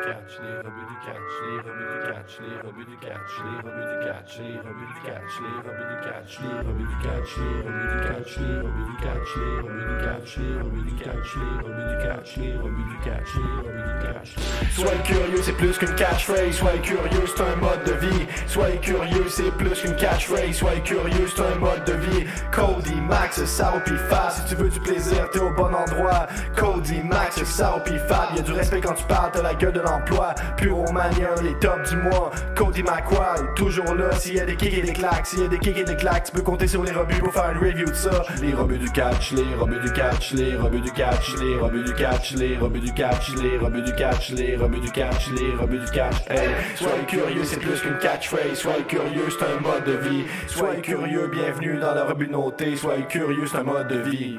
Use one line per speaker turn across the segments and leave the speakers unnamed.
catch, les rebuts du catch, les rebuts du catch, les rebuts du catch, les rebuts du catch, les rebuts du catch, les rebuts du catch, les rebuts du catch, les rebuts du catch, les rebuts du catch, les rebuts du catch, les rebuts du catch, les rebuts du catch, les rebuts du catch, les rebuts du catch. Soyez curieux, c'est plus qu'une catchphrase. Soyez curieux, c'est un mode de vie. Soyez curieux, c'est plus qu'une catchphrase. Soyez curieux, c'est un mode de vie. Cody, Max, Sao pis Fab. Si tu veux du plaisir, t'es au bon endroit. Cody, Max, Sao pis Fab. Y'a du respect quand tu parles, t'as la gueule de l'emploi. Pyromania, les tops du mois. Cody McQuarrie, toujours là. S'il y a des kicks et des claques, s'il y a des kicks et des claques, tu peux compter sur les rebuts pour faire une review de ça. Les rebuts du catch, les rebuts du catch, les rebuts du catch, les rebuts du catch, les rebuts du catch, les rebuts du catch, les rebuts du catch, les rebuts du catch. Hey, soyez curieux, c'est plus qu'une catchphrase. Soyez curieux, c'est un mode de vie. Soyez curieux, bienvenue dans la rebut notée. Soyez curieux, c'est un mode de vie.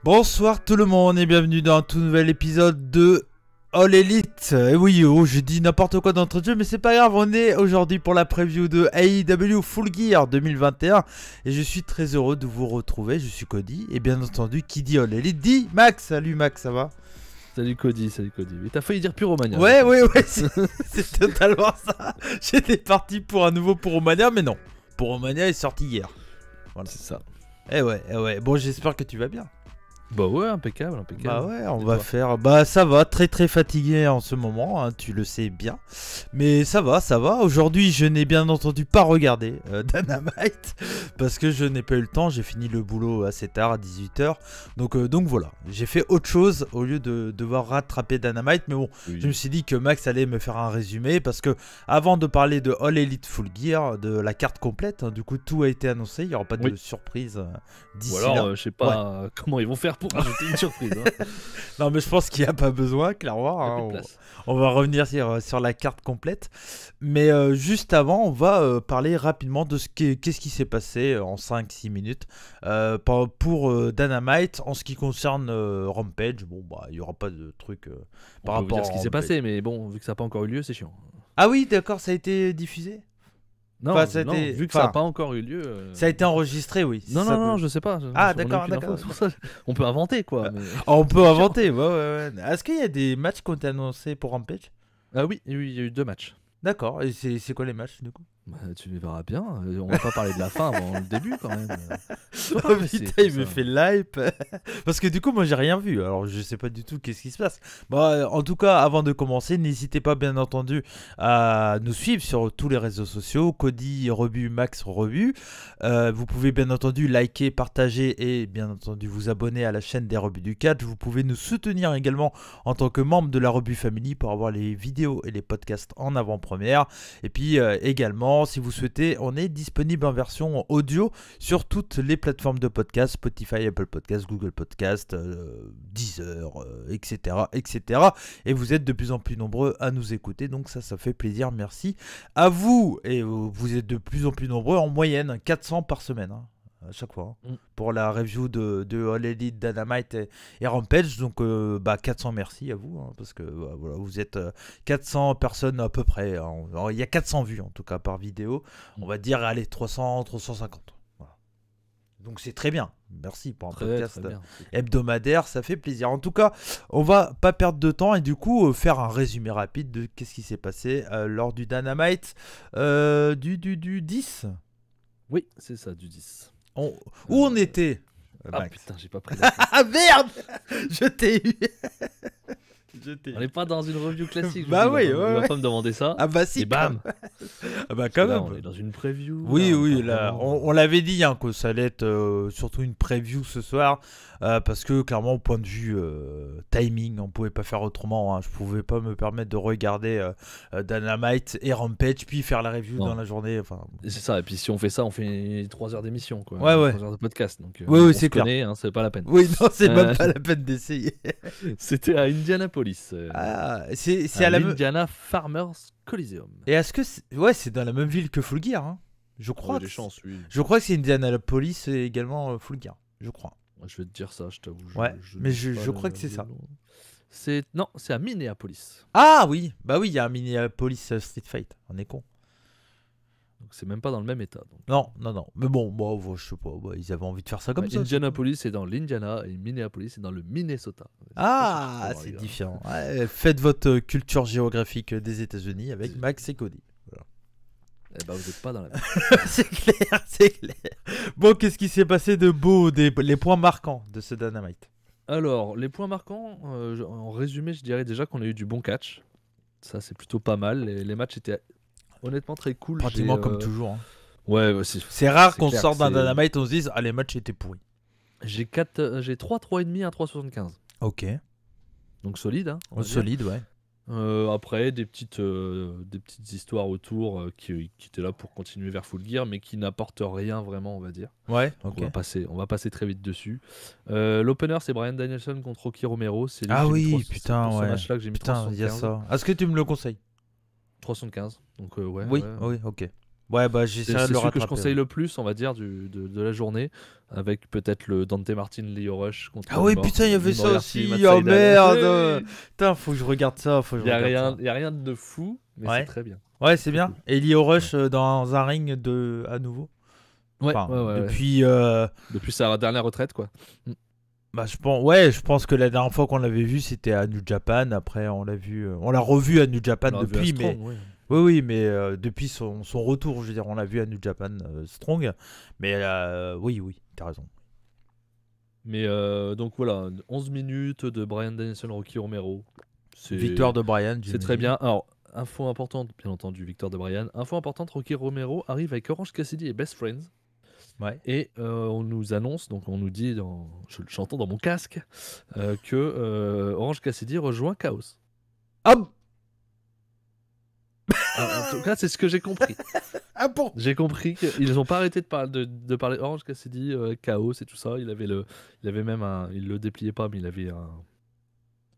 Bonsoir tout le monde et bienvenue dans un tout nouvel épisode de All Elite. Et oui, je dis n'importe quoi d'entre jeu, mais c'est pas grave, on est aujourd'hui pour la preview de AEW Full Gear 2021 et je suis très heureux de vous retrouver. Je suis Cody et bien entendu, qui dit All Elite dit Max. Salut Max, ça va?
Salut Cody, salut Cody. Mais t'as failli dire Pyromania.
Ouais, c'est totalement ça. J'étais parti pour un nouveau Pyromania, mais non. Pyromania est sorti hier. Voilà.
C'est ça.
Eh ouais. Bon, j'espère que tu vas bien.
Bah ouais, impeccable.
Bah ouais, on va faire... Bah ça va, très fatigué en ce moment, hein, tu le sais bien. Mais ça va. Aujourd'hui, je n'ai bien entendu pas regardé Dynamite, parce que je n'ai pas eu le temps, j'ai fini le boulot assez tard, à 18h. Donc voilà, j'ai fait autre chose au lieu de devoir rattraper Dynamite. Mais bon, oui. Je me suis dit que Max allait me faire un résumé, parce que avant de parler de All Elite Full Gear, de la carte complète, hein, du coup tout a été annoncé, il n'y aura pas de surprise d'ici là.
Ou alors, je sais pas comment ils vont faire pour rajouter une surprise. Hein.
Non, mais je pense qu'il n'y a pas besoin, clairement. Hein, on va revenir sur la carte complète. Mais juste avant, on va parler rapidement de qu'est-ce qui s'est passé en 5-6 minutes pour Dynamite. En ce qui concerne Rampage, bon, bah, il n'y aura pas de truc par rapport à
ce qui s'est passé, mais bon, vu que ça n'a pas encore eu lieu, c'est chiant.
Ah oui, d'accord, ça a été diffusé?
Non, vu que ça n'a pas encore eu lieu.
Ça a été enregistré, oui.
Non, je sais pas.
D'accord.
On peut inventer, quoi. Mais...
on peut inventer, ouais. Est-ce qu'il y a des matchs qui ont été annoncés pour Rampage?
Ah oui, il y a eu 2 matchs.
D'accord, et c'est quoi les matchs, du coup?
Bah, tu verras bien, on va pas parler de la fin avant le début quand même.
Oh putain, il me fait l'hype. Parce que du coup, moi j'ai rien vu, alors je sais pas du tout qu'est-ce qui se passe. Bon, en tout cas, avant de commencer, n'hésitez pas bien entendu à nous suivre sur tous les réseaux sociaux, Cody Rebu, Max Rebu. Vous pouvez bien entendu liker, partager et bien entendu vous abonner à la chaîne des Rebuts du Catch. Vous pouvez nous soutenir également en tant que membre de la Rebu Family pour avoir les vidéos et les podcasts en avant-première. Et puis également, si vous souhaitez, on est disponible en version audio sur toutes les plateformes de podcast, Spotify, Apple Podcast, Google Podcast, Deezer, etc. Et vous êtes de plus en plus nombreux à nous écouter, donc ça fait plaisir, merci à vous. Et vous êtes de plus en plus nombreux, en moyenne 400 par semaine, hein, à chaque fois, hein, pour la review de All Elite, Dynamite et Rampage. Donc 400 merci à vous, hein, parce que voilà, vous êtes 400 personnes à peu près, hein. Il y a 400 vues en tout cas par vidéo, on va dire allez 350. Voilà. Donc c'est très bien, merci pour un podcast hebdomadaire, ça fait plaisir. En tout cas, on va pas perdre de temps et du coup faire un résumé rapide de qu'est-ce qui s'est passé lors du Dynamite du 10. Oui,
c'est ça, du 10.
Où on était,
Max. Putain, j'ai pas pris la
Ah merde, je t'ai eu.
On n'est pas dans une review classique.
Bah oui,
on va pas me demander ça.
Ah bah si.
Et bam.
Ah bah quand même.
On est dans une preview.
Oui, là, on l'avait dit, hein, que ça allait être surtout une preview ce soir, parce que clairement au point de vue timing, on pouvait pas faire autrement, hein. Je pouvais pas me permettre de regarder Dynamite et Rampage puis faire la review dans la journée. Enfin.
C'est ça. Et puis si on fait ça, on fait 3 heures d'émission, quoi.
Ouais.
3 heures de podcast. Donc
oui, c'est clair.
Hein, c'est pas la peine.
Oui, non, c'est même pas la peine d'essayer.
C'était à Indianapolis.
C'est à
l'Indiana Farmers Coliseum.
Et est-ce que c'est dans la même ville que Full Gear, hein? Je crois.
Des chances, oui.
Je crois que c'est Indianapolis et également Full Gear. Je crois.
Je vais te dire ça, je t'avoue.
Mais je crois que c'est ça.
Non, c'est à Minneapolis.
Ah oui, bah oui, il y a un Minneapolis Street Fight. On est con.
Donc c'est même pas dans le même état. Donc.
Non, non, non. Mais bon, je sais pas. Ils avaient envie de faire ça comme ça.
Indianapolis c'est dans l'Indiana et Minneapolis c'est dans le Minnesota.
Ah, c'est différent. Ouais, faites votre culture géographique des États-Unis avec Max et Cody. Voilà.
Eh ben, vous n'êtes pas dans la même.
C'est clair, c'est clair. Bon, qu'est-ce qui s'est passé de beau, les points marquants de ce Dynamite?
Alors, les points marquants, en résumé, je dirais déjà qu'on a eu du bon catch. Ça, c'est plutôt pas mal. Les matchs étaient honnêtement très cool.
Pratiquement comme toujours. Hein.
Ouais,
c'est rare qu'on sorte d'un Dynamite et on se dise, ah, les matchs étaient pourris.
J'ai 3,5, un 3,75.
Ok.
Donc solide, hein.
Solide, ouais.
Après, des petites histoires autour qui étaient là pour continuer vers Full Gear, mais qui n'apportent rien vraiment, on va dire.
Ouais,
ok. On va passer très vite dessus. L'opener, c'est Bryan Danielson contre Rocky Romero. C'est
ah oui, putain, ouais.
ce match-là que j'ai mis 375.
Il y a ça. Est-ce que tu me le conseilles?
375. Donc, ouais.
Oui,
ouais.
Oui, ok. Ouais, bah j'essaierai de le rattraper.
C'est celui que je conseille le plus, on va dire, de la journée, avec peut-être le Dante Martin Leo Rush contre.
Ah oui, putain, il y avait ça aussi. Oh merde. Putain, faut que je regarde ça.
Il y a rien de fou, mais c'est très bien.
Ouais, c'est bien. Et Leo Rush dans un ring à nouveau.
Ouais, depuis sa dernière retraite, quoi.
Bah, je pense que la dernière fois qu'on l'avait vu, c'était à New Japan. Après, on l'a revu à New Japan depuis, mais. Oui, mais depuis son retour, je veux dire, on l'a vu à New Japan Strong. Mais oui, t'as raison.
Mais donc voilà, 11 minutes de Bryan Danielson, Rocky Romero.
Victoire de Bryan.
C'est très bien. Alors, info importante, bien entendu, victoire de Bryan. Info importante, Rocky Romero arrive avec Orange Cassidy et Best Friends.
Ouais.
Et on nous annonce, donc on nous dit, j'entends dans mon casque, que Orange Cassidy rejoint Chaos.
Ah.
En tout cas, c'est ce que j'ai compris.
Ah bon?
J'ai compris qu'ils n'ont pas arrêté de parler Orange Cassidy, Chaos et tout ça. Il avait même il le dépliait pas, mais il avait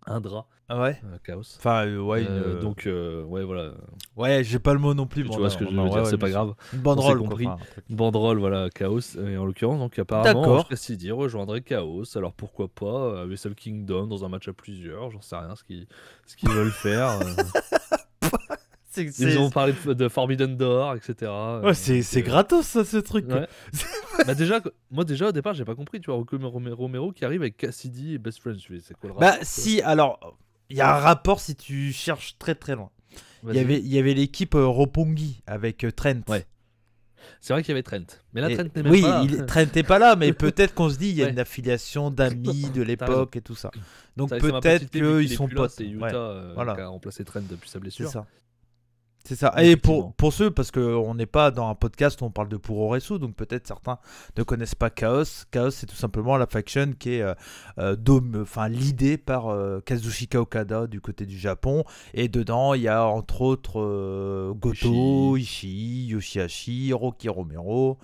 un drap.
Ah ouais.
Chaos.
Enfin, ouais.
Donc, ouais, voilà.
Ouais, j'ai pas le mot non plus.
Tu vois ce que je veux dire, c'est pas grave.
Une banderole,
compris. Une banderole, voilà, Chaos. Et en l'occurrence, donc apparemment, Orange Cassidy rejoindrait Chaos. Alors pourquoi pas Wrestle Kingdom dans un match à plusieurs. J'en sais rien ce qu'ils veulent faire. Ils ont parlé de Forbidden Door, etc.
Ouais, c'est gratos ça, ce truc.
Ouais. Bah moi déjà au départ j'ai pas compris, tu vois, Romero qui arrive avec Cassidy et Best Friends. C'est quoi le rapport?
Bah si, alors il y a un rapport si tu cherches très très loin. Il y avait l'équipe Roppongi avec Trent.
Ouais. C'est vrai qu'il y avait Trent. Mais là, Trent n'est même
pas là.
Oui,
Trent n'est pas là, mais peut-être qu'on se dit il y a une affiliation d'amis de l'époque et tout ça. Donc peut-être qu'ils sont potes.
C'est Utah qui a remplacé Trent depuis sa blessure.
C'est ça. C'est ça. Et pour ceux, parce qu'on n'est pas dans un podcast où on parle de Puroresu, donc peut-être certains ne connaissent pas Chaos. Chaos, c'est tout simplement la faction qui est l'idée par Kazuchika Okada du côté du Japon. Et dedans, il y a entre autres Goto, Ishii, Yoshihashi, Rocky Romero,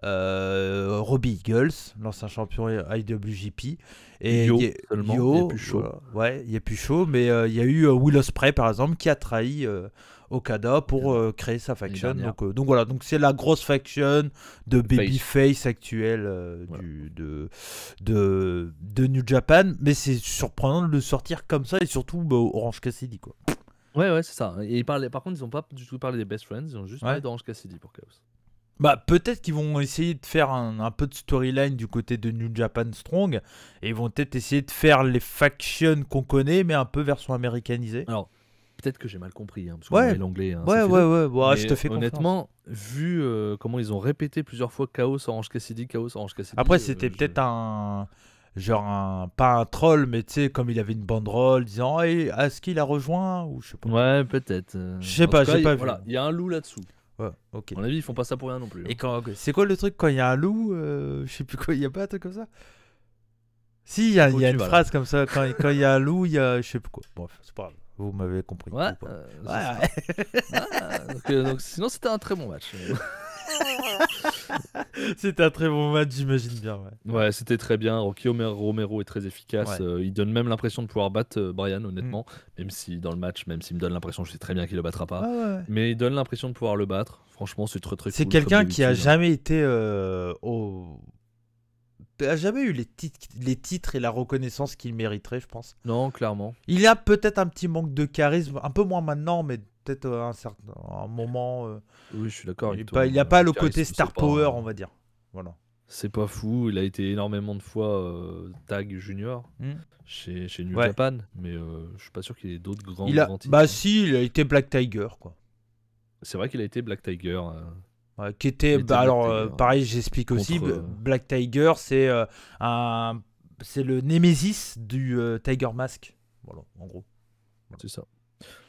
Robbie Eagles, l'ancien champion IWGP. Et
il y a plus chaud.
Ouais, il y a plus chaud, mais il y a eu Will Ospreay par exemple qui a trahi Okada pour créer sa faction. Donc voilà, donc c'est la grosse faction de babyface actuelle de New Japan, mais c'est surprenant de le sortir comme ça et surtout Orange Cassidy quoi.
Ouais, c'est ça. Et par contre, ils n'ont pas du tout parlé des Best Friends, ils ont juste parlé d'Orange Cassidy pour Chaos.
Bah peut-être qu'ils vont essayer de faire un peu de storyline du côté de New Japan Strong et ils vont peut-être essayer de faire les factions qu'on connaît mais un peu version américanisée.
Alors peut-être que j'ai mal compris parce qu'on l'anglais.
Ouais, je te fais confiance.
Honnêtement, vu comment ils ont répété plusieurs fois Chaos Orange Cassidy.
Après c'était peut-être pas un troll, mais tu sais, comme il avait une banderole disant hey, est-ce qu'il a rejoint ou je sais pas.
Ouais, peut-être.
Je sais pas, j'ai pas vu.
Voilà, il y a un loup là-dessous.
Ouais, ok.
À mon avis, ils font pas ça pour rien non plus.
Et c'est quoi le truc quand il y a un loup je sais plus quoi, il y a pas un truc comme ça. Si, il y a une phrase comme ça, quand il y a un loup, il y a je sais plus quoi. Bref, c'est pas grave. Vous m'avez compris.
Ouais. Donc, sinon, c'était un très bon match.
C'était un très bon match, j'imagine bien.
Ouais, c'était très bien. Rocky Romero est très efficace. Il donne même l'impression de pouvoir battre Bryan, honnêtement. Même si dans le match, même s'il me donne l'impression, je sais très bien qu'il le battra pas. Mais il donne l'impression de pouvoir le battre. Franchement, c'est très très cool.
C'est quelqu'un qui a jamais été a jamais eu les titres et la reconnaissance qu'il mériterait, je pense.
Non, clairement.
Il a peut-être un petit manque de charisme, un peu moins maintenant, mais peut-être un moment.
Oui, je suis d'accord avec
Il
toi.
n'a pas le côté
Charisme,
star
c'est pas-
power, on va dire. Voilà.
C'est pas fou. Il a été énormément de fois tag junior
Hmm.
chez New
Ouais.
Japan, mais je suis pas sûr qu'il ait d'autres grands titres.
Bah si, il a été Black Tiger, quoi.
C'est vrai qu'il a été Black Tiger.
Ouais, qui était,
Il était
bah,
Black
alors
Tiger.
pareil, j'explique aussi.
Contre,
Black Tiger, c'est c'est le némésis du Tiger Mask. Voilà, en gros.
C'est ça.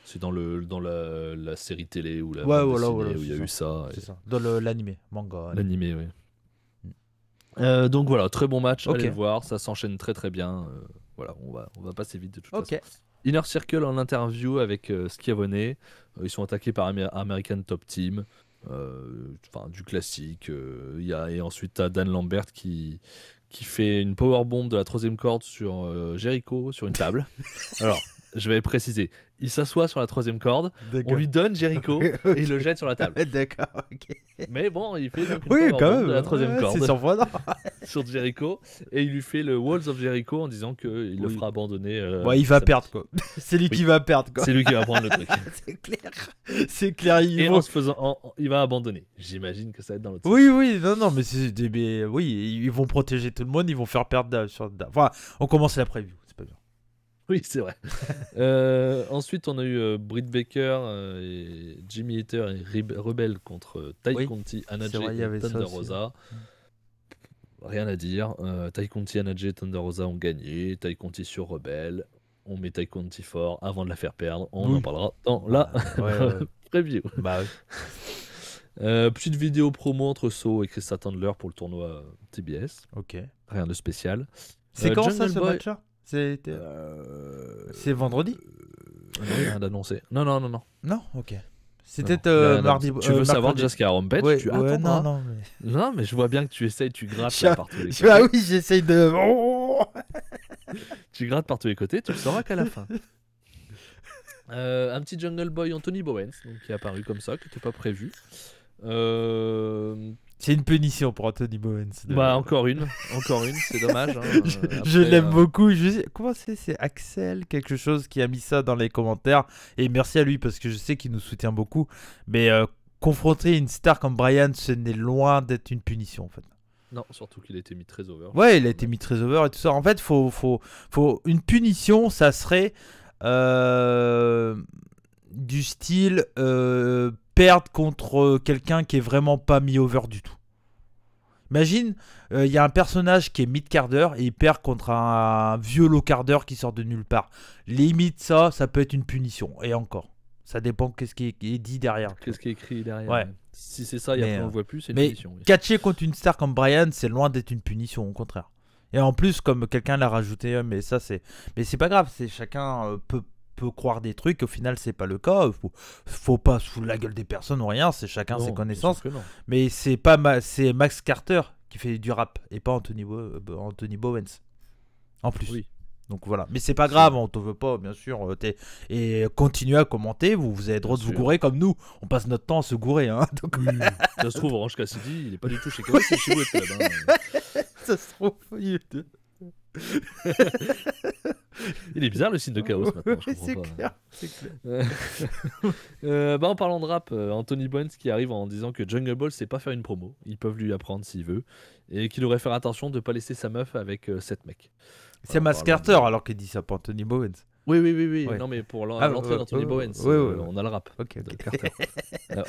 C'est dans la série télé ou la
Ouais,
bande
voilà,
dessinée
voilà,
où il y a
c'est
eu ça.
C'est ça. Dans l'animé, manga.
L'animé, oui. Donc voilà, très bon match,
Ok.
allez le voir, ça s'enchaîne très très bien. Voilà, on va passer vite de toute
Ok.
façon. Inner Circle en interview avec Schiavone. Ils sont attaqués par American Top Team. Du classique. Et ensuite, tu as Dan Lambert qui fait une powerbomb de la 3ème corde sur Jericho sur une table. Alors, je vais préciser. Il s'assoit sur la 3ème corde, on lui donne Jericho et il le jette sur la table.
D'accord, ok.
Mais bon, il fait donc une
Oui,
powerbomb
quand même.
de la 3ème
Ouais,
corde
c'est surprenant.
sur Jericho et il lui fait le Walls of Jericho en disant qu'il le
Oui.
fera abandonner.
Bon, il va
samedi.
perdre, quoi. C'est lui
Oui.
qui va perdre, quoi.
C'est lui qui va prendre le truc.
C'est clair. C'est clair.
Et en se faisant, il va abandonner. J'imagine que ça va être dans l'autre sens.
Oui, non, mais oui, ils vont protéger tout le monde, ils vont faire perdre Enfin, on commence la preview, c'est pas bien.
Oui, c'est vrai. Ensuite, on a eu Britt Baker et Jimmy Hater et Rebel contre Tai
Oui,
Conti,
c'est
Anaj
vrai, il y
et
avait ça
Thunder
aussi.
Rosa. Rien à dire. Tai Conti, Anaj et Thunder Rosa ont gagné. Tai Conti sur Rebel. On met Tai Conti fort avant de la faire perdre. On
Oui.
en parlera dans la
Ouais.
preview.
Bah,
Petite vidéo promo entre So et Chris Tandler pour le tournoi TBS.
ok.
Rien de spécial.
C'est quand ça,
Jungle
ce
Boy-
match-là C'est vendredi
Rien d'annoncé. Non.
Non, ok.
Non,
C'était
il y a rien
mardi.
d'annoncé. Tu veux savoir
mercredi.
déjà ce qu'il y a à Rampage?
Ouais,
Tu
ouais,
attendras.
non, mais...
Non, mais je vois bien que tu essayes, tu grattes
Je-
là, par tous les côtés.
Ah oui, j'essaye de... Oh
Tu grattes par tous les côtés, tu le sauras qu'à la fin. Un petit Jungle Boy Anthony Bowens donc, qui est apparu comme ça, qui n'était pas prévu.
C'est une punition pour Anthony Bowens.
Bah encore une, c'est dommage. Hein.
Je
Après,
l'aime beaucoup. Comment c'est Axel quelque chose qui a mis ça dans les commentaires. Et merci à lui parce que je sais qu'il nous soutient beaucoup. Mais confronter une star comme Brian, ce n'est loin d'être une punition en fait.
Non, surtout qu'il a été mis très over.
Ouais, il a été mis très over et tout ça. En fait, faut une punition, ça serait du style perdre contre quelqu'un qui est vraiment pas mis over du tout. Imagine, il y a un personnage qui est mid-carder et il perd contre un vieux low-carder qui sort de nulle part. Limite ça peut être une punition. Et encore, ça dépend qu'est-ce qui est dit derrière.
Qu'est-ce qui est écrit derrière?
Ouais.
Si c'est ça, et
Mais,
après on le voit plus, c'est une
Mais
punition. Oui.
catcher contre une star comme Brian, c'est loin d'être une punition, au contraire. Et en plus, comme quelqu'un l'a rajouté, mais c'est pas grave, c'est chacun peut croire des trucs, au final c'est pas le cas, faut pas sous la gueule des personnes ou rien, c'est chacun
Non,
ses
bien
connaissances,
sûr que non.
mais c'est Max Carter qui fait du rap et pas Anthony Bowens en plus.
Oui.
Donc voilà, mais c'est pas grave, on te veut pas, bien sûr. Et continuez à commenter, vous avez le droit de vous
sûr.
gourer comme nous. On passe notre temps à se gourer, hein. Donc,
Ça se trouve, Orange Cassidy, il est pas du tout chez Kawhi, c'est chez vous, Club. Hein.
ça se trouve.
Il est bizarre le signe de chaos maintenant, je comprends
C'est
pas.
clair, c'est clair.
En parlant de rap, Anthony Bowens qui arrive en disant que Jungle Boy sait pas faire une promo, ils peuvent lui apprendre s'il veut, et qu'il devrait faire attention de ne pas laisser sa meuf avec 7 mecs.
C'est Max Carter alors qu'il dit ça pour Anthony Bowens.
Oui.
Ouais.
Non, mais pour
Ah,
l'entrée d'Anthony Bowens,
ouais.
on a le rap
Ok.
de Carter.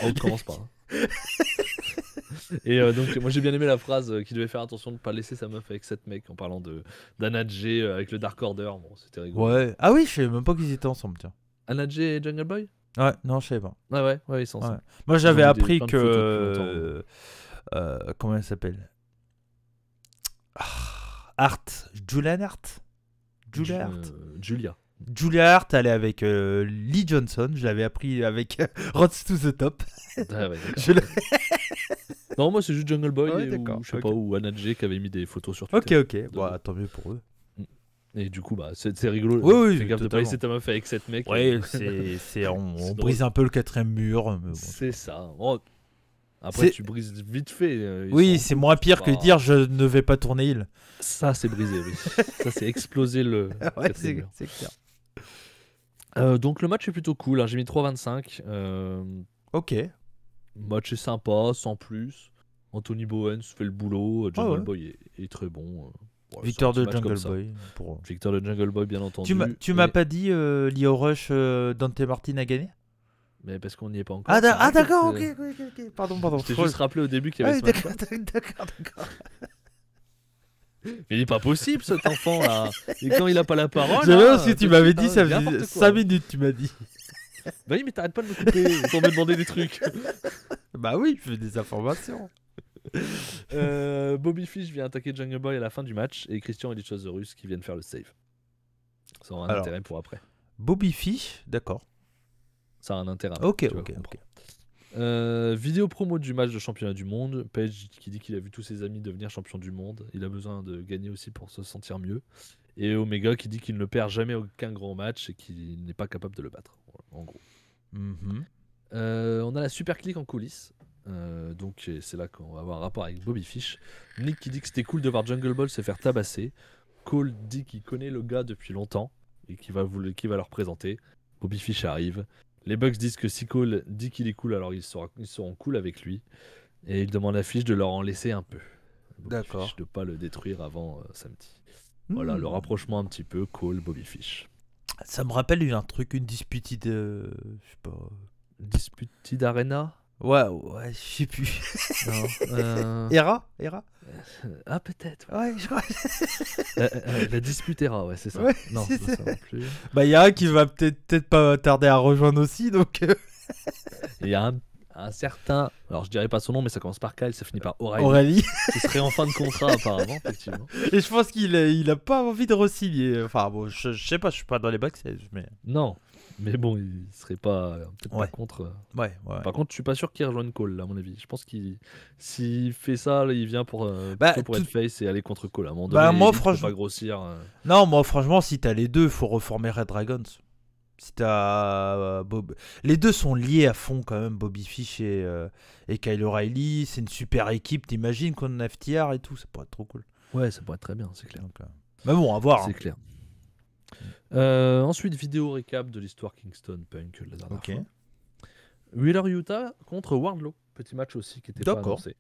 On ne commence pas. Hein. Et donc, moi j'ai bien aimé la phrase qu'il devait faire attention de ne pas laisser sa meuf avec 7 mecs en parlant d'Anadjé avec le Dark Order. Bon, c'était rigolo.
Ouais. Ah oui, je savais même pas qu'ils étaient ensemble, tiens.
Anadjé et Jungle Boy?
Ouais, non, je savais pas.
Ouais, ils sont ensemble.
Ouais. Moi, j'avais
Ils ont mis
appris
plein de photos
que. Comment elle s'appelle? Julia Hart. Julia Hart, elle est avec Lee Johnson. Je l'avais appris avec Road to the Top.
Ah ouais, d'accord.
Je l'ai-
Non, moi c'est juste Jungle Boy
Ouais,
et
d'accord,
ou, je sais
ok.
pas, ou Anadjé qui avait mis des photos sur
Ok,
Twitter.
ok. Bon, tant mieux pour eux.
Et du coup, bah, c'est rigolo.
Oui,
Fais gaffe de pas
totalement.
laisser ta meuf avec 7 mecs.
Ouais, on
C'est
brise un peu le quatrième mur. Mais bon.
C'est ça. Bon, après,
C'est-
tu brises vite fait. Ils
Oui,
sont
c'est
en
moins
couple,
pire
c'est
que
pas-
dire je ne vais pas tourner il.
Ça, c'est brisé, oui. Ça, c'est exploser le
Ouais,
quatrième mur.
c'est clair.
Donc le match est plutôt cool, hein. J'ai mis 3,25.
Ok.
Match est sympa, sans plus. Anthony Bowens fait le boulot. Jungle
ouais.
Boy est très bon. Ouais,
Victoire
c'est un
de
petit match comme
Jungle
ça.
Boy. Pour...
Victoire de Jungle Boy, bien entendu.
Tu m'as pas dit Lio Rush, Dante Martin a gagné?
Mais parce qu'on n'y est pas encore.
Ah,
c'est vrai
d'accord,
que
ok. Pardon.
Je t'ai juste rappelé au début qu'il y avait ce match-là.
D'accord.
Mais il est pas possible cet enfant là. Et quand il a pas la parole.
J'avais
là,
parce que tu
tout de
m'avais
suite,
dit,
hein,
ça
n'importe
faisait
quoi.
5 minutes, tu m'as dit.
Bah oui, mais t'arrêtes pas de me couper pour me demander des trucs.
Bah oui, je fais des informations.
Bobby Fish vient attaquer Jungle Boy à la fin du match et Christian et les Russe qui viennent faire le save. Ça aura un
Alors.
intérêt pour après.
Bobby Fish, d'accord.
Ça a un intérêt.
Ok.
Vidéo promo du match de championnat du monde. Page qui dit qu'il a vu tous ses amis devenir champion du monde. Il a besoin de gagner aussi pour se sentir mieux. Et Omega qui dit qu'il ne perd jamais aucun grand match et qu'il n'est pas capable de le battre. Voilà, en gros. On a la super click en coulisses. Donc c'est là qu'on va avoir un rapport avec Bobby Fish. Nick qui dit que c'était cool de voir Jungle Boy se faire tabasser. Cole dit qu'il connaît le gars depuis longtemps et qui va leur présenter. Bobby Fish arrive. Les Bucks disent que si Cole dit qu'il est cool, alors ils seront cool avec lui. Et ils demandent à Fish de leur en laisser un peu.
D'accord.
Fish de pas le détruire avant samedi. Voilà, le rapprochement un petit peu, Cole, Bobby Fish.
Ça me rappelle un truc, une dispute de... Je sais pas...
Disputed Arena.
Ouais, je sais plus.
Non,
Era
Ah, peut-être.
Ouais, je crois.
La dispute Era, ouais, c'est ça.
Ouais,
non,
c'est
ça
ça.
non plus.
Bah, il y a un qui va peut-être pas tarder à rejoindre aussi, donc...
Il y a un certain, alors je dirais pas son nom, mais ça commence par Kyle, ça finit par O'Reilly,
Aurélie.
qui serait en fin de contrat apparemment, effectivement.
Et je pense qu'il a pas envie de re-signer. Enfin, bon, je sais pas, je suis pas dans les backstage, mais...
Non, mais bon, il serait pas peut-être
Ouais.
pas contre.
Ouais.
Par contre, je suis pas sûr qu'il rejoigne Cole, là, à mon avis. Je pense qu'il s'il fait ça, là, il vient pour plutôt être face et aller contre Cole. À un moment donné,
moi,
il faut
franchement-
pas grossir.
Non, moi, franchement, si t'as les deux, faut reformer Red Dragons. Si t'as les deux sont liés à fond quand même, Bobby Fish et Kyle O'Reilly. C'est une super équipe, t'imagines qu'on a FTR et tout, ça pourrait être trop cool.
Ouais, ça pourrait être très bien, c'est clair.
Donc, mais bon, à voir.
C'est clair. Ensuite, vidéo récap de l'histoire Kingston Punk la dernière
Ok.
fois. Wheeler Utah contre Wardlow. Petit match aussi qui était pas
D'accord.
annoncé.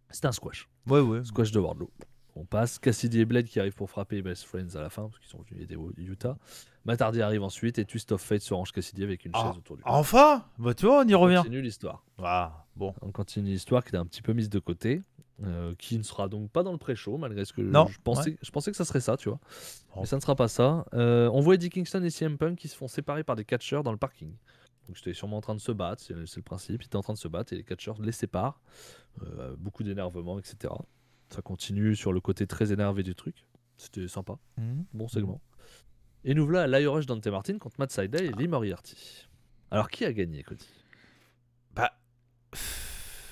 C'était un squash.
Ouais.
Squash de Wardlow. On passe. Cassidy et Blade qui arrivent pour frapper Best Friends à la fin parce qu'ils sont venus aider Utah. Matt Hardy arrive ensuite et Twist of Fate se range Cassidy avec une chaise autour du cou.
Enfin, bah tu vois, on y revient.
On continue l'histoire.
Ah, bon.
On continue l'histoire qui était un petit peu mise de côté. Qui ne sera donc pas dans le pré-show malgré ce que
Non,
je pensais que ça serait ça, tu vois.
Bon.
Mais ça ne sera pas ça. On voit Eddie Kingston et CM Punk qui se font séparer par des catcheurs dans le parking. Donc j'étais sûrement en train de se battre, c'est le principe. Ils étaient en train de se battre et les catcheurs les séparent. Beaucoup d'énervement, etc. Ça continue sur le côté très énervé du truc. C'était sympa. Bon segment. Et nous voilà à l'Io Rush Dante Martin contre Matt Sydal et Lee Moriarty. Alors qui a gagné, Cody?
Bah.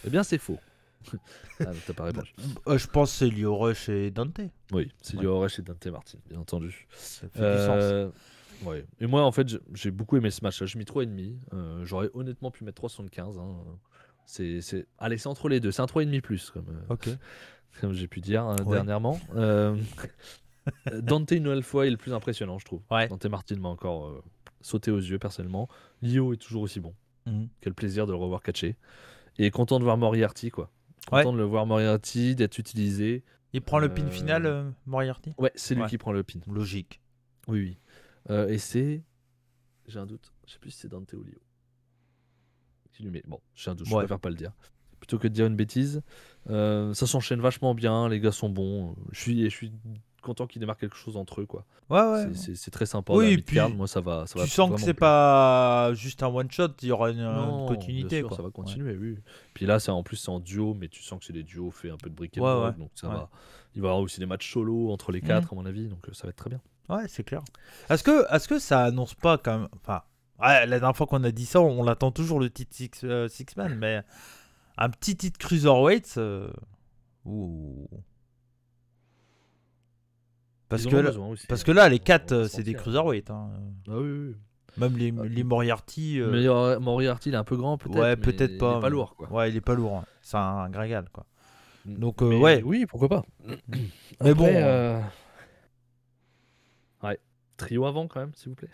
Eh bien c'est faux. Ah, t'as pas répondu.
Je pense que c'est Lio Rush et Dante.
Oui, c'est Lio Rush et Dante Martin, bien entendu.
Ça fait du sens.
Ouais. Et moi, en fait, j'ai beaucoup aimé ce match-là. J'ai mis 3,5. J'aurais honnêtement pu mettre 3,75. Hein. Allez, c'est entre les deux. C'est un 3,5 plus, comme j'ai pu dire dernièrement. Dante, une nouvelle fois, est le plus impressionnant, je trouve.
Ouais.
Dante Martin m'a encore sauté aux yeux, personnellement. Lio est toujours aussi bon. Quel plaisir de le revoir catcher. Et content de voir Moriarty, quoi. Content de le voir Moriarty, d'être utilisé.
Il prend le pin final, Moriarty.
Ouais, c'est lui qui prend le pin.
Logique.
Oui. Et c'est... J'ai un doute. Je sais plus si c'est Dante ou Lio. Qui lui met... Bon, j'ai un doute, je préfère pas le dire. Plutôt que de dire une bêtise. Ça s'enchaîne vachement bien, les gars sont bons. Je suis content qu'ils démarrent quelque chose entre eux, quoi.
Ouais.
C'est très sympa.
Oui,
et puis moi ça va.
Tu sens que c'est pas juste un one shot, il y aura une continuité,
bien sûr,
quoi.
ça va continuer, oui. Puis là, en plus c'est en duo, mais tu sens que c'est des duos faits un peu de brick et broc, donc ça va. Il va y avoir aussi des matchs solo entre les quatre, à mon avis, donc ça va être très bien.
Ouais, c'est clair. Est-ce que ça annonce pas quand même... Enfin, la dernière fois qu'on a dit ça, on l'attend toujours le titre Six Man, mais un petit titre Cruiserweight... Parce que là, les 4, c'est des Cruiserweight. Hein.
Ah oui.
Même les Moriarty...
Mais Moriarty, il est un peu grand, peut-être.
Ouais, peut-être pas.
Il est pas lourd, quoi.
Ouais, il est pas lourd. Hein. C'est un grégal, quoi. Donc,
Oui, pourquoi pas.
Mais
Après,
bon...
Ouais. Trio avant quand même, s'il vous plaît.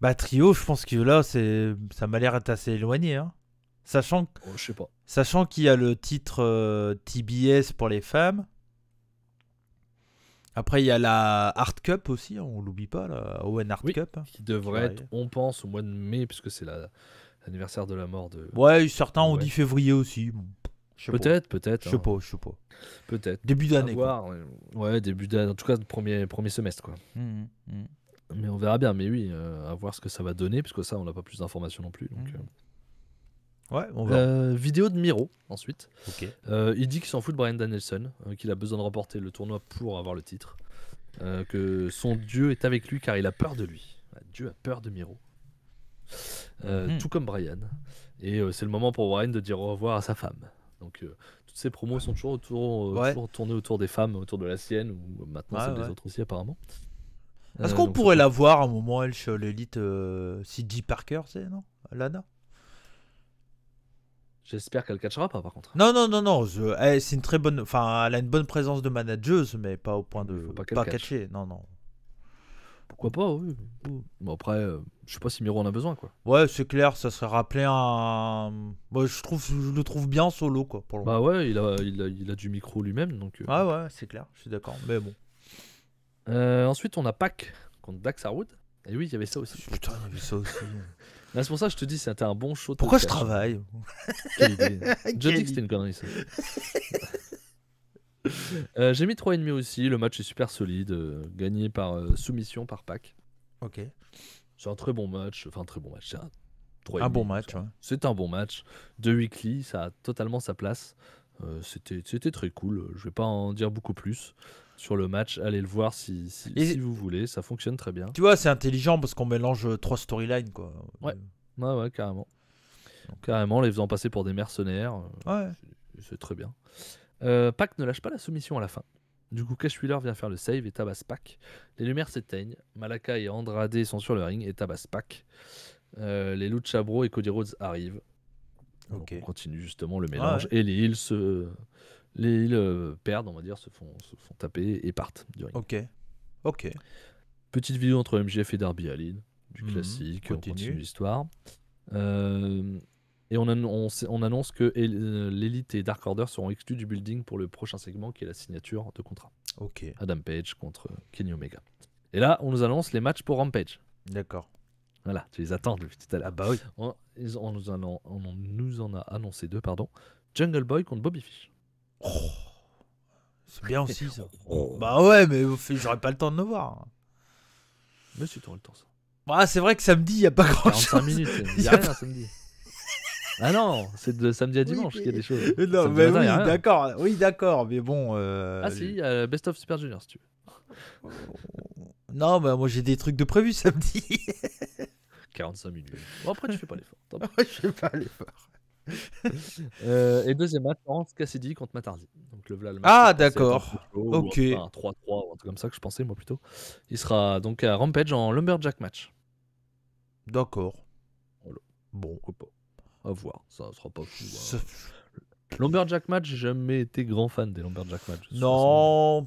Bah trio, je pense que là, ça m'a l'air d'être assez éloigné. Hein. Sachant,
Je sais pas.
sachant qu'il y a le titre TBS pour les femmes. Après, il y a la Art Cup aussi, on l'oublie pas, la Owen Art Cup.
Qui devrait être, on pense, au mois de mai, puisque c'est l'anniversaire de la mort de...
Ouais, certains ont dit février aussi. Bon,
peut-être.
Je sais pas.
Peut-être.
Début d'année.
Ouais, début d'année. En tout cas, premier semestre, quoi. Mais on verra bien. Mais oui, à voir ce que ça va donner, parce que ça, on n'a pas plus d'informations non plus. Donc,
ouais, on va.
Vidéo de Miro, ensuite.
Ok.
Il dit qu'il s'en fout de Bryan Danielson, qu'il a besoin de remporter le tournoi pour avoir le titre. Que son dieu est avec lui car il a peur de lui. Dieu a peur de Miro. Tout comme Bryan. Et c'est le moment pour Bryan de dire au revoir à sa femme. Donc toutes ces promos sont toujours tournées autour des femmes, autour de la sienne, ou maintenant c'est des autres aussi apparemment.
Est-ce qu'on pourrait la voir à un moment, elle, chez l'élite C.J. Parker, c'est, non, Lana?
J'espère qu'elle catchera pas, par contre.
Non. C'est une très bonne. Enfin, elle a une bonne présence de manageuse, mais pas au point de pas catcher. Non.
Pourquoi pas, oui. Bon, après, je sais pas si Miro en a besoin, quoi.
Ouais, c'est clair, ça serait rappelé un. Moi, je le trouve bien solo, quoi. Pour le
bah ouais, il a du micro lui-même, donc.
Ouais, c'est clair, je suis d'accord. Mais bon.
Ensuite, on a Pac contre Dax Harwood. Et oui, il y avait ça aussi.
Putain, il y avait ça aussi.
Là, c'est pour ça que je te dis, c'était un bon show.
Pourquoi je travaille?
Quelle idée. Je dis que c'était une connerie, ça. J'ai mis 3,5 aussi. Le match est super solide. Gagné par soumission par Pac.
Ok.
C'est un très bon match. Enfin, un très bon match. C'est
un bon match. Ouais.
C'est un bon match. De weekly, ça a totalement sa place. C'était très cool. Je vais pas en dire beaucoup plus sur le match. Allez le voir si vous voulez. Ça fonctionne très bien.
Tu vois, c'est intelligent parce qu'on mélange 3 storylines, quoi.
Ouais, carrément. Carrément, les faisant passer pour des mercenaires.
Ouais.
C'est très bien. Pac ne lâche pas la soumission à la fin. Du coup, Cash Wheeler vient faire le save et tabasse Pac. Les lumières s'éteignent. Malaka et Andrade sont sur le ring et tabassent Pac. Les Lucha Bros et Cody Rhodes arrivent. Donc on continue justement le mélange. Et les Heels perdent, on va dire, se font taper et partent du ring.
Ok.
Petite vidéo entre MJF et Darby Allin. Du classique. On continue l'histoire. Et on annonce que l'Elite et Dark Order seront exclus du building pour le prochain segment qui est la signature de contrat.
Ok.
Adam Page contre Kenny Omega. Et là, on nous annonce les matchs pour Rampage.
D'accord.
Voilà, tu les attends depuis tout à l'heure.
Ah bah oui.
On nous en a annoncé 2, pardon. Jungle Boy contre Bobby Fish.
Oh, c'est bien aussi ça. Bah ouais, mais j'aurais pas le temps de le voir.
Mais si, t'auras le temps ça.
Bah, c'est vrai que samedi, il n'y a pas grand chose.
45 minutes, il n'y a rien samedi. Ah non, c'est de samedi à dimanche qu'il y a des choses.
Non, mais oui, d'accord, mais bon.
Ah si, il y a Best of Super Junior si tu veux.
Non, bah moi j'ai des trucs de prévu samedi.
45 minutes. Bon, après, tu fais pas l'effort.
Je fais pas l'effort.
Et deuxième match, Orange Cassidy contre Matt Hardy. Donc le match.
Ah d'accord. Ok.
Un 3-3 ou un truc comme ça que je pensais moi plutôt. Il sera donc à Rampage en Lumberjack match.
D'accord.
Voilà.
Bon,
pourquoi pas. À voir, ça sera pas fou. Lumberjack match, j'ai jamais été grand fan des Lumberjack match.
Non.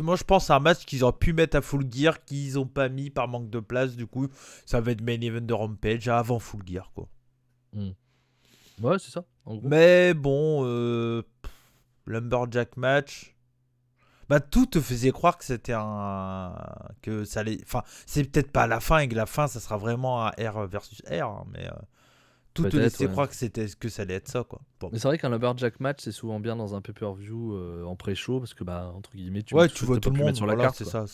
Moi je pense à un match qu'ils auraient pu mettre à Full Gear qu'ils ont pas mis par manque de place. Du coup, ça va être main event de Rampage avant Full Gear quoi.
Ouais, c'est ça. En gros.
Mais bon, Lumberjack match. Bah tout te faisait croire que c'était que ça allait. Enfin, c'est peut-être pas à la fin et que la fin ça sera vraiment un R versus R, hein, mais tout te laissait croire que ça allait être ça quoi. Bon.
Mais c'est vrai qu'un Lumberjack match c'est souvent bien dans un pay-per-view en pré-show parce que bah entre guillemets tu
vois tout le monde
sur la carte.
C'est ça.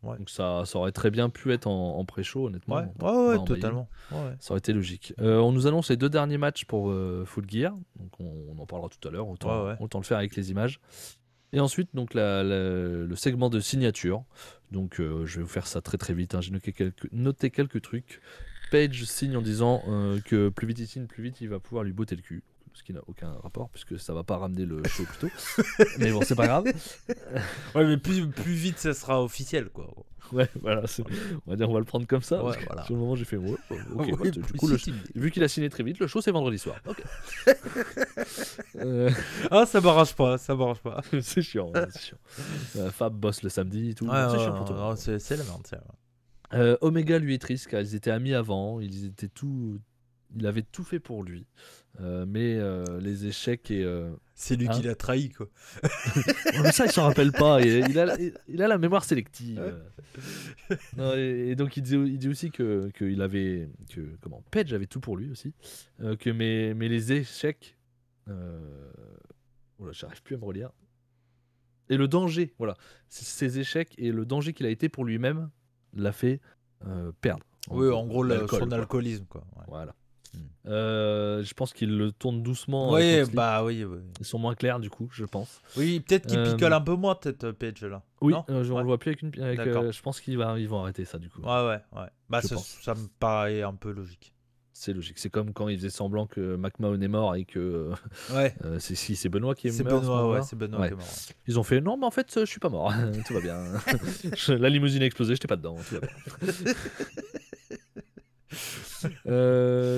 Ouais.
Donc ça aurait très bien pu être en pré-show honnêtement.
Ouais, totalement. Ouais.
Ça aurait été logique. On nous annonce les 2 derniers matchs pour Full Gear, donc on en parlera tout à l'heure. Autant le faire avec les images. Et ensuite, donc le segment de signature. Donc, je vais vous faire ça très très vite. Hein. J'ai noté quelques trucs. Page signe en disant que plus vite il signe, plus vite il va pouvoir lui botter le cul. ce qui n'a aucun rapport, puisque ça va pas ramener le show plus tôt. Mais bon, c'est pas grave.
Ouais, mais plus vite ça sera officiel, quoi.
Ouais, voilà, on va dire, on va le prendre comme ça.
Ouais,
parce que
voilà.
Sur le moment, j'ai fait ouais, ok.
Ouais,
Du coup, vu qu'il a signé très vite, le show c'est vendredi soir. Ok.
Ah, ça m'arrange pas.
C'est chiant. Fab bosse le samedi et tout.
Ouais,
c'est chiant pour toi.
non, c'est la merde.
Omega lui est triste car ils étaient amis avant, il avait tout fait pour lui, mais les échecs et
C'est lui qui l'a trahi, quoi.
mais ça il s'en rappelle pas, il a la mémoire sélective. Non, et donc il dit aussi que Page avait tout pour lui aussi, mais les échecs, voilà, j'arrive plus à me relire, et le danger, voilà, ces échecs et le danger qu'il a été pour lui-même l'a fait perdre.
Oui, en gros, son alcoolisme, quoi. Ouais.
Voilà. Je pense qu'il le tourne doucement.
Oui, oui.
Ils sont moins clairs, du coup, je pense.
Oui, peut-être qu'il picole un peu moins, peut-être, Page, là.
Oui,
on
le voit plus avec je pense qu'ils vont arrêter ça, du coup.
Ouais. Bah, ça me paraît un peu logique.
C'est logique. C'est comme quand il faisait semblant que McMahon est mort et que c'est Benoît qui est mort.
C'est Benoît qui est mort.
Ils ont fait non, mais en fait, je suis pas mort. Tout va bien. La limousine a explosé, j'étais pas dedans. Tout va bien.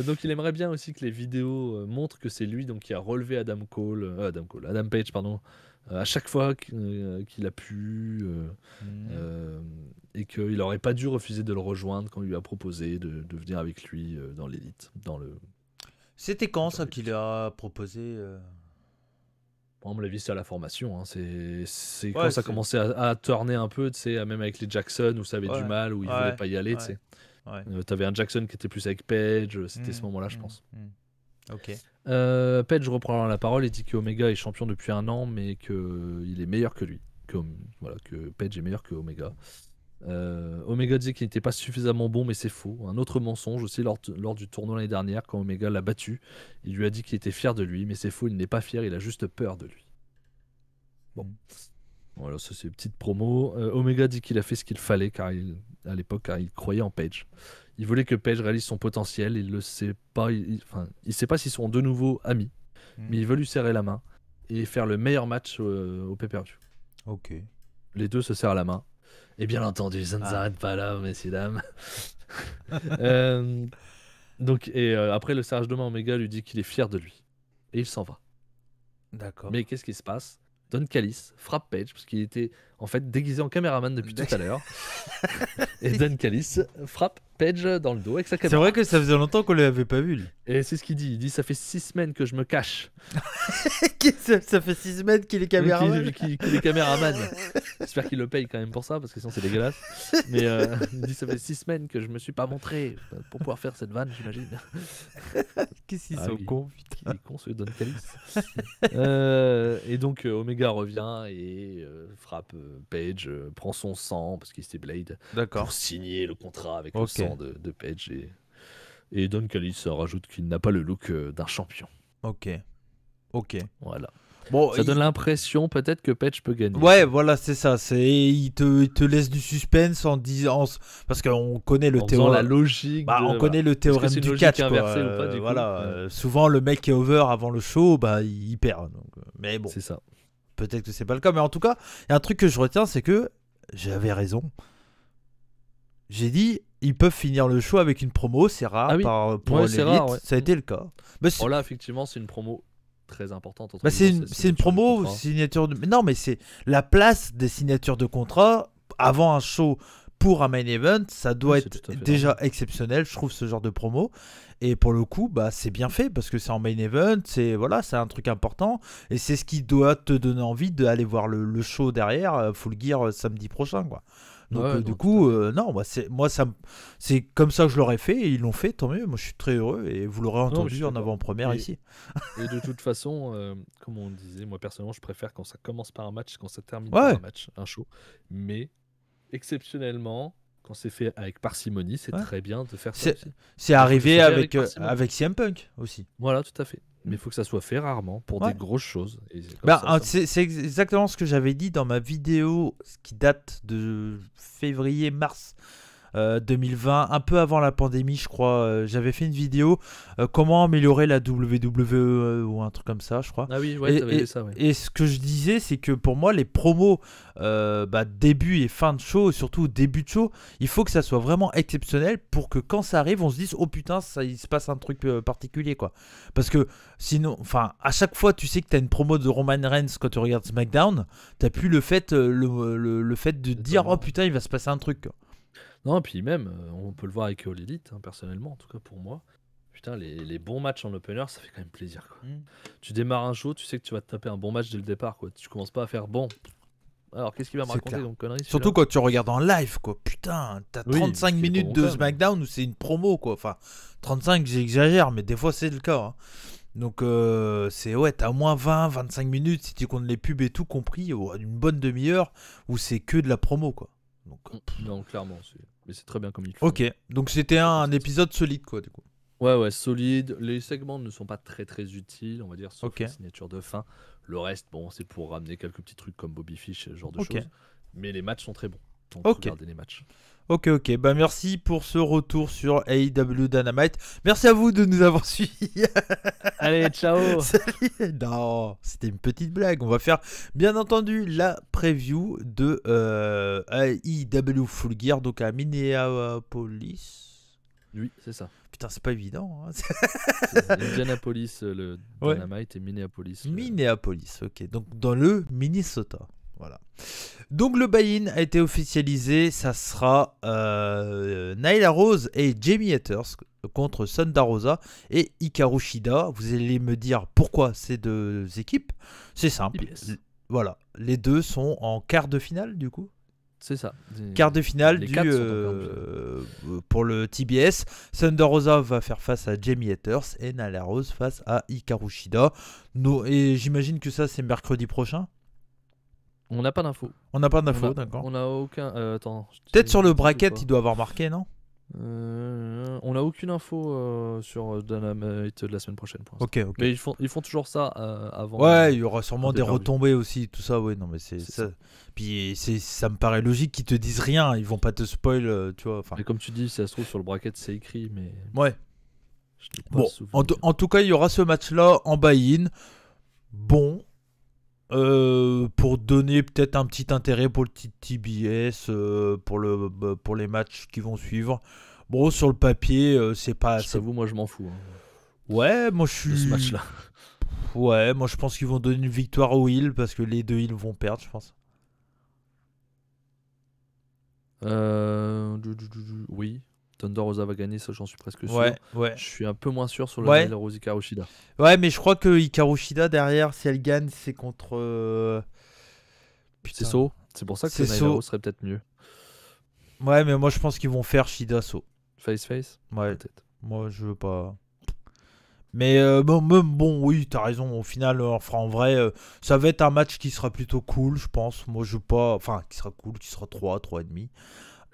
Donc il aimerait bien aussi que les vidéos montrent que c'est lui qui a relevé Adam Page, pardon, à chaque fois qu'il a pu, et qu'il n'aurait pas dû refuser de le rejoindre quand il lui a proposé de venir avec lui dans l'élite.
C'était quand ça qu'il a proposé
À mon avis, c'est à la formation. Hein. C'est quand ça commençait à tourner un peu, même avec les Jackson, où ça avait du mal, où il ne voulait pas y aller. T'avais un Jackson qui était plus avec Page, c'était ce moment-là, je pense.
Ok.
Page reprend la parole et dit qu'Omega est champion depuis 1 an, mais qu'il est meilleur que lui. Que Page est meilleur que Omega. Omega dit qu'il n'était pas suffisamment bon, mais c'est faux. Un autre mensonge aussi lors du tournoi l'année dernière, quand Omega l'a battu, il lui a dit qu'il était fier de lui, mais c'est faux, il n'est pas fier, il a juste peur de lui. Bon. Voilà, ça c'est une petite promo. Omega dit qu'il a fait ce qu'il fallait à l'époque, car il croyait en Page. Il voulait que Page réalise son potentiel, il le sait pas, il sait pas s'ils sont de nouveau amis, mais il veut lui serrer la main et faire le meilleur match au pay-per-view.
Ok.
Les deux se serrent la main. Et bien entendu, ça ne s'arrête pas là, messieurs, dames. Après le serrage de main, Omega lui dit qu'il est fier de lui. Et il s'en va.
D'accord.
Mais qu'est-ce qui se passe ? Don Callis frappe Page, parce qu'il était en fait déguisé en caméraman depuis tout à l'heure. Et Don Callis frappe Page dans le dos avec sa caméra.
C'est vrai que ça faisait longtemps qu'on ne l'avait pas vu. Lui.
Et c'est ce qu'il dit. Il dit, ça fait 6 semaines que je me cache.
Ça fait 6 semaines qu'il est caméraman.
Qu'il est caméraman. J'espère qu'il le paye quand même pour ça, parce que sinon c'est dégueulasse. Mais il dit, ça fait 6 semaines que je me suis pas montré pour pouvoir faire cette vanne, j'imagine.
Qu'est-ce qu'ils sont cons, putain.
Il est con, ce Don Callis. Et donc Omega revient et frappe Page, prend son sang, parce qu'il était Blade, pour signer le contrat avec le sang de Page. Et Don Callis rajoute qu'il n'a pas le look d'un champion. Ok. Voilà. Bon, ça donne l'impression peut-être que Page peut gagner.
Ouais, voilà, c'est ça. Il te laisse du suspense en disant, parce qu'on connaît le théorème.
La logique.
On connaît le théorème du catch.
Inversée ou pas, du
coup. Souvent le mec qui est over avant le show, il perd. Donc, mais bon.
C'est ça.
Peut-être que c'est pas le cas, mais en tout cas, il y a un truc que je retiens, c'est que j'avais raison. J'ai dit, ils peuvent finir le show avec une promo, c'est rare pour l'élite. Ça a été le cas.
Là, effectivement, c'est une promo très importante.
C'est une promo signature de... Non, mais c'est la place des signatures de contrat avant un show pour un main event. Ça doit être déjà exceptionnel, je trouve, ce genre de promo. Et pour le coup, c'est bien fait parce que c'est en main event, c'est un truc important. Et c'est ce qui doit te donner envie d'aller voir le show derrière, Full Gear, samedi prochain, quoi. Donc du coup, c'est comme ça que je l'aurais fait et ils l'ont fait, tant mieux. Moi, je suis très heureux et vous l'aurez entendu en avant-première ici.
Et de toute façon, comme on disait, moi personnellement, je préfère quand ça commence par un match, quand ça termine par un match, un show. Mais exceptionnellement, quand c'est fait avec parcimonie, c'est très bien de faire ça aussi.
C'est arrivé avec CM Punk aussi.
Voilà, tout à fait. Mais il faut que ça soit fait rarement pour des grosses choses.
C'est exactement ce que j'avais dit dans ma vidéo qui date de février-mars 2020, un peu avant la pandémie, je crois. J'avais fait une vidéo comment améliorer la WWE ou un truc comme ça, je crois.
Ah oui, ouais, t'avais dit ça, ouais.
Et ce que je disais, c'est que pour moi, les promos début et fin de show, surtout début de show, il faut que ça soit vraiment exceptionnel pour que quand ça arrive, on se dise oh putain, il se passe un truc particulier, quoi. Parce que sinon, enfin, à chaque fois, tu sais que t'as une promo de Roman Reigns quand tu regardes SmackDown, t'as plus le fait de dire oh putain, il va se passer un truc, quoi.
Non, puis même, on peut le voir avec All Elite, hein, personnellement, en tout cas pour moi. Putain, les bons matchs en opener, ça fait quand même plaisir, quoi. Tu démarres un show, tu sais que tu vas te taper un bon match dès le départ, quoi. Tu commences pas à faire bon. Alors, qu'est-ce qu'il va me raconter donc conneries,
surtout quand tu regardes en live, quoi. Putain, t'as 35 minutes de SmackDown où c'est une promo, quoi. Enfin, 35, j'exagère, mais des fois c'est le cas, hein. Donc, t'as au moins 20-25 minutes si tu comptes les pubs et tout, compris, une bonne demi-heure où c'est que de la promo, quoi. Donc,
non, clairement, mais c'est très bien comme il faut.
Ok, donc c'était un épisode solide, quoi, du coup.
Ouais, solide. Les segments ne sont pas très utiles, on va dire, sauf la signature de fin. Le reste, bon, c'est pour ramener quelques petits trucs comme Bobby Fish, ce genre de choses. Mais les matchs sont très bons. Donc, regardez les matchs.
Ok, bah merci pour ce retour sur AEW Dynamite. Merci à vous de nous avoir suivis.
Allez, ciao.
Salut. Non, c'était une petite blague. On va faire, bien entendu, la preview de AEW Full Gear, donc à Minneapolis.
Oui, c'est ça.
Putain, c'est pas évident, hein.
Indianapolis, le Dynamite, et Minneapolis.
Minneapolis, ok. Donc dans le Minnesota. Voilà. Donc le buy-in a été officialisé, ça sera Nyla Rose et Jamie Hayter contre Thunder Rosa et Hikaru Shida. Vous allez me dire pourquoi ces deux équipes. C'est simple. Voilà, les deux sont en quart de finale du coup.
C'est ça.
Quart de finale pour le TBS. Thunder Rosa va faire face à Jamie Hayter et Nyla Rose face à Hikaru Shida. Et j'imagine que ça c'est mercredi prochain.
On n'a pas d'infos.
On n'a pas d'infos, d'accord.
On n'a aucun. Attends.
Peut-être sur le bracket, il doit avoir marqué, non?
On n'a aucune info sur Dynamite de la semaine prochaine.
Ok.
Mais ils font toujours ça avant.
Ouais, il y aura sûrement des retombées aussi, tout ça. Ouais, non, mais c'est ça. Puis ça me paraît logique qu'ils te disent rien. Ils vont pas te spoil, tu vois.
Mais comme tu dis, ça se trouve sur le bracket, c'est écrit, mais.
Ouais. Bon, en tout cas, il y aura ce match-là en buy-in. Bon. Pour donner peut-être un petit intérêt pour le TBS, pour les matchs qui vont suivre. Bon, sur le papier, c'est pas.
J'avoue, moi je m'en fous. Hein.
Ouais, moi je suis.
De ce match-là.
Ouais, moi je pense qu'ils vont donner une victoire aux Heels parce que les deux Heels vont perdre, je pense.
Oui. Thunder Rosa va gagner, ça j'en suis presque sûr.
Ouais.
Je suis un peu moins sûr sur le Nyla Rose Hikaru Shida.
Ouais, mais je crois que Hikaru Shida derrière, si elle gagne, c'est contre.
C'est So. C'est pour ça que Nyla Rose serait peut-être mieux.
Ouais, mais moi je pense qu'ils vont faire Shida So.
Face.
Ouais. Peut-être. Moi je veux pas. Mais bon, oui, t'as raison. Au final, en vrai, ça va être un match qui sera plutôt cool, je pense. Moi je veux pas. Enfin, qui sera cool, qui sera 3,5.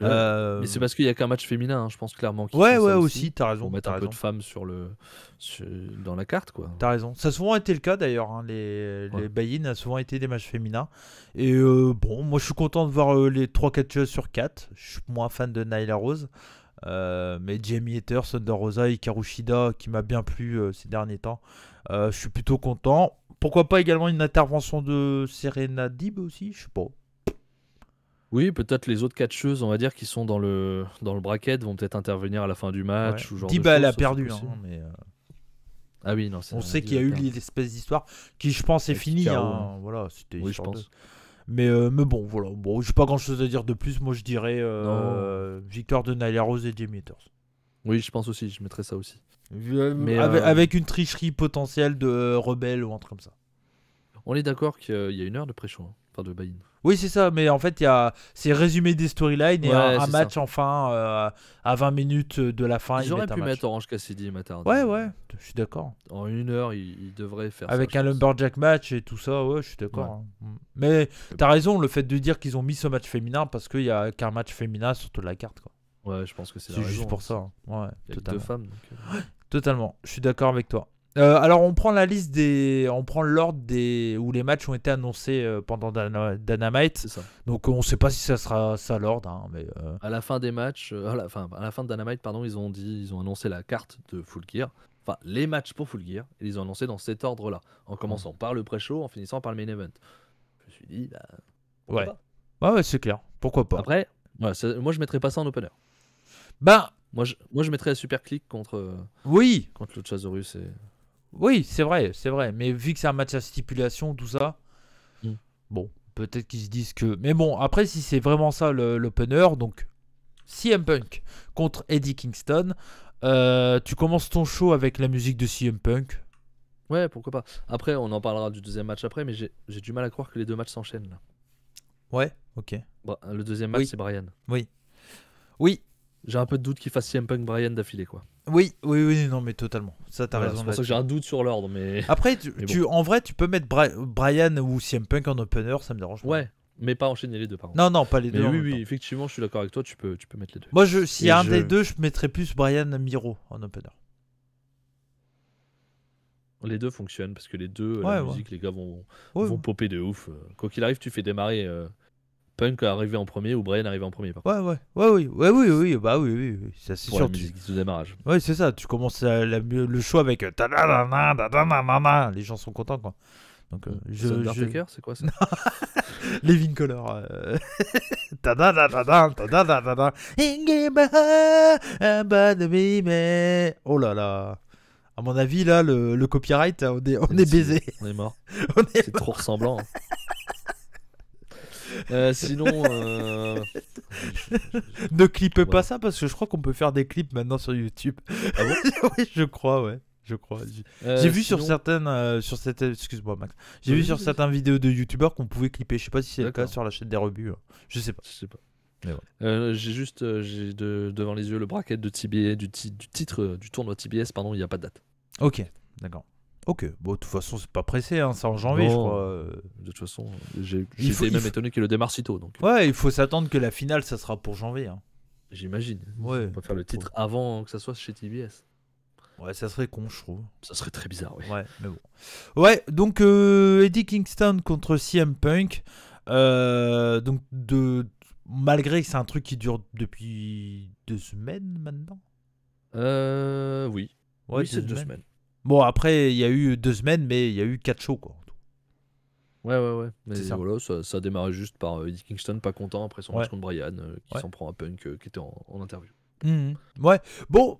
Mais c'est parce qu'il n'y a qu'un match féminin, hein, je pense clairement.
Ouais, aussi, t'as raison.
Pour mettre un peu de femmes dans la carte, quoi.
T'as raison. Ça a souvent été le cas d'ailleurs. Hein. Les buy-in a souvent été des matchs féminins. Et bon, moi je suis content de voir les 3 catcheuses sur 4. Je suis moins fan de Nyla Rose. Mais Jamie Hayter, Thunder Rosa, Hikaru Shida qui m'a bien plu ces derniers temps. Je suis plutôt content. Pourquoi pas également une intervention de Serena Deeb aussi, je sais pas.
Oui, peut-être les autres catcheuses, on va dire, qui sont dans le bracket, vont peut-être intervenir à la fin du match. Ou genre
Deeb, elle a perdu. Hein, mais
Ah oui, non.
On sait qu'il y a eu l'espèce d'histoire qui, je pense, est finie. Hein. Voilà, c'était.
Oui, je pense.
Mais bon, voilà. Bon, j'ai pas grand-chose à dire de plus. Moi, je dirais victoire de Nyla Rose et Jamie Hayter.
Oui, je pense aussi. Je mettrais ça aussi.
Mais avec une tricherie potentielle de Rebelle ou un truc comme ça.
On est d'accord qu'il y a 1 heure de pré-show, hein, enfin de buy-in.
Oui, c'est ça, mais en fait, c'est résumé des storylines et un match enfin à 20 minutes de la fin.
Ils auraient pu mettre Orange Cassidy et Matar.
Ouais, je suis d'accord.
En 1 heure, ils devraient faire
avec
ça.
Avec un Lumberjack match et tout ça, ouais, je suis d'accord. Ouais. Hein. Mais t'as raison, le fait de dire qu'ils ont mis ce match féminin parce qu'il n'y a qu'un match féminin sur toute la carte, quoi.
Ouais, je pense que c'est
juste pour ça. Hein. Ouais,
il y a 2 femmes. Donc...
Totalement, je suis d'accord avec toi. Alors on prend la liste on prend l'ordre où les matchs ont été annoncés pendant Dynamite.
C'est ça.
Donc on sait pas si ça sera ça l'ordre, hein, mais
À la fin des matchs, à la fin de Dynamite, pardon, ils ont annoncé la carte de Full Gear. Enfin, les matchs pour Full Gear, et ils ont annoncé dans cet ordre-là, en commençant par le pré-show, en finissant par le main event. Je me suis dit, pourquoi
ouais.
pas.
Ouais, c'est clair. Pourquoi pas.
Après, moi je mettrais pas ça en opener.
Ben,
moi je mettrais la Super Click contre Luchasaurus et...
Oui, c'est vrai. Mais vu que c'est un match à stipulation, tout ça, bon, peut-être qu'ils se disent que... Mais bon, après, si c'est vraiment ça l'opener, donc CM Punk contre Eddie Kingston, tu commences ton show avec la musique de CM Punk.
Ouais, pourquoi pas. Après, on en parlera du deuxième match après, mais j'ai du mal à croire que les deux matchs s'enchaînent là.
Ouais, ok.
Le deuxième match, c'est Bryan.
Oui.
J'ai un peu de doute qu'il fasse CM Punk Bryan d'affilée, quoi.
Oui, non, mais totalement. Ça, t'as raison.
C'est pour ça que j'ai un doute sur l'ordre, mais...
Après, en vrai, tu peux mettre Bryan ou CM Punk en opener, ça me dérange pas.
Ouais, mais pas enchaîner les deux, par contre.
Non, pas les deux.
Mais oui, effectivement, je suis d'accord avec toi, tu peux mettre les deux.
Moi, s'il y a un des deux, je mettrais plus Bryan Miro en opener.
Les deux fonctionnent, parce que les deux, la musique, les gars vont popper de ouf. Quoi qu'il arrive, tu fais démarrer... Punk arrivé en premier ou Bryan arrivé en premier. Par contre.
Oui, bah oui, ça c'est sûr.
La musique de démarrage.
Ouais, c'est ça. Tu commences le show avec les gens sont contents, quoi. Donc
Undertaker, c'est quoi ça?
Living Color. Oh là là. À mon avis, là, le copyright, on est baisé.
On est mort. C'est trop ressemblant. Sinon,
ne clippez pas ça parce que je crois qu'on peut faire des clips maintenant sur YouTube.
Ah bon?
Oui, je crois. J'ai vu sur certaines, excuse-moi Max. J'ai vu sur certaines vidéos de YouTubeurs qu'on pouvait clipper. Je sais pas si c'est le cas sur la chaîne des rebuts. Je sais pas.
Mais ouais. J'ai devant les yeux le bracket de TBS, du titre du tournoi TBS, pardon, il n'y a pas de date.
Ok, d'accord. Ok, bon, de toute façon, c'est pas pressé, hein, c'est en janvier, je crois.
De toute façon, j'étais même étonné qu'il le démarre si tôt. Donc...
Ouais, il faut s'attendre que la finale, ça sera pour janvier. Hein.
J'imagine.
Ouais.
On va faire le titre avant que ça soit chez TBS.
Ouais, ça serait con, je trouve.
Ça serait très bizarre, oui.
Ouais, mais bon. Ouais, donc Eddie Kingston contre CM Punk. Donc, malgré que c'est un truc qui dure depuis 2 semaines maintenant.
Oui.
Ouais,
oui, c'est 2 semaines.
Bon, après, il y a eu 2 semaines, mais il y a eu 4 shows, quoi.
Ouais. Mais ça. Voilà, ça a démarré juste par Eddie Kingston, pas content après son match contre Bryan, qui s'en prend à Punk, qui était en interview.
Ouais, bon,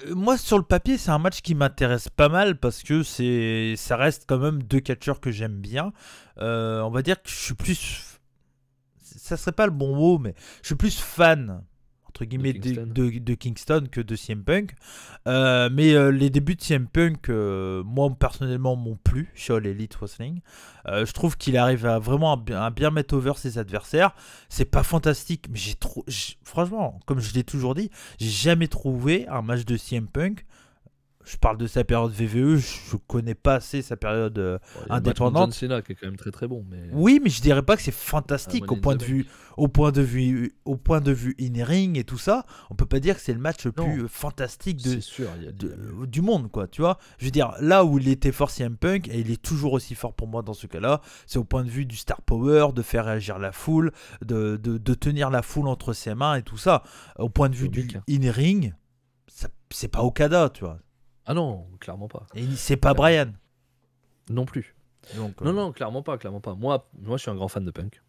moi sur le papier, c'est un match qui m'intéresse pas mal parce que ça reste quand même 2 catcheurs que j'aime bien. On va dire que je suis plus. Ça serait pas le bon mot, mais je suis plus fan. Entre guillemets de Kingston que de CM Punk, mais les débuts de CM Punk moi personnellement m'ont plu chez All Elite Wrestling. Je trouve qu'il arrive à vraiment à bien mettre over ses adversaires. C'est pas fantastique, mais franchement, comme je l'ai toujours dit, j'ai jamais trouvé un match de CM Punk. Je parle de sa période VVE, je connais pas assez sa période indépendante.
John Cena qui est quand même très très bon. Mais...
Oui, mais je dirais pas que c'est fantastique au point de vue in-ring et tout ça. On peut pas dire que c'est le match le plus fantastique du monde, quoi. Tu vois, je veux dire, là où il était fort CM Punk, et il est toujours aussi fort pour moi dans ce cas-là, c'est au point de vue du star power, de faire réagir la foule, de tenir la foule entre ses mains et tout ça. Au point de vue du in-ring, c'est pas Okada, tu vois.
Ah non, clairement pas.
Et c'est pas Bryan.
Non plus. Donc, non, clairement pas. Moi, je suis un grand fan de Punk.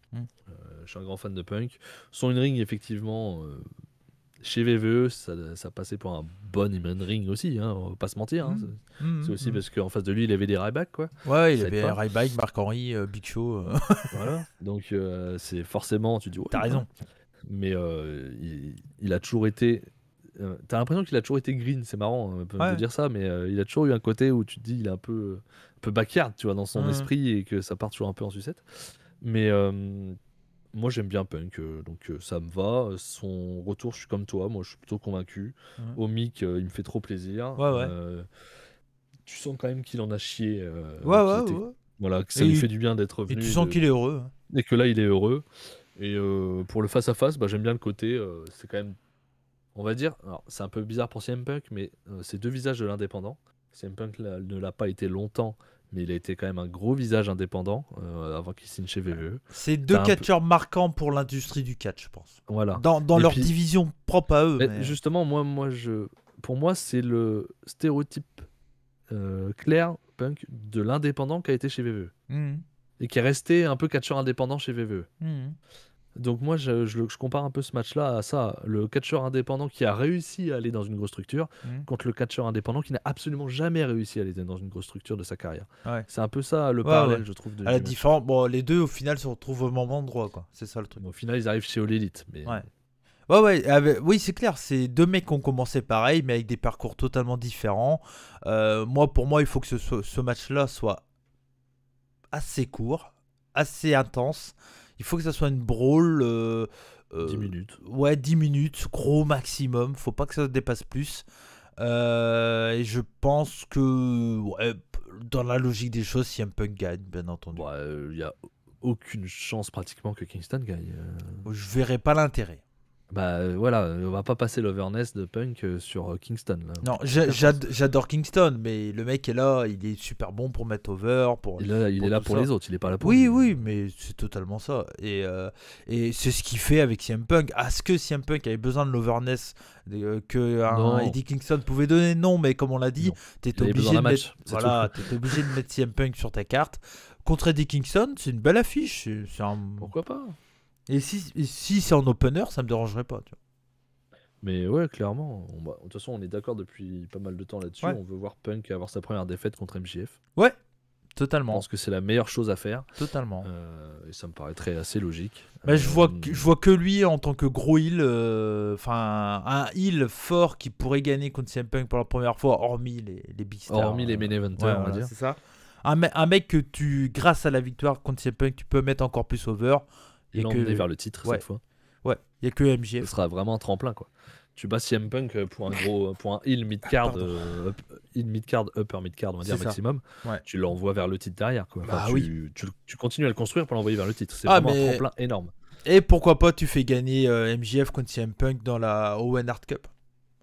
Son in-ring, effectivement, chez VVE, ça passait pour un bon in-ring aussi, hein, on va pas se mentir. Hein. C'est aussi parce qu'en face de lui, il avait des Ryback, quoi.
Ouais, il avait Ryback, Mark Henry, Big Show.
Voilà. Donc, c'est forcément, tu dis, ouais,
t'as raison.
Mais il a toujours été... t'as l'impression qu'il a toujours été green, c'est marrant de dire ça, mais il a toujours eu un côté où tu te dis il est un peu backyard, tu vois, dans son esprit, et que ça part toujours un peu en sucette. Mais moi j'aime bien Punk, donc ça me va. Son retour, je suis comme toi, moi je suis plutôt convaincu. Au mic, il me fait trop plaisir. Tu sens quand même qu'il en a chié. Voilà, que ça lui fait du bien d'être venu.
Et tu sens qu'il est heureux.
Et que là il est heureux. Et pour le face-à-face, j'aime bien le côté, c'est quand même... On va dire, alors c'est un peu bizarre pour CM Punk, mais c'est 2 visages de l'indépendant. CM Punk ne l'a pas été longtemps, mais il a été quand même un gros visage indépendant avant qu'il signe chez WWE.
C'est deux catcheurs marquants pour l'industrie du catch, je pense.
Voilà.
Dans leur division propre à eux.
Mais... Justement, pour moi, c'est le stéréotype clair, Punk, de l'indépendant qui a été chez WWE. Et qui est resté un peu catcheur indépendant chez WWE. Donc moi, je compare un peu ce match-là à ça. Le catcheur indépendant qui a réussi à aller dans une grosse structure contre le catcheur indépendant qui n'a absolument jamais réussi à aller dans une grosse structure de sa carrière. C'est un peu ça le parallèle, je trouve.
À la différence, bon, les deux, au final, se retrouvent au même endroit, quoi. C'est ça le truc.
Au final, ils arrivent chez All Elite. Mais...
oui, c'est clair. C'est deux mecs qui ont commencé pareil, mais avec des parcours totalement différents. Pour moi, il faut que ce match-là soit assez court, assez intense. Il faut que ça soit une brawl.
10 minutes.
Ouais, 10 minutes, gros maximum. Faut pas que ça dépasse plus. Et je pense que, dans la logique des choses, CM Punk gagne, bien entendu.
Il n'y a aucune chance pratiquement que Kingston gagne.
Je verrai pas l'intérêt.
Voilà, on va pas passer l'overness de Punk sur Kingston. Là.
Non, j'adore Kingston, mais le mec est là, il est super bon pour mettre over.
Il est là pour les autres, il est pas là pour lui.
Oui, mais c'est totalement ça. Et c'est ce qu'il fait avec CM Punk. Est-ce que CM Punk avait besoin de l'overness que Eddie Kingston pouvait donner? Non, mais comme on l'a dit, t'étais obligé de mettre CM Punk sur ta carte. Contre Eddie Kingston, c'est une belle affiche.
Pourquoi pas?
Et si c'est en opener, ça me dérangerait pas. Tu vois.
Mais ouais, clairement. De toute façon, on est d'accord depuis pas mal de temps là-dessus. On veut voir Punk avoir sa première défaite contre MJF.
Ouais, totalement.
Je pense que c'est la meilleure chose à faire.
Totalement.
Et ça me paraîtrait assez logique.
Je vois que lui en tant que gros heel, un heel fort qui pourrait gagner contre CM Punk pour la première fois, hormis les big stars.
Hormis les main eventers, on va dire.
C'est ça. Un mec que grâce à la victoire contre CM Punk, tu peux mettre encore plus over.
Et l'emmener vers le titre cette fois.
Ouais, il n'y a que MJF.
Ce sera vraiment un tremplin, quoi. Tu bats CM Punk pour un heel mid-card, upper mid-card, on va dire maximum. Tu l'envoies vers le titre derrière, quoi. Tu continues à le construire pour l'envoyer vers le titre. C'est vraiment un tremplin énorme.
Et pourquoi pas tu fais gagner MJF contre CM Punk dans la Owen Hart Cup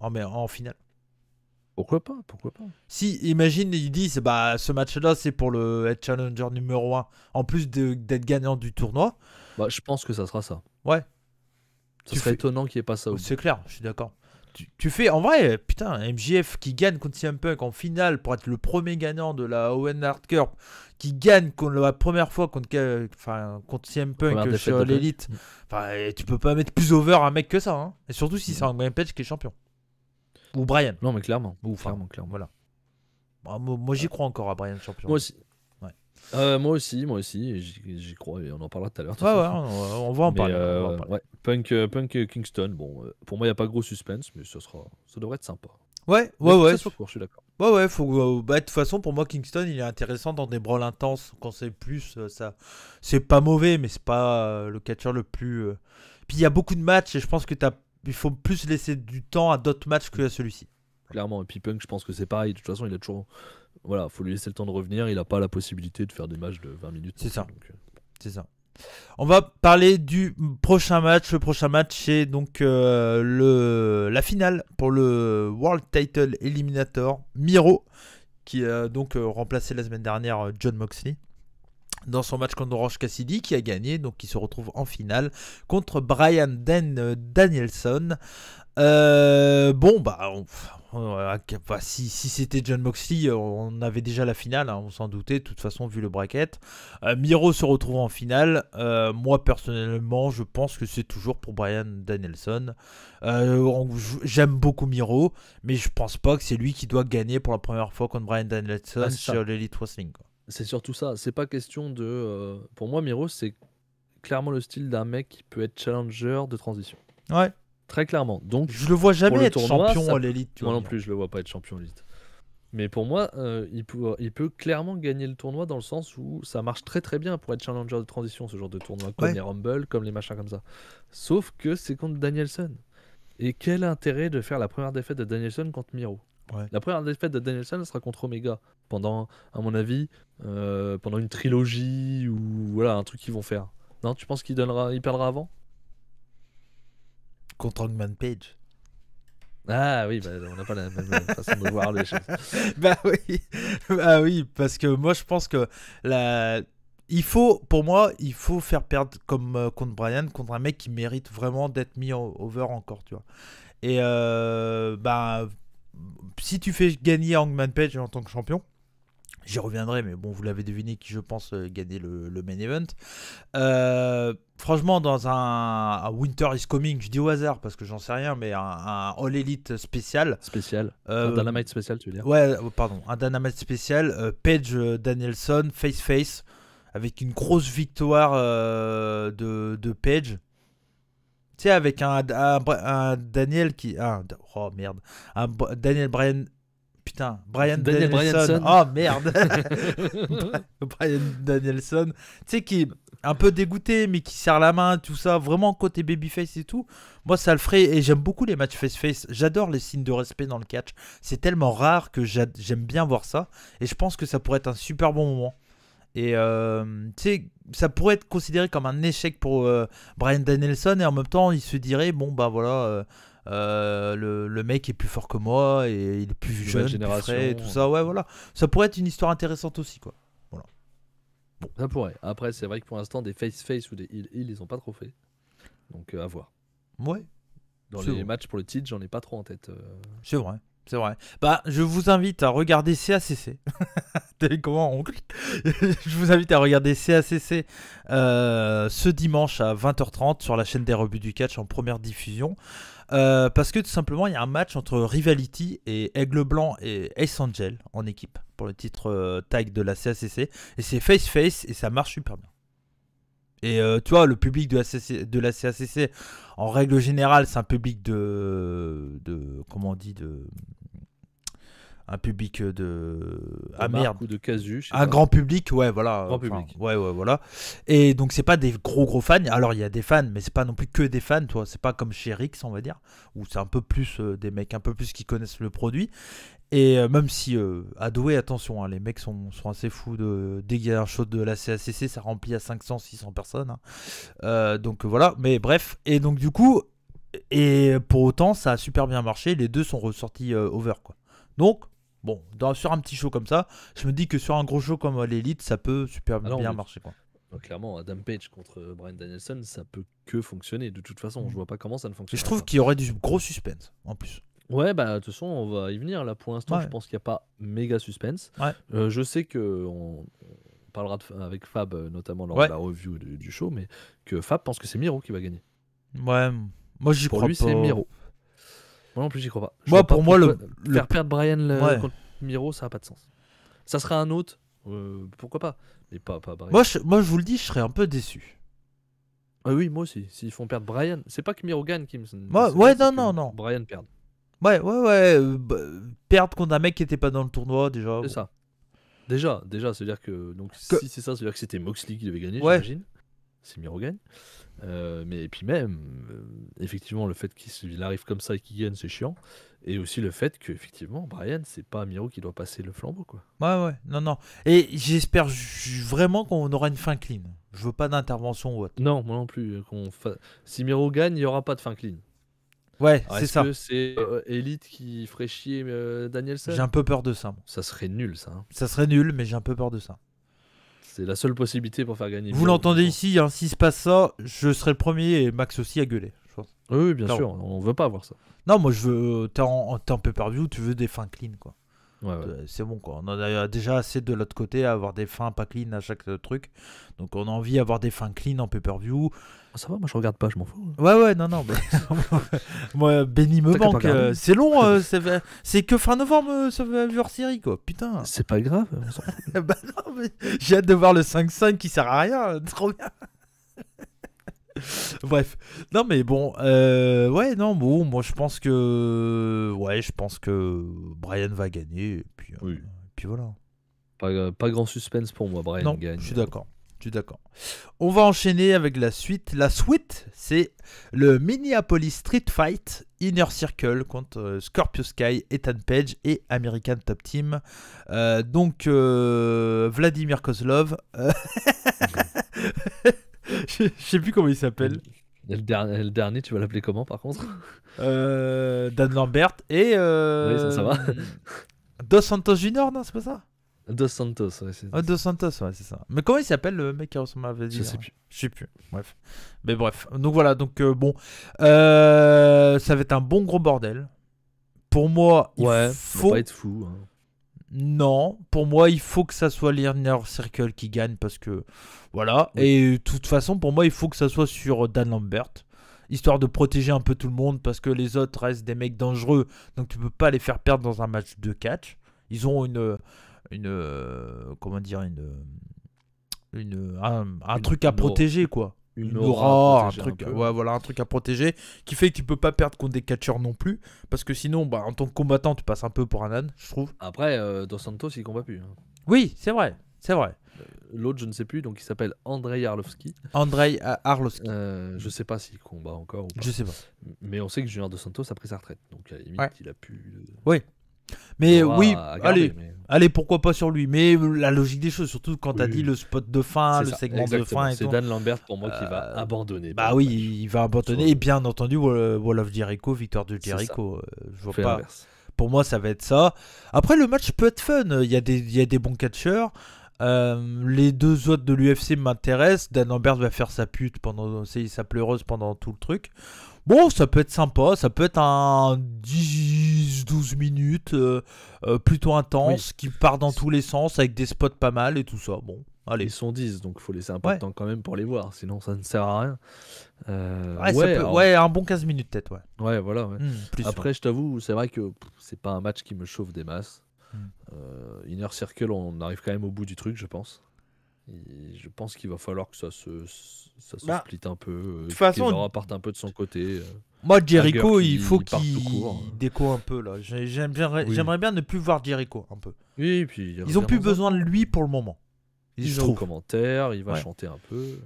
en finale.
Pourquoi pas.
Si, imagine, ils disent ce match-là, c'est pour le Head Challenger numéro 1, en plus d'être gagnant du tournoi.
Je pense que ça sera ça.
Ouais.
Ce serait étonnant qu'il n'y ait pas ça.
C'est clair, je suis d'accord. Tu fais, en vrai, putain, MJF qui gagne contre CM Punk en finale pour être le premier gagnant de la Owen Hart Cup, qui gagne la première fois contre CM Punk sur l'Elite. Tu peux pas mettre plus over un mec que ça. Hein. Et surtout si c'est un Rampage qui est champion. Ou Brian.
Non, mais clairement.
Clairement. Voilà. Moi, j'y crois encore à Brian champion.
Moi aussi. Moi aussi, j'y crois et on en parlera tout à l'heure.
On va en parler.
Punk Kingston, pour moi il n'y a pas gros suspense, mais ça devrait être sympa.
Ouais.
Ça soit court, je suis d'accord.
De toute façon, pour moi, Kingston, il est intéressant dans des brawls intenses. Quand c'est plus, ça, c'est pas mauvais, mais c'est pas le catcheur le plus. Puis il y a beaucoup de matchs et je pense que il faut plus laisser du temps à d'autres matchs que à celui-ci.
Clairement, et puis Punk, je pense que c'est pareil. De toute façon, il a toujours. Voilà, faut lui laisser le temps de revenir. Il n'a pas la possibilité de faire des matchs de 20 minutes.
C'est ça. C'est ça. On va parler du prochain match. Le prochain match, c'est donc la finale pour le World Title Eliminator. Miro, qui a donc remplacé la semaine dernière Jon Moxley dans son match contre Orange Cassidy, qui a gagné, donc qui se retrouve en finale contre Bryan Danielson. Si c'était Jon Moxley, on avait déjà la finale, on s'en doutait, de toute façon, vu le bracket. Miro se retrouve en finale. Moi, personnellement, je pense que c'est toujours pour Bryan Danielson. J'aime beaucoup Miro, mais je pense pas que c'est lui qui doit gagner pour la première fois contre Bryan Danielson sur l'Elite Wrestling.
C'est surtout ça, c'est pas question de... Pour moi, Miro, c'est clairement le style d'un mec qui peut être challenger de transition.
Ouais.
Très clairement. Donc,
je le vois jamais être champion à l'élite.
Moi non plus, je le vois pas être champion à l'élite. Mais pour moi, il peut clairement gagner le tournoi dans le sens où ça marche très très bien pour être challenger de transition, ce genre de tournoi, comme les Rumble, comme les machins comme ça. Sauf que c'est contre Danielson. Et quel intérêt de faire la première défaite de Danielson contre Miro? La première défaite de Danielson sera contre Omega pendant, à mon avis, pendant une trilogie ou voilà un truc qu'ils vont faire. Non, tu penses qu'il perdra avant?
Contre Hangman Page.
Ah oui, bah, on n'a pas la même façon de voir les choses.
Bah oui, bah oui, parce que moi je pense que pour moi, il faut faire perdre comme contre Bryan, contre un mec qui mérite vraiment d'être mis over encore, tu vois. Et bah, si tu fais gagner Hangman Page en tant que champion, j'y reviendrai, mais bon, vous l'avez deviné qui je pense gagner le main event. Franchement, dans un Winter is Coming, je dis au hasard parce que j'en sais rien, mais un All Elite spécial.
Un Dynamite spécial, tu veux dire?
Ouais, pardon, un Dynamite spécial. Page Danielson, face, avec une grosse victoire de Page. Tu sais, avec un Daniel qui. Oh merde. Daniel Bryan. Putain, Bryan Danielson. Oh merde. Bryan Danielson. Tu sais, qui est un peu dégoûté, mais qui serre la main, tout ça. Vraiment, côté babyface et tout. Moi, ça le ferait. Et j'aime beaucoup les matchs face-face. J'adore les signes de respect dans le catch. C'est tellement rare que j'aime bien voir ça. Et je pense que ça pourrait être un super bon moment. Et tu sais, ça pourrait être considéré comme un échec pour Bryan Danielson. Et en même temps, il se dirait, bon, bah voilà. Le mec est plus fort que moi et il est plus jeune, plus frais, et tout ça. Ouais, voilà. Ça pourrait être une histoire intéressante aussi, quoi. Voilà.
Bon. Ça pourrait. Après, c'est vrai que pour l'instant, des face-face ou des heal, ils ont pas trop fait. Donc, à voir.
Ouais.
Dans les matchs pour le titre, j'en ai pas trop en tête.
C'est vrai. C'est vrai. Bah, je vous invite à regarder CACC. T'as vu comment, oncle? Je vous invite à regarder CACC ce dimanche à 20h30 sur la chaîne des rebuts du catch en première diffusion. Parce que tout simplement, il y a un match entre Rivality et Aigle Blanc et Ace Angel en équipe pour le titre tag de la CACC. Et c'est face-face et ça marche super bien. Et tu vois, le public de la CACC, en règle générale, c'est un public comment on dit, un public merde,
ou de casu,
un grand public, ouais, voilà,
grand public.
Ouais, voilà. Et donc c'est pas des gros fans. Alors il y a des fans, mais c'est pas non plus que des fans, toi. C'est pas comme chez Rix, on va dire, où c'est un peu plus des mecs un peu plus qui connaissent le produit. Et même si Adoué, attention, hein, les mecs sont assez fous dès qu'il y a un show de la CACC, ça remplit à 500-600 personnes. Hein. Donc voilà, mais bref. Et donc du coup, et pour autant, ça a super bien marché. Les deux sont ressortis over, quoi. Donc, bon, sur un petit show comme ça, je me dis que sur un gros show comme l'Elite, ça peut super bien marcher, quoi.
Donc clairement, Adam Page contre Bryan Danielson, ça peut que fonctionner. De toute façon, je vois pas comment ça ne fonctionne.
Je trouve qu'il y aurait du gros suspense en plus.
Ouais, bah de toute façon, on va y venir. Là, pour l'instant, je pense qu'il n'y a pas méga suspense.
Ouais.
Je sais qu'on parlera avec Fab, notamment lors de la review du show, mais que Fab pense que c'est Miro qui va gagner.
Ouais, moi j'y crois pas.
Pour lui, c'est Miro. Moi non plus, j'y crois pas.
Pour moi,
faire perdre Bryan contre Miro, ça n'a pas de sens. Ça serait un autre, pourquoi pas, mais pas Bryan.
Moi, je vous le dis, je serais un peu déçu.
Oui, moi aussi. S'ils font perdre Bryan, c'est pas que Miro gagne, Kim.
Non.
Bryan perd.
Ouais. Perdre contre un mec qui était pas dans le tournoi, déjà.
C'est ça. Déjà, c'est-à-dire que si c'est ça, c'est-à-dire que c'était Moxley qui devait gagner, j'imagine. Si Miro gagne. Mais puis même, effectivement, le fait qu'il arrive comme ça et qu'il gagne, c'est chiant. Et aussi le fait que, effectivement, Bryan, c'est pas Miro qui doit passer le flambeau, quoi.
Ouais. Non. Et j'espère vraiment qu'on aura une fin clean. Je veux pas d'intervention ou autre.
Non, moi non plus. Si Miro gagne, il y aura pas de fin clean.
Ouais, c'est ça.
Est-ce que c'est Elite qui ferait chier Danielson?
J'ai un peu peur de ça. Moi.
Ça serait nul, ça. Hein.
Ça serait nul, mais j'ai un peu peur de ça.
C'est la seule possibilité pour faire gagner.
Vous l'entendez ici, hein, s'il se passe ça, je serai le premier et Max aussi à gueuler. Je pense.
Oui, bien sûr, on veut pas voir ça.
Non, moi je veux. T'es en pay-per-view, tu veux des fins clean, quoi.
Ouais.
C'est bon, quoi. On en a déjà assez de l'autre côté à avoir des fins pas clean à chaque truc. Donc on a envie d'avoir des fins clean en pay-per-view.
Ça va, moi je regarde pas, je m'en fous.
Ouais, non. Moi, Benny me manque. C'est long, c'est que fin novembre, Survivor Series, quoi. Putain.
C'est pas grave.
Bah non, mais j'ai hâte de voir le 5-5 qui sert à rien. Trop bien. Bref. Non, mais bon. Moi je pense que. Ouais, je pense que Bryan va gagner. Et puis, puis voilà.
Pas grand suspense pour moi, Bryan gagne.
Je suis d'accord. On va enchaîner avec la suite. La suite, c'est le Minneapolis Street Fight Inner Circle contre Scorpio Sky, Ethan Page et American Top Team. Donc, Vladimir Kozlov. Je sais plus comment il s'appelle.
Et le dernier, tu vas l'appeler comment par contre?
Dan Lambert et
Oui, ça va.
Dos Santos Junior, non, c'est pas ça?
Dos Santos, ouais, c'est
Dos Santos, ouais, c'est ça. Mais comment il s'appelle le mec qui ressemble à Vadir?
Je sais plus.
Je sais plus. Bref. Mais bref. Donc voilà. Donc bon, ça va être un bon gros bordel. Pour moi, il
Ouais,
faut.
va pas être fou. Hein.
Non, pour moi, il faut que ça soit l'Inner Circle qui gagne parce que voilà.
Oui.
Et de toute façon, pour moi, il faut que ça soit sur Dan Lambert, histoire de protéger un peu tout le monde parce que les autres restent des mecs dangereux, donc tu peux pas les faire perdre dans un match de catch. Ils ont comment dire, un truc à protéger, quoi. Une aura, un truc, ouais, voilà, un truc à protéger qui fait que tu peux pas perdre contre des catcheurs non plus, parce que sinon, bah, en tant que combattant, tu passes un peu pour un âne, je trouve.
Après, Dos Santos, il combat plus. Hein.
Oui, c'est vrai, c'est vrai.
L'autre, je ne sais plus, donc il s'appelle Andrei Arlovski.
Andrei Arlovski.
Je sais pas s'il combat encore ou pas.
Je sais pas.
Mais on sait que Junior Dos Santos a pris sa retraite, donc à la limite, il a pu.
Oui. Mais oui,
garder,
allez, pourquoi pas sur lui. Mais la logique des choses, surtout quand t'as dit le spot de fin, le segment de fin et tout.
C'est Dan Lambert pour moi qui va abandonner.
Bah oui, il va abandonner. Et bien entendu, Wall of Jericho, victoire de Jericho. Je vois pas. Pour moi, ça va être ça. Après, le match peut être fun. Il y a des bons catcheurs. Les deux autres de l'UFC m'intéressent. Dan Lambert va faire sa pute sa pleureuse pendant tout le truc. Bon, ça peut être sympa, ça peut être un 10-12 minutes plutôt intense qui part dans tous les sens avec des spots pas mal et tout ça. Bon, allez.
Ils sont 10, donc il faut laisser un peu de temps quand même pour les voir, sinon ça ne sert à rien.
Un bon 15 minutes peut-être, ouais.
Ouais, voilà. Ouais. Après,
sûr.
je t'avoue, c'est vrai que c'est pas un match qui me chauffe des masses. Inner Circle, on arrive quand même au bout du truc, je pense. Et je pense qu'il va falloir que ça se split un peu. De toute façon, qu'il reparte un peu de son côté.
Moi, Jericho, il faut qu'il déco un peu là. J'aimerais bien ne plus voir Jericho un peu.
Oui, puis
ils ont plus besoin de lui pour le moment.
Ils ont commentaire, il va chanter un peu.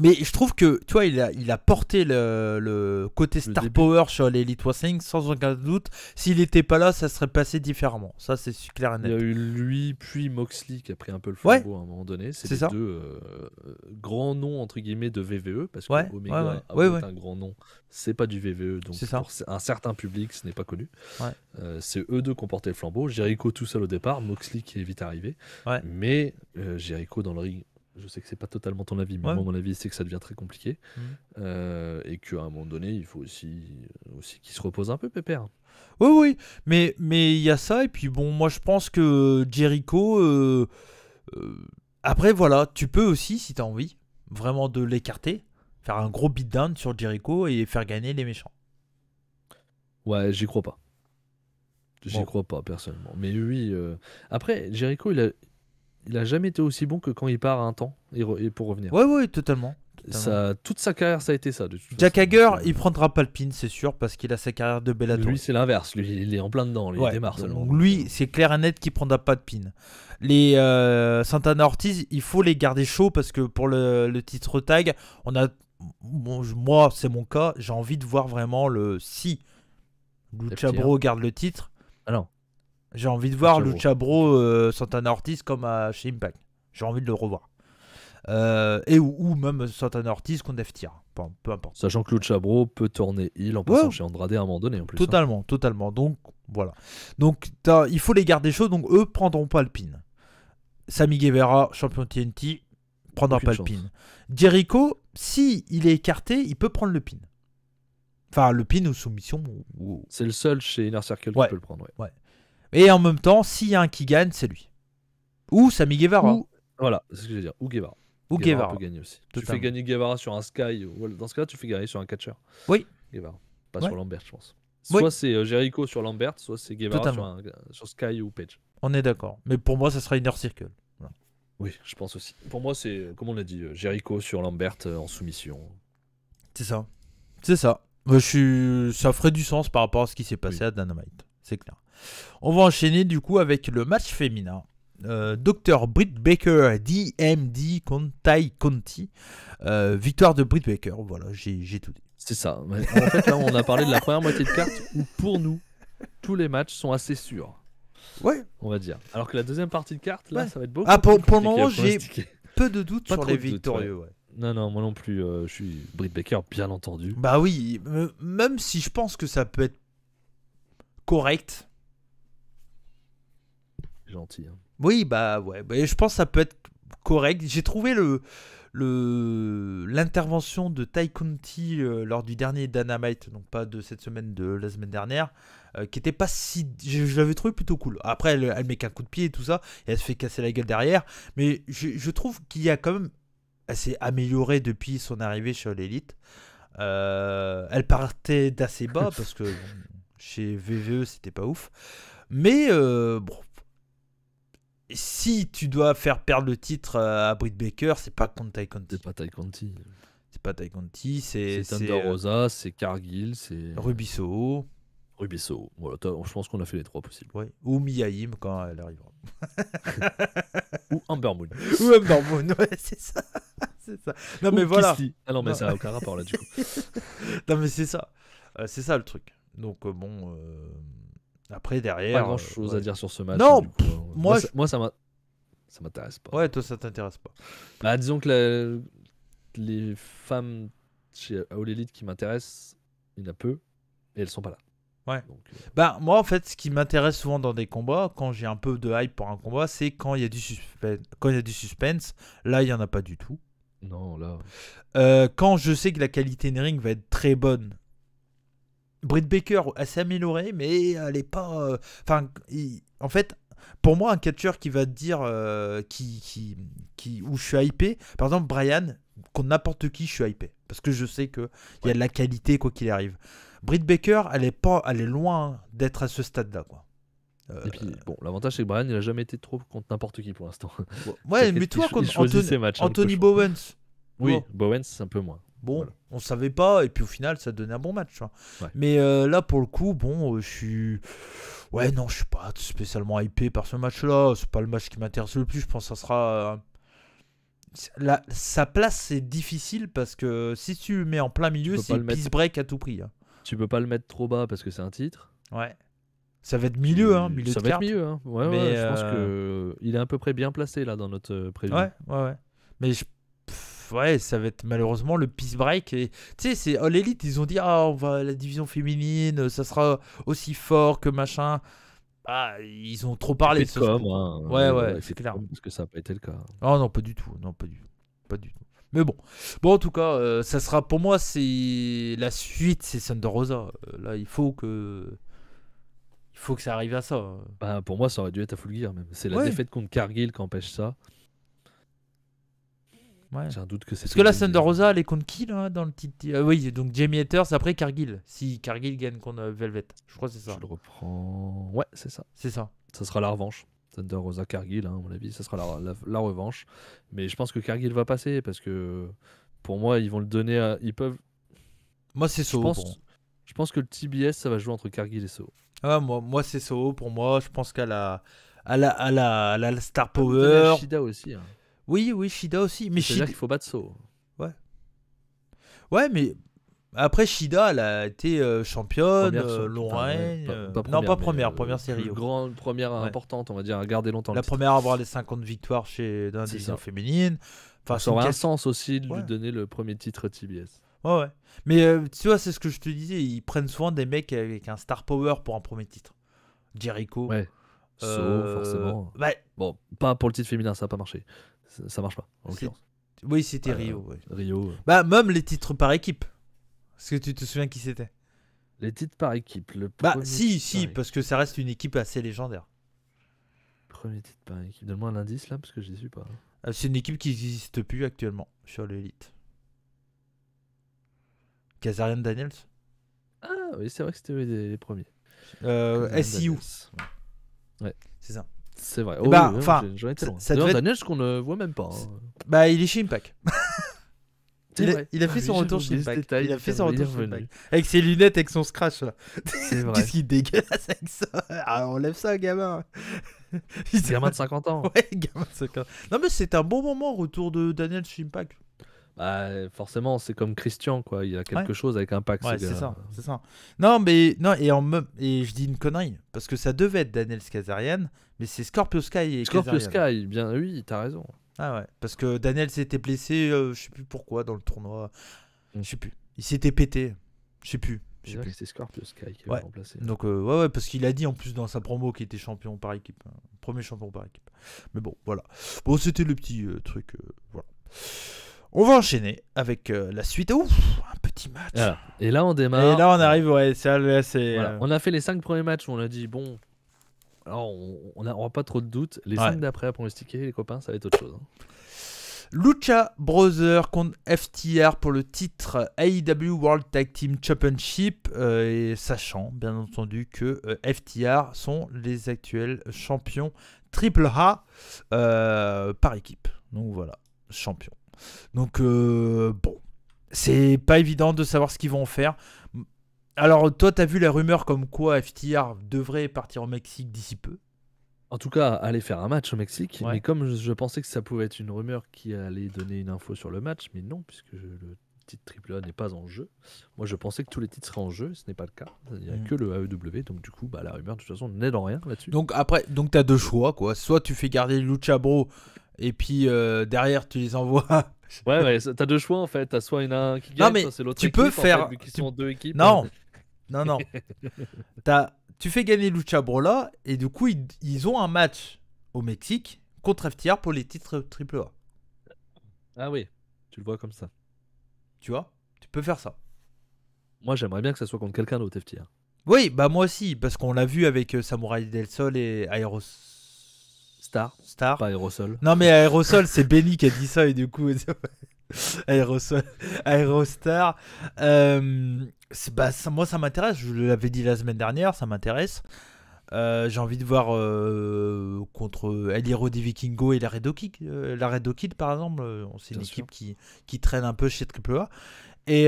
Mais je trouve que, tu vois, il a porté le côté Star Power sur l'Elite Wrestling sans aucun doute. S'il n'était pas là, ça serait passé différemment. Ça, c'est clair et net.
Il y a eu lui, puis Moxley qui a pris un peu le flambeau à un moment donné. C'est les deux grands noms, entre guillemets, de VVE. Parce que Omega est un grand nom. C'est pas du VVE. Donc pour un certain public, ce n'est pas connu. C'est eux deux qui ont porté le flambeau. Jericho tout seul au départ. Moxley qui est vite arrivé. Mais Jericho dans le ring. Je sais que c'est pas totalement ton avis, mais moi, mon avis, c'est que ça devient très compliqué. Et qu'à un moment donné, il faut aussi qu'il se repose un peu, Pépère.
Oui, mais il y a ça. Et puis bon, moi, je pense que Jericho... après, voilà, tu peux aussi, si tu as envie, vraiment de l'écarter, faire un gros beatdown sur Jericho et faire gagner les méchants.
Ouais, j'y crois pas. J'y crois pas, personnellement. Mais oui, après, Jericho, il a jamais été aussi bon que quand il part à un temps et pour revenir.
Ouais, totalement.
Toute sa carrière, ça a été ça.
Jack Hager, il prendra pas le pin, c'est sûr, parce qu'il a sa carrière de Bellator.
Lui, c'est l'inverse. Lui, il est en plein dedans. Lui, il démarre seulement.
Lui, c'est clair et net qu'il prendra pas de pin. Les Santana Ortiz, il faut les garder chauds parce que pour le titre tag, moi, c'est mon cas. J'ai envie de voir vraiment si Lucha Bro garde le titre.
Ah non.
J'ai envie de voir Lucha Bro Santana Ortiz comme chez Impact. J'ai envie de le revoir. Ou même Santana Ortiz contre FTR. Peu importe.
Sachant que Lucha Bro peut tourner heel en passant chez Andrade à un moment donné en plus.
Totalement. Donc voilà. Donc il faut les garder chauds. Donc eux prendront pas le pin. Sammy Guevara, champion TNT, prendra pas le pin. Jericho, si il est écarté, il peut prendre le pin. Enfin, le pin ou soumission.
C'est le seul chez Inner Circle qui peut le prendre.
Ouais. Et en même temps, s'il y a un qui gagne, c'est lui. Ou Sammy Guevara.
Voilà, c'est ce que je veux dire. Ou Guevara.
Guevara
peut gagner aussi. Tu fais gagner Guevara sur un Sky. Dans ce cas-là, tu fais gagner sur un catcher.
Oui.
Guevara. Pas sur Lambert, je pense. Soit c'est Jericho sur Lambert, soit c'est Guevara sur Sky ou Page.
On est d'accord. Mais pour moi, ça sera Inner Circle. Voilà.
Oui, je pense aussi. Pour moi, c'est, comme on l'a dit, Jericho sur Lambert en soumission.
C'est ça. Ça ferait du sens par rapport à ce qui s'est passé à Dynamite. C'est clair. On va enchaîner du coup avec le match féminin. Dr. Britt Baker, DMD contre Tai Conti. Victoire de Britt Baker. Voilà, j'ai tout dit.
C'est ça. En fait, là, on a parlé de la première moitié de carte où, pour nous, tous les matchs sont assez sûrs.
Ouais.
On va dire. Alors que la deuxième partie de carte, là, ça va être beaucoup
pour
plus
le moment, j'ai peu de doutes sur les victorieux.
Non, moi non plus. Je suis Britt Baker, bien entendu.
Bah oui, même si je pense que ça peut être correct.
Gentil. Hein.
Oui, bah ouais, bah, je pense que ça peut être correct. J'ai trouvé l'intervention de Ty Conti lors du dernier Dynamite, donc pas de cette semaine, de la semaine dernière, qui était pas si... Je l'avais trouvé plutôt cool. Après, elle met qu'un coup de pied et tout ça, et elle se fait casser la gueule derrière, mais je trouve qu'il y a quand même... Elle s'est améliorée depuis son arrivée chez All Elite. Elle partait d'assez bas, parce que bon, chez VVE, c'était pas ouf. Mais bon... Si tu dois faire perdre le titre à Britt Baker, c'est pas contre Ty Conti.
C'est pas Ty Conti.
C'est pas Ty Conti, c'est
Thunder Rosa, c'est Cargill, c'est
Ruby Soho.
Ruby Soho. Voilà, je pense qu'on a fait les 3 possibles.
Ouais. Ou Mia-Yim quand elle arrivera.
Ou Ember Moon.
Ou Ember Moon, ouais, c'est ça. C'est ça. Non, mais voilà.
Ah non, mais ça n'a aucun rapport là, du coup.
Non, mais c'est ça. C'est ça le truc. Donc, bon. Après, derrière.
Pas grand chose à dire sur ce match.
Non,
du coup, moi, ça m'intéresse pas.
Ouais, toi, ça t'intéresse pas.
Bah, disons que les femmes chez All Elite qui m'intéressent, il y en a peu, et elles sont pas là.
Ouais.
Donc,
bah, moi, en fait, ce qui m'intéresse souvent dans des combats, quand j'ai un peu de hype pour un combat, c'est quand il y a du suspense. Quand il y a du suspense, là, il y en a pas du tout.
Non, là.
Quand je sais que la qualité de ring va être très bonne. Britt Baker, elle s'est améliorée, mais elle est pas. Enfin, en fait, pour moi, un catcheur qui va te dire où je suis hypé, par exemple, Brian, contre n'importe qui, je suis hypé. Parce que je sais qu'il y a de la qualité, quoi qu'il arrive. Britt Baker, elle est loin d'être à ce stade-là, quoi.
Et puis, bon, l'avantage, c'est que Brian, il a jamais été trop contre n'importe qui pour l'instant.
Ouais, mais toi, contre Anthony Bowens.
Oui, Bowens, c'est un peu moins.
Bon,
voilà.
On savait pas, et puis au final, ça donnait un bon match. Tu vois.
Ouais.
Mais là, pour le coup, bon, je suis. Ouais, non, je suis pas spécialement hypé par ce match-là. C'est pas le match qui m'intéresse le plus. Je pense que ça sera. Sa place, c'est difficile parce que si tu le mets en plein milieu, c'est peace break à tout prix. Hein.
Tu peux pas le mettre trop bas parce que c'est un titre.
Ouais. Ça va être milieu, hein, milieu
ça
de
va
carte.
être milieu, hein. Ouais, je pense qu'il est à peu près bien placé là dans notre prévu.
Ouais. Mais ouais, ça va être malheureusement le peace break. Et tu sais, c'est All Elite, ils ont dit on va la division féminine, ça sera aussi fort que machin. Ah, ils ont trop parlé de
ça. Hein.
Ouais, c'est clair.
Parce que ça n'a pas été le cas.
Oh non, pas du tout. Pas du tout. Mais bon, en tout cas, ça sera pour moi, c'est la suite, c'est Thunder Rosa. Là, il faut que ça arrive à ça.
Bah, pour moi, ça aurait dû être à Full Gear même. C'est la défaite contre Cargill qui empêche ça.
Ouais.
J'ai un doute que c'est.
Parce que là, Thunder Rosa, elle est contre qui là dans le titre oui, donc Jamie Hatters après Cargill. Si Cargill gagne contre Velvet, je crois que c'est ça.
Je le reprends. Ouais, c'est ça.
C'est ça.
Ça sera la revanche. Thunder Rosa Cargill, à mon avis, ça sera la revanche. Mais je pense que Cargill va passer parce que pour moi, ils vont le donner à. Ils peuvent.
Moi, c'est Soho.
Je pense que le TBS, ça va jouer entre Cargill et Soho.
Ah, moi c'est Soho pour moi. Je pense qu'elle a la star power.
Shida aussi. Hein.
Oui, Shida aussi. Mais
c'est-à-dire qu'il faut battre Soho.
Ouais, mais après Shida, elle a été championne, Lorraine. Non, pas première série.
Première importante, on va dire, à garder longtemps.
La première à avoir les 50 victoires dans la division féminine.
Enfin, ça aurait un sens aussi de lui donner le premier titre TBS.
Ouais. Mais tu vois, c'est ce que je te disais. Ils prennent souvent des mecs avec un star power pour un premier titre. Jericho.
Ouais. Soho, forcément.
Ouais.
Bon, pas pour le titre féminin, ça n'a pas marché. Ça marche pas, en l'occurrence.
Oui, c'était Rio. Ouais.
Rio.
Bah, même les titres par équipe. Est-ce que tu te souviens qui c'était?
Les titres par équipe.
Si, parce que ça reste une équipe assez légendaire.
Premier titre par équipe. Donne-moi un indice là, parce que je ne sais pas.
C'est une équipe qui n'existe plus actuellement sur l'élite. Kazarian Daniels.
Ah oui, c'est vrai que c'était les premiers.
SCU.
Ouais.
C'est ça.
C'est vrai. J'en étais loin. Daniels qu'on ne voit même pas. Hein.
Bah, il est chez Impact.
Il
a fait son retour chez Impact. Il a fait son retour chez Impact. Avec ses lunettes, avec son scratch là.
C'est vrai.
Qu'est-ce qu'il dégueulasse avec ça? Ah, on lève ça, gamin.
Gamin de 50 ans.
Ouais, gamin de 50 ans. Non, mais c'est un bon moment, retour de Daniel chez Impact.
Bah, forcément, c'est comme Christian, quoi. Il a quelque chose avec Impact,
Ouais,
ce
c'est
gars.
ça, c'est ça. Non, mais non, et je dis une connerie parce que ça devait être Daniel Kazarian, mais c'est Scorpio Sky et
Scorpio
Kazarian.
Sky, bien oui, t'as raison.
Ah ouais, parce que Daniel s'était blessé, je sais plus pourquoi dans le tournoi, je sais plus. Il s'était pété, je sais plus.
C'est vrai que c'est Scorpio Sky qui
Ouais.
l'a remplacé.
Donc ouais, parce qu'il a dit en plus dans sa promo qu'il était champion par équipe, premier champion par équipe. Mais bon, voilà. Bon, c'était le petit truc, voilà. On va enchaîner avec la suite. Ouf, un petit match.
Voilà. Et là, on démarre.
Et là, on arrive, ouais, c'est.
Voilà. On a fait les 5 premiers matchs où on a dit, bon, alors on n'aura pas trop de doutes. Les 5 d'après à pronostiquer, les copains, ça va être autre chose.
Lucha Brothers contre FTR pour le titre AEW World Tag Team Championship, et sachant bien entendu que FTR sont les actuels champions AAA par équipe. Donc voilà, champion. Donc bon, c'est pas évident de savoir ce qu'ils vont faire. Alors toi, t'as vu les rumeurs comme quoi FTR devrait partir au Mexique d'ici peu?
En tout cas, aller faire un match au Mexique.
Ouais.
Mais comme je pensais que ça pouvait être une rumeur qui allait donner une info sur le match, mais non, puisque le titre AAA n'est pas en jeu. Moi, je pensais que tous les titres seraient en jeu, ce n'est pas le cas. Il n'y a que le AEW, donc du coup, la rumeur, de toute façon, n'est dans rien là-dessus.
Donc après, t'as deux choix, quoi. Soit tu fais garder les Lucha Bros, et puis derrière, tu les envoies...
Ouais, t'as deux choix, en fait. T'as soit un qui gagne,
non, mais
soit c'est l'autre
tu
équipe,
peux faire...
en fait, vu qu'ils sont deux équipes.
Non. Tu fais gagner Lucha Bros là, et du coup, ils ont un match au Mexique contre FTR pour les titres AAA.
Ah oui, tu le vois comme ça.
Tu vois, tu peux faire ça.
Moi, j'aimerais bien que ça soit contre quelqu'un d'autre, FTR.
Oui, bah moi aussi, parce qu'on l'a vu avec Samurai Del Sol et
Star. Pas Aérosol.
Non, mais Aérosol, c'est Benny qui a dit ça, et du coup... Aérosol, Aérostar. Moi, ça m'intéresse. Je l'avais dit la semaine dernière, ça m'intéresse. J'ai envie de voir contre El Hierro di Vikingo et la Red Kid, par exemple. C'est une équipe qui traîne un peu chez AAA. Et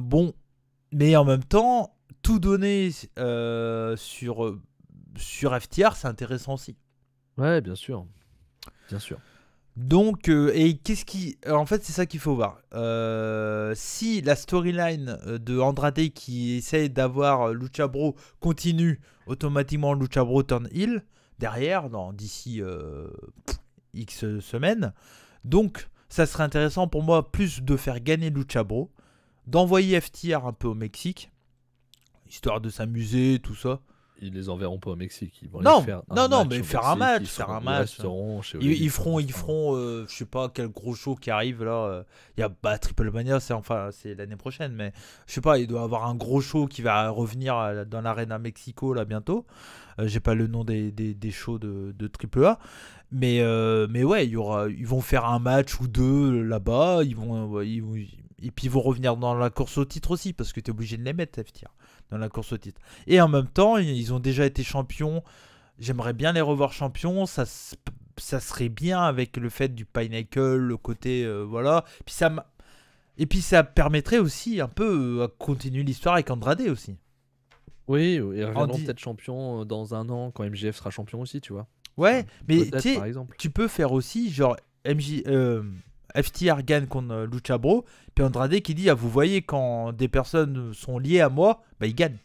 bon, mais en même temps, tout donner sur FTR, c'est intéressant aussi.
Ouais, bien sûr. Bien sûr.
Donc, et qu'est-ce qui... En fait, c'est ça qu'il faut voir. Si la storyline de Andrade qui essaye d'avoir Lucha Bros continue, automatiquement Lucha Bros turn heel derrière, d'ici X semaines. Donc, ça serait intéressant pour moi plus de faire gagner Lucha Bros, d'envoyer FTR un peu au Mexique, histoire de s'amuser, tout ça.
Ils les enverront pas au Mexique. Ils vont
faire un match. Ils feront, je sais pas quel gros show qui arrive là. Il y a Triple Mania, c'est l'année prochaine, mais je sais pas, il doit y avoir un gros show qui va revenir dans l'Arena Mexico là bientôt. J'ai pas le nom des shows de AAA, mais ouais, ils vont faire un match ou deux là-bas. Et puis ils vont revenir dans la course au titre aussi, parce que tu es obligé de les mettre, FTR, dans la course au titre. Et en même temps, ils ont déjà été champions. J'aimerais bien les revoir champions. Ça serait bien avec le fait du Pinnacle, le côté... voilà. Et puis ça permettrait aussi un peu à continuer l'histoire avec Andrade aussi.
Oui, et reviendront peut-être champions dans un an, quand MJF sera champion aussi, tu vois.
Ouais, mais
tu
peux faire aussi, genre, FTR gagne contre Lucha Bros, puis Andrade qui dit vous voyez, quand des personnes sont liées à moi, bah ils gagnent.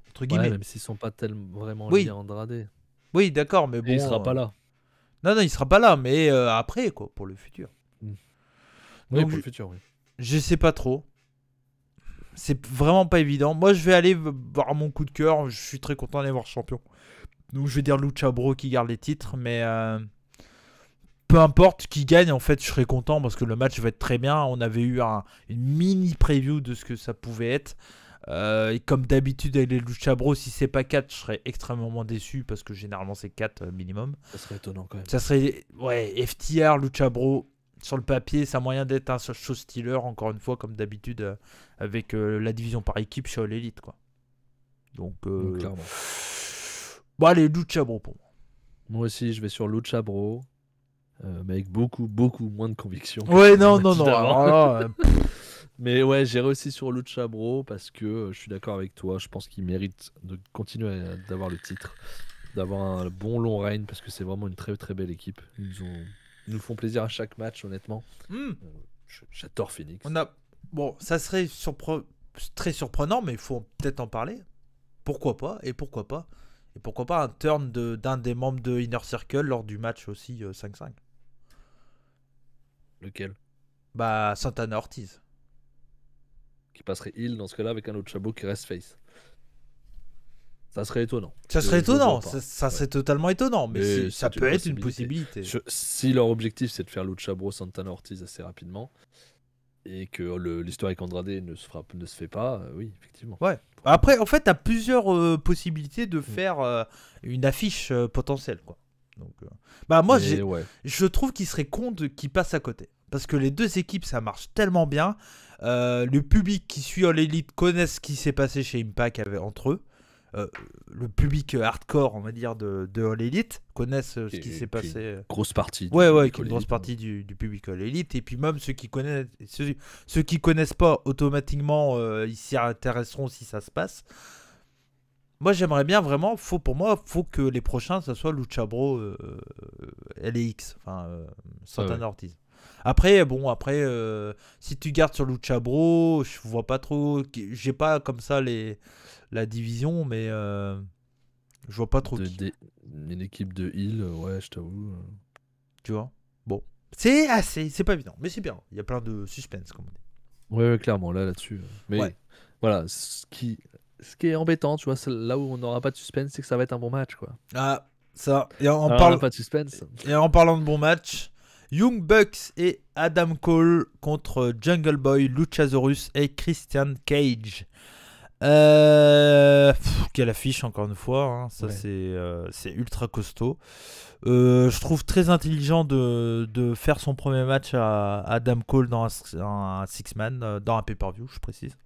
Entre guillemets.
Même s'ils sont pas vraiment liés à Andrade.
Oui, d'accord, mais bon.
Il sera pas là.
Non, il sera pas là, mais après, quoi, pour le futur.
Oui,
donc,
pour le futur, oui.
Je sais pas trop. C'est vraiment pas évident. Moi, je vais aller voir mon coup de cœur. Je suis très content d'aller voir champion. Donc, je vais dire Lucha Bros qui garde les titres, mais. Peu importe qui gagne, en fait, je serais content parce que le match va être très bien. On avait eu une mini preview de ce que ça pouvait être. Et comme d'habitude avec les Lucha Bros, si c'est pas 4, je serais extrêmement déçu parce que généralement c'est 4 minimum.
Ça serait étonnant quand même.
Ça serait, ouais, FTR, Lucha Bros, sur le papier, ça a moyen d'être un show stealer, encore une fois, comme d'habitude avec la division par équipe chez All Elite, quoi. Donc,
clairement.
Bon, allez, Lucha Bros pour moi.
Moi aussi, je vais sur Lucha Bros. Mais avec beaucoup moins de conviction.
Ouais, non.
Mais ouais, j'irai aussi sur Lucha Bros parce que je suis d'accord avec toi. Je pense qu'ils méritent de continuer d'avoir le titre, d'avoir un bon long règne parce que c'est vraiment une très très belle équipe. Ils nous font plaisir à chaque match, honnêtement.
Hmm.
J'adore Phoenix.
Bon, ça serait très surprenant, mais il faut peut-être en parler. Pourquoi pas. Et pourquoi pas un turn d'un des membres de Inner Circle lors du match aussi 5-5.
Lequel?
Bah, Santana Ortiz.
Qui passerait heel dans ce cas-là avec un autre Chabot qui reste face. Ça serait étonnant.
Ça serait étonnant, ça serait totalement étonnant, mais ça peut être une possibilité.
Si leur objectif c'est de faire Lucha Bros Santana Ortiz assez rapidement et que l'histoire avec Andrade ne se fait pas, oui, effectivement.
Ouais. Après, en fait, t'as plusieurs possibilités de faire une affiche potentielle, quoi. Donc, moi, je trouve qu'il serait con qu'ils passent à côté. Parce que les deux équipes, ça marche tellement bien. Le public qui suit All Elite connaît ce qui s'est passé chez Impact entre eux. Le public hardcore, on va dire, de All Elite connaissent ce qui s'est passé.
Grosse partie.
Une grosse partie du public All Elite. Et puis même ceux qui connaissent pas, automatiquement, ils s'y intéresseront si ça se passe. Moi, j'aimerais bien vraiment, faut que les prochains, ça soit Lucha Bros, LAX, Santana Ortiz. Après, si tu gardes sur Lucha Bros, je vois pas trop, j'ai pas comme ça la division, mais je vois pas trop
une équipe de heal, ouais, je t'avoue.
Tu vois. Bon, c'est pas évident, mais c'est bien. Il y a plein de suspense, comme on dit.
Ouais, clairement, là-dessus. Mais voilà, ce qui est embêtant, tu vois, là où on n'aura pas de suspense, c'est que ça va être un bon match, quoi.
Ah, ça. Et
on n'a pas de suspense.
Et en parlant de bon match, Young Bucks et Adam Cole contre Jungle Boy, Luchasaurus et Christian Cage. Quelle affiche, encore une fois, hein. Ça c'est ultra costaud. Je trouve très intelligent de faire son premier match à Adam Cole dans un six-man, dans un pay-per-view, je précise.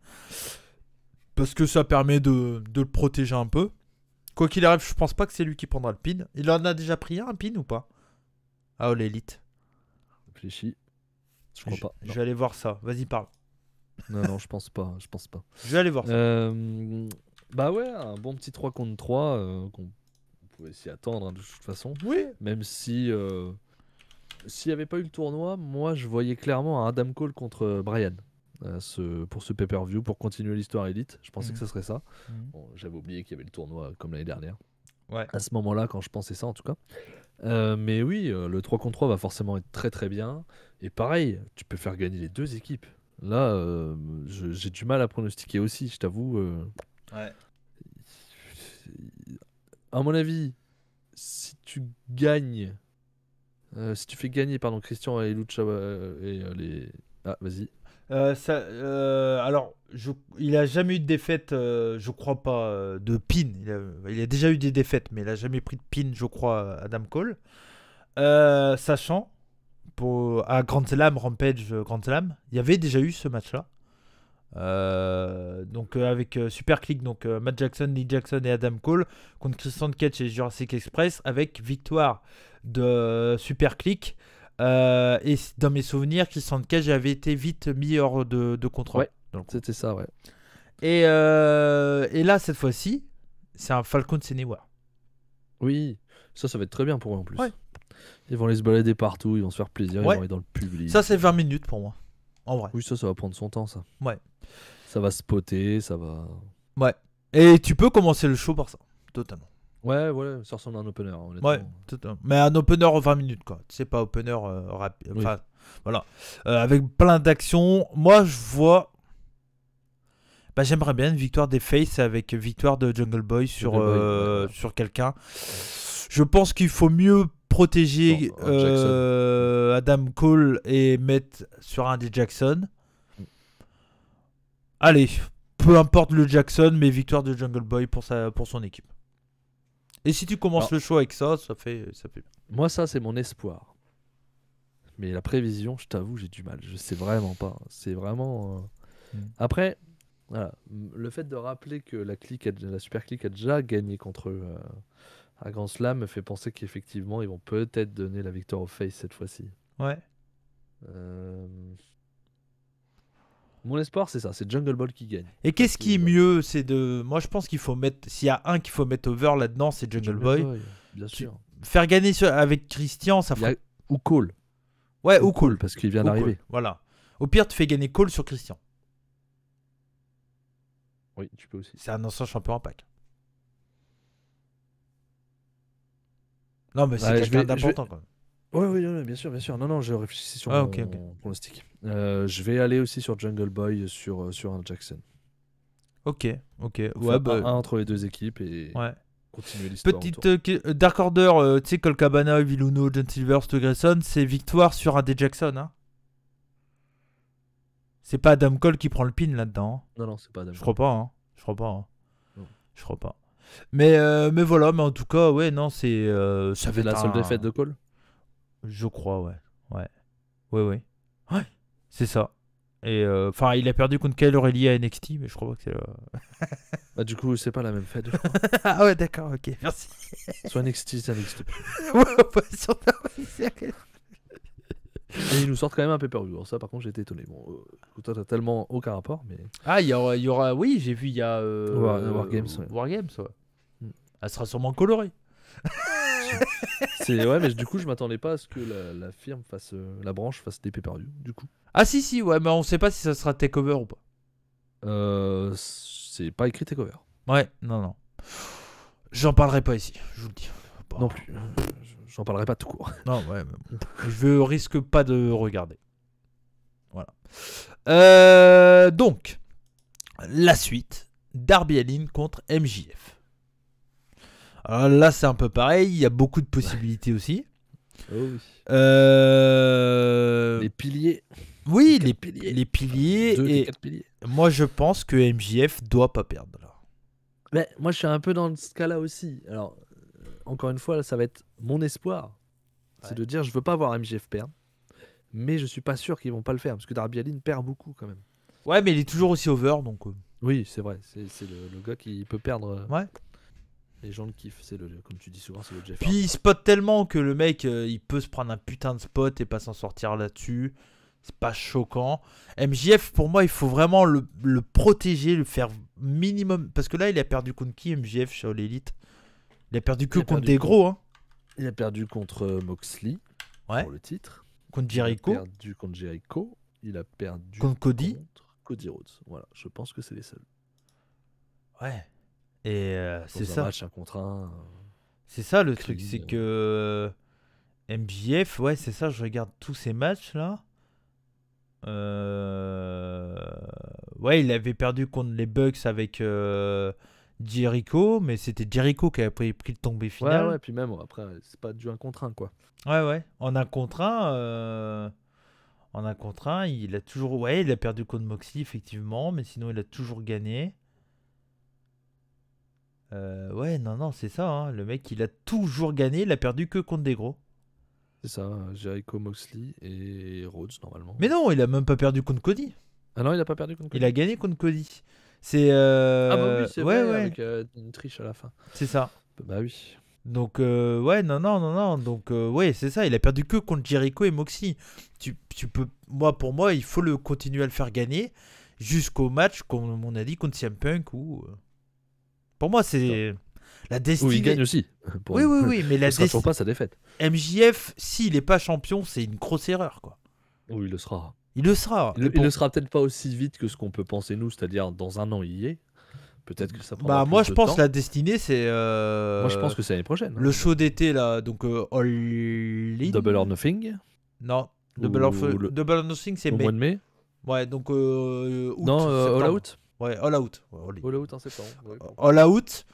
Parce que ça permet de le protéger un peu. Quoi qu'il arrive, je pense pas que c'est lui qui prendra le pin. Il en a déjà pris un pin ou pas? Ah, All Elite.
Réfléchis. Je crois pas.
Je vais aller voir ça. Vas-y, parle.
Non, je pense pas.
Je vais aller voir ça.
Bah ouais, un bon petit 3 contre 3 qu'on pouvait s'y attendre, hein, de toute façon.
Oui.
Même si s'il n'y avait pas eu le tournoi, moi je voyais clairement un Adam Cole contre Bryan pour ce pay-per-view, pour continuer l'histoire Elite. Je pensais que ça serait ça. Bon, j'avais oublié qu'il y avait le tournoi comme l'année dernière.
Ouais.
À ce moment-là, quand je pensais ça en tout cas. Mais oui, le 3 contre 3 va forcément être très très bien. Et pareil, tu peux faire gagner les deux équipes. Là, j'ai du mal à pronostiquer aussi, je t'avoue.
Ouais.
À mon avis, si tu fais gagner Christian et Lucha et les... Ah, vas-y.
Alors, il a jamais eu de défaite, je crois pas, de pin. Il a déjà eu des défaites, mais il a jamais pris de pin, je crois, Adam Cole. Sachant, à Grand Slam, Rampage Grand Slam, il y avait déjà eu ce match-là. Donc avec Super Click, donc Matt Jackson, Lee Jackson et Adam Cole contre Christian Cage et Jurassic Express, avec victoire de Super Click. Et dans mes souvenirs, Christian Cage avait été vite mis hors de contrat.
Ouais, c'était ça, ouais.
Et là, cette fois-ci, c'est un Falcon Anywhere.
Oui, ça va être très bien pour eux en plus.
Ouais.
Ils vont aller se balader partout, ils vont se faire plaisir, ils vont aller dans le public.
Ça, c'est 20 minutes pour moi, en vrai.
Oui, ça va prendre son temps, ça.
Ouais.
Ça va spotter, ça va...
Ouais. Et tu peux commencer le show par ça, totalement.
Ouais, ça ressemble à un opener, honnêtement.
Ouais, totalement. Mais un opener 20 minutes, quoi. C'est pas opener rapide. Enfin, voilà. Avec plein d'actions. Moi, je vois... j'aimerais bien une victoire des Faces avec victoire de Jungle Boy sur quelqu'un. Je pense qu'il faut mieux protéger Adam Cole et mettre sur un des Jackson. Allez, peu importe le Jackson, mais victoire de Jungle Boy pour son équipe. Et si tu commences le show avec ça fait...
Moi, ça, c'est mon espoir. Mais la prévision, je t'avoue, j'ai du mal. Je sais vraiment pas. C'est vraiment... Après, voilà, le fait de rappeler que la Super Click a déjà gagné contre eux à Grand Slam me fait penser qu'effectivement, ils vont peut-être donner la victoire aux Face cette fois-ci.
Ouais.
Mon espoir, c'est ça, c'est Jungle Boy qui gagne.
Et qu'est-ce qui est mieux, moi, je pense qu'il faut mettre... S'il y a un qu'il faut mettre over là-dedans, c'est Jungle Boy.
Bien sûr.
Faire gagner avec Christian, ça ferait...
Ou Cole.
Ouais, ou Cole.
Parce qu'il vient d'arriver.
Voilà. Au pire, tu fais gagner Cole sur Christian.
Oui, tu peux aussi.
C'est un ancien champion Impact. Non, mais c'est quelqu'un d'important quand même.
Oui, bien sûr. Non, je réfléchis sur mon pronostic. Je vais aller aussi sur Jungle Boy sur un Jackson.
Ok.
Ouais, un entre les deux équipes et continuer l'histoire.
Petite Dark Order, tu sais, Colt Cabana, Viluno, John Silverstone, Grayson, c'est victoire sur un des Jackson. Hein. C'est pas Adam Cole qui prend le pin là-dedans.
Hein. Non, c'est pas Adam Cole.
Je crois pas. Je crois pas. Mais voilà, mais en tout cas, ouais, non, c'est.
Ça fait la seule défaite de Cole.
Je crois, ouais. Ouais. C'est ça. Et enfin, il a perdu contre Kyle O'Reilly à NXT, mais je crois pas que c'est.
Bah du coup, c'est pas la même fête.
Ah ouais, d'accord, ok, merci.
Soit NXT, ça n'existe plus. Et ils nous sortent quand même un pay-per-view. Alors ça, par contre, j'ai été étonné. Bon, toi, t'as tellement aucun rapport, mais.
Ah, il y aura, oui, j'ai vu, il y a
Wargames.
Wargames, ouais. Elle sera sûrement colorée.
Ouais, mais du coup, je m'attendais pas à ce que la firme la branche fasse des pay-per-view, du coup.
Ah si, ouais, mais on sait pas si ça sera takeover ou pas.
C'est pas écrit takeover.
Ouais, non. J'en parlerai pas ici, je vous le dis.
Non plus. J'en parlerai pas tout court.
Non, ouais, mais bon. Je risque pas de regarder. Voilà. Donc, la suite. Darby Allin contre MJF. Alors là, c'est un peu pareil. Il y a beaucoup de possibilités aussi.
Oh oui. Les piliers.
Oui, les piliers.
Et 4 piliers.
Moi, je pense que MJF doit pas perdre. Là.
Mais moi, je suis un peu dans ce cas-là aussi. Alors, encore une fois, là, ça va être mon espoir. C'est de dire, je veux pas voir MJF perdre. Mais je suis pas sûr qu'ils vont pas le faire. Parce que Darby Allin perd beaucoup quand même.
Ouais, mais il est toujours aussi over. Donc.
Oui, c'est vrai. C'est le gars qui peut perdre.
Ouais.
Les gens le kiffent, comme tu dis souvent, c'est le Jeff.
Puis il spot tellement que le mec, il peut se prendre un putain de spot et pas s'en sortir là-dessus. C'est pas choquant. MJF, pour moi, il faut vraiment le protéger, le faire minimum. Parce que là, il a perdu contre qui, MJF, chez All Elite? Il a perdu contre des gros. Hein.
Il a perdu contre Moxley pour le titre.
Contre Jericho.
Il a perdu contre Jericho. Il a perdu
contre Cody.
Contre Cody Rhodes. Voilà, je pense que c'est les seuls.
Ouais. Et c'est ça.
Match 1 contre 1.
C'est ça le truc, c'est que MJF, ouais, c'est ça, je regarde tous ces matchs là. Ouais, il avait perdu contre les Bucks avec Jericho, mais c'était Jericho qui avait pris le tombé final.
Ouais, puis même après, c'est pas du 1 contre 1 quoi.
Ouais. En 1 contre 1, il a toujours. Ouais, il a perdu contre Moxley, effectivement, mais sinon il a toujours gagné. Ouais, non, c'est ça. Hein. Le mec, il a toujours gagné. Il a perdu que contre des gros.
C'est ça, Jericho, Moxley et Rhodes, normalement.
Mais non, il a même pas perdu contre Cody.
Ah non, il a pas perdu contre Cody.
Il a gagné contre Cody. C'est.
Ah bah oui, c'est vrai,
ouais.
avec une triche à la fin.
C'est ça.
Bah oui.
Donc, ouais, non. Donc, ouais, c'est ça. Il a perdu que contre Jericho et Moxley. Tu peux. Pour moi, il faut le continuer à le faire gagner jusqu'au match, comme on a dit, contre CM Punk ou. Pour moi, c'est la destinée.
Oui, il gagne aussi.
Oui, mais la
destinée. Pas sa défaite.
MJF, s'il n'est pas champion, c'est une grosse erreur, quoi.
Oui, il le sera.
Il le sera.
Il ne sera peut-être pas aussi vite que ce qu'on peut penser nous, c'est-à-dire dans un an il y est. Peut-être que ça prendra
moi,
plus
je
de
pense
temps.
La destinée, c'est.
Moi, je pense que c'est l'année prochaine.
Le show d'été là, donc All In.
Double or Nothing.
Non, Double or Nothing, c'est
au mois de mai.
Ouais, donc août,
non, All Out.
Ouais, All Out.
All Out en septembre. Ouais,
All Out.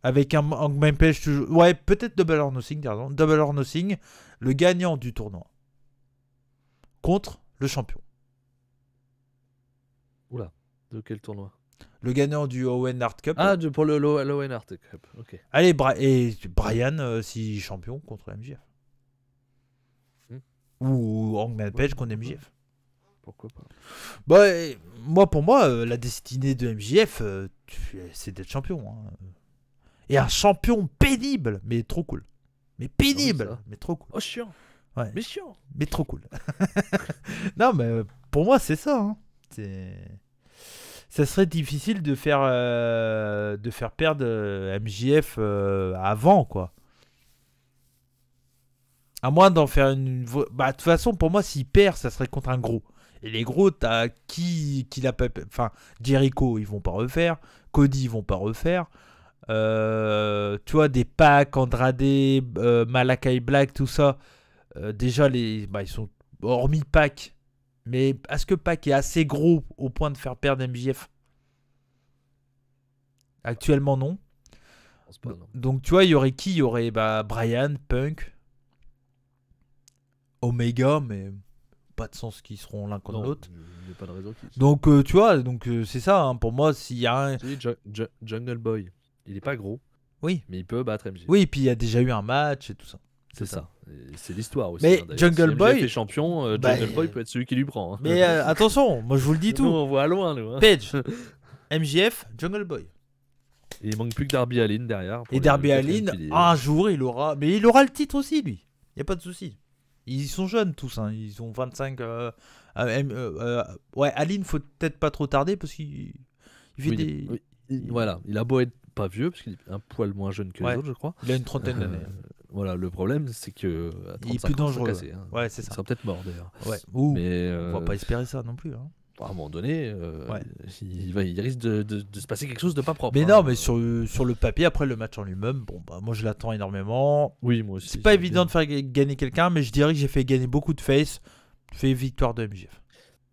Avec un Hangman Page toujours. Ouais, peut-être Double or Nothing, pardon. Double or Nothing, le gagnant du tournoi. Contre le champion.
Oula, de quel tournoi?
Le gagnant du Owen Hart Cup.
Ah, pour le Owen Hart Cup, ok.
Allez, et Brian, si champion contre MJF. Ou Hangman Page contre MJF.
Pourquoi pas?
Bah, pour moi, la destinée de MJF, c'est d'être champion. Hein. Et un champion pénible, mais trop cool. Mais pénible, mais trop cool.
Oh, chiant.
Ouais.
Mais chiant.
Mais trop cool. Non, mais pour moi, c'est ça. Hein. Ça serait difficile de faire perdre MJF avant, quoi. À moins d'en faire une. Bah, de toute façon, pour moi, s'il perd, ça serait contre un gros. Et les gros, t'as qui l'a pas. Enfin, Jericho, ils vont pas refaire. Cody, ils vont pas refaire. Tu vois, des Pac, Andrade, Malakai Black, tout ça. Déjà, ils sont. Hormis Pac. Mais est-ce que Pac est assez gros au point de faire perdre MJF? Actuellement, non.
Je pense pas, non.
Donc, tu vois, il y aurait qui? Il y aurait Bryan, Punk, Omega, mais pas de sens qu'ils seront l'un contre l'autre.
Il n'y a pas de raison qu'ils...
Donc, tu vois, c'est ça. Hein, pour moi, s'il y a un.
Jungle Boy, il est pas gros.
Oui.
Mais il peut battre MJF.
Oui, et puis il y a déjà eu un match et tout ça.
C'est ça. C'est l'histoire aussi.
Mais Jungle
si
Boy.
MJF est champion, Jungle Boy peut être celui qui lui prend. Hein.
Mais attention, moi je vous le dis tout.
Nous, on voit loin, nous. Hein.
Page, MJF, Jungle Boy.
Et il manque plus que Darby Allin derrière.
Et Darby Allin, un jour, il aura. Mais il aura le titre aussi, lui. Il n'y a pas de souci. Ils sont jeunes tous. Hein. Ils ont 25. Ouais, Allin, faut peut-être pas trop tarder parce qu'il fait des.
Voilà, il a beau être pas vieux, parce qu'il est un poil moins jeune que les autres, je crois.
Il a une trentaine d'années.
Voilà, le problème, c'est que.
Il est plus dangereux.
Cassé, hein.
Ouais, c'est ça.
Il sera peut-être mort d'ailleurs.
Ouais.
Mais
on va pas espérer ça non plus. Hein.
À un moment donné, il risque de se passer quelque chose de pas propre.
Mais non, mais sur le papier, après le match en lui-même, bon, bah, moi je l'attends énormément.
Oui, moi aussi.
C'est pas évident de faire gagner quelqu'un, mais je dirais que j'ai fait gagner beaucoup de face. Fait victoire de MJF.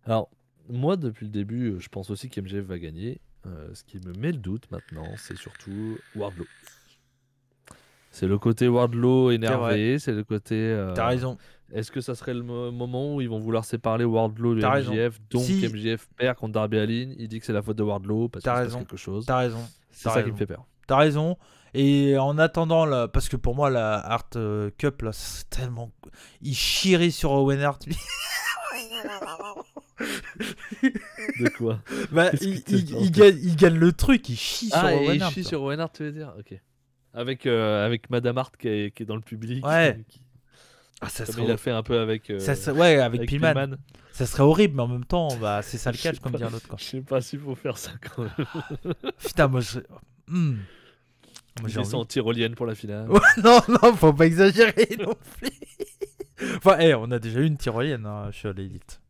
Alors, moi, depuis le début, je pense aussi qu'MJF va gagner. Ce qui me met le doute maintenant, c'est surtout Wardlow. C'est le côté Wardlow énervé, c'est le côté.
T'as raison.
Est-ce que ça serait le moment où ils vont vouloir séparer Wardlow de MJF? Donc MJF perd contre Darby Allin, il dit que c'est la faute de Wardlow parce qu'il se passe quelque chose.
T'as raison.
C'est ça qui me fait peur.
T'as raison. Et en attendant, là, parce que pour moi, la Art Cup, là, c'est tellement. Il chierait sur Owen Hart.
De quoi?
Bah, il gagne le truc, il chie sur Owen Hart.
Il chie sur Owen Hart, tu veux dire? Ok. Avec Madame Hart qui est dans le public.
Ouais.
Ça il a fait un peu avec.
Ouais, avec Pillman. Ça serait horrible, mais en même temps, bah, c'est ça le catch, comme dit un autre.
Je sais pas s'il faut faire ça quand même.
Putain, moi je.
Moi j'ai en tyrolienne pour la finale.
Ouais, non, faut pas exagérer non plus. Enfin, on a déjà eu une tyrolienne hein, chez l'élite.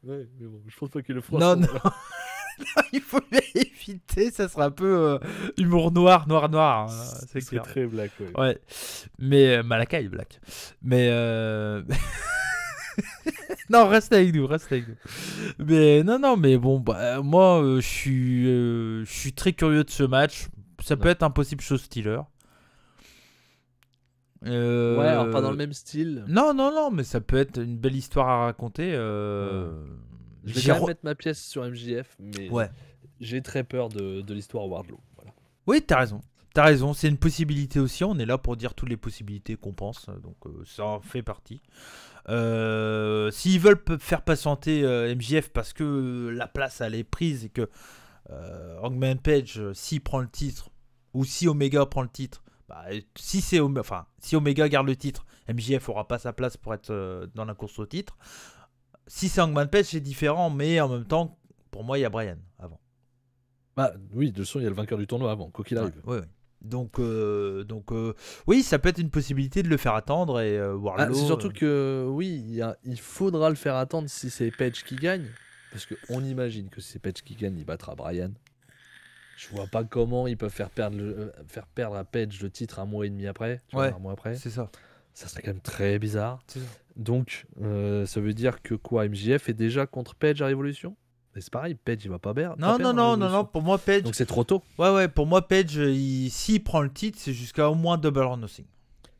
Ouais, mais bon, je pense pas qu'il le fera.
Non. Il faut bien éviter, ça sera un peu humour noir. Hein, c'est
très black,
ouais. Mais Malakai black. Mais non, reste avec nous. Mais non, mais bon, bah, moi, je suis très curieux de ce match. Ça peut être un possible show stealer.
Ouais, alors pas dans le même style.
Non, mais ça peut être une belle histoire à raconter.
Je vais quand même mettre ma pièce sur MJF, mais j'ai très peur de l'histoire Wardlow. Voilà.
Oui, t'as raison, c'est une possibilité aussi. On est là pour dire toutes les possibilités qu'on pense, donc ça en fait partie. S'ils veulent faire patienter MJF parce que la place elle est prise et que Hangman Page, s'il prend le titre, ou si Omega prend le titre, bah, si Omega garde le titre, MJF aura pas sa place pour être dans la course au titre. Si c'est Hangman Page, c'est différent, mais en même temps, pour moi, il y a Bryan avant.
Bah oui, de toute façon, il y a le vainqueur du tournoi avant, quoi qu'il arrive.
Ouais. Donc, oui, ça peut être une possibilité de le faire attendre et Wardlow.
C'est surtout que oui, il faudra le faire attendre si c'est Page qui gagne, parce qu'on imagine que si c'est Page qui gagne, il battra Bryan. Je vois pas comment ils peuvent faire perdre à Page le titre un mois et demi après. Un mois après.
C'est ça.
Ça serait quand même très bizarre.
C'est ça.
Donc, ça veut dire que quoi, MJF est déjà contre Page à Révolution? Mais c'est pareil, Page il va pas perdre.
Non, pour moi Page.
Donc c'est trop tôt.
Ouais, pour moi Page, s'il prend le titre, c'est jusqu'à au moins Double or Nothing.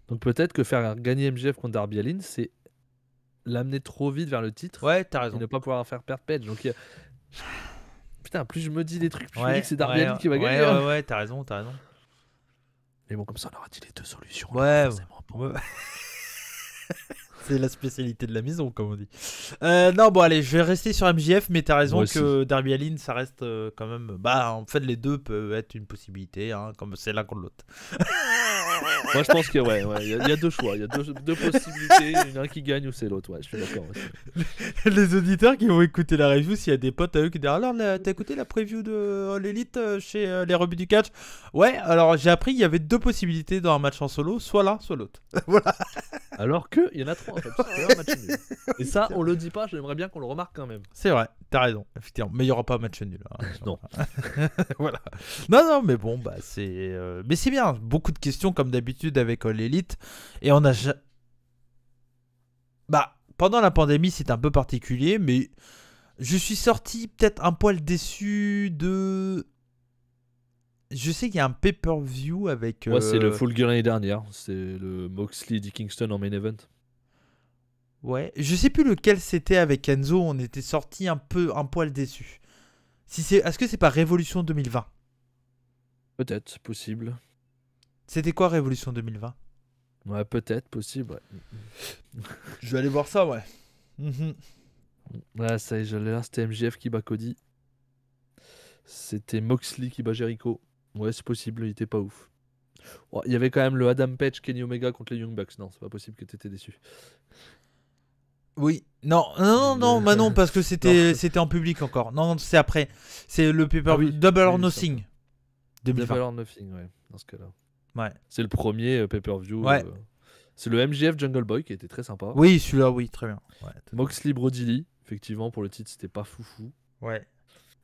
Donc peut-être que faire gagner MJF contre Darby Allin, c'est l'amener trop vite vers le titre.
Ouais, t'as raison.
Et ne pas pouvoir faire perdre Page. Donc putain, plus je me dis des trucs, plus je me dis que c'est Darby Allin qui va gagner.
Ouais, t'as raison.
Mais bon, comme ça on aura dit les deux solutions.
Ouais. C'est la spécialité de la maison, comme on dit. Non, bon, allez, je vais rester sur MJF, mais t'as raison que Darby Allin, ça reste quand même. Bah, en fait, les deux peuvent être une possibilité, hein, comme c'est l'un contre l'autre.
Moi, je pense que, il y a deux choix. Il y a deux possibilités. Il y en a un qui gagne ou c'est l'autre. Ouais, je suis d'accord aussi.
Les auditeurs qui vont écouter la review, s'il y a des potes à eux qui disent alors, t'as écouté la preview de l'élite chez les rebuts du catch? Ouais, alors j'ai appris qu'il y avait deux possibilités dans un match en solo, soit l'un, soit l'autre. Voilà.
Alors qu'il y en a 3 en fait. C'est un match nul. Et ça, on le dit pas, j'aimerais bien qu'on le remarque quand même.
C'est vrai, t'as raison, effectivement. Mais il n'y aura pas match nul. Hein.
Non.
Voilà. Non, mais bon, bah c'est. Mais c'est bien. Beaucoup de questions comme d'habitude avec l'élite. Et on a. Bah, pendant la pandémie, c'est un peu particulier, mais je suis sorti peut-être un poil déçu de. Je sais qu'il y a un pay-per-view avec.
Ouais, c'est le Full Gear l'année dernière. C'est le Moxley Eddie Kingston en main event.
Ouais, je sais plus lequel c'était avec Enzo. On était sorti un poil déçu. Est-ce que c'est pas Révolution 2020?
Peut-être, c'est possible.
C'était quoi Révolution 2020?
Ouais, peut-être, possible. Ouais.
Je vais aller voir ça, ouais. Mhm.
Ouais, ça y est, j'allais là. C'était MJF qui bat Cody. C'était Moxley qui bat Jericho. Ouais, c'est possible, il était pas ouf. Oh, il y avait quand même le Adam Page, Kenny Omega contre les Young Bucks. Non, c'est pas possible que t'étais déçu.
Oui, non, bah non, parce que c'était en public encore. Non, c'est après. C'est le pay-per-view Double or Nothing. 2020.
Double or Nothing, ouais, dans ce cas-là.
Ouais.
C'est le premier pay-per-view.
Ouais.
C'est le MJF Jungle Boy qui était très sympa.
Oui, celui-là, oui, très bien. Ouais,
Moxley Brody Lee, effectivement, pour le titre, c'était pas foufou.
Ouais.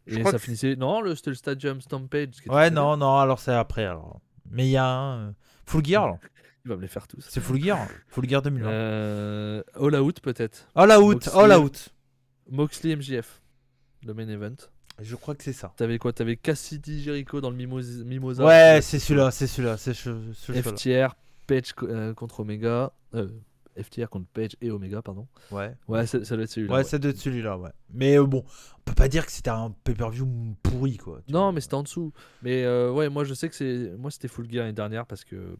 Et ça finissait. Non, c'était le Stadium Stampede.
Ouais, non, alors c'est après. Alors. Mais il y a un. Full Gear, alors.
Il va me les faire tous.
C'est Full Gear. Full Gear 2020.
All Out, peut-être.
All Out.
Moxley MJF, le main event.
Je crois que c'est ça.
T'avais quoi? T'avais Cassidy Jericho dans le Mimosa.
Ouais, c'est celui-là.
FTR, Page contre Omega. FTR contre Page et Omega, pardon.
Ouais,
ça doit être celui-là.
Ouais, ça doit être celui-là, ouais. Mais bon, on peut pas dire que c'était un pay-per-view pourri, quoi.
Non, mais c'était en dessous. Mais ouais, moi je sais que c'était Full Gear l'année dernière parce que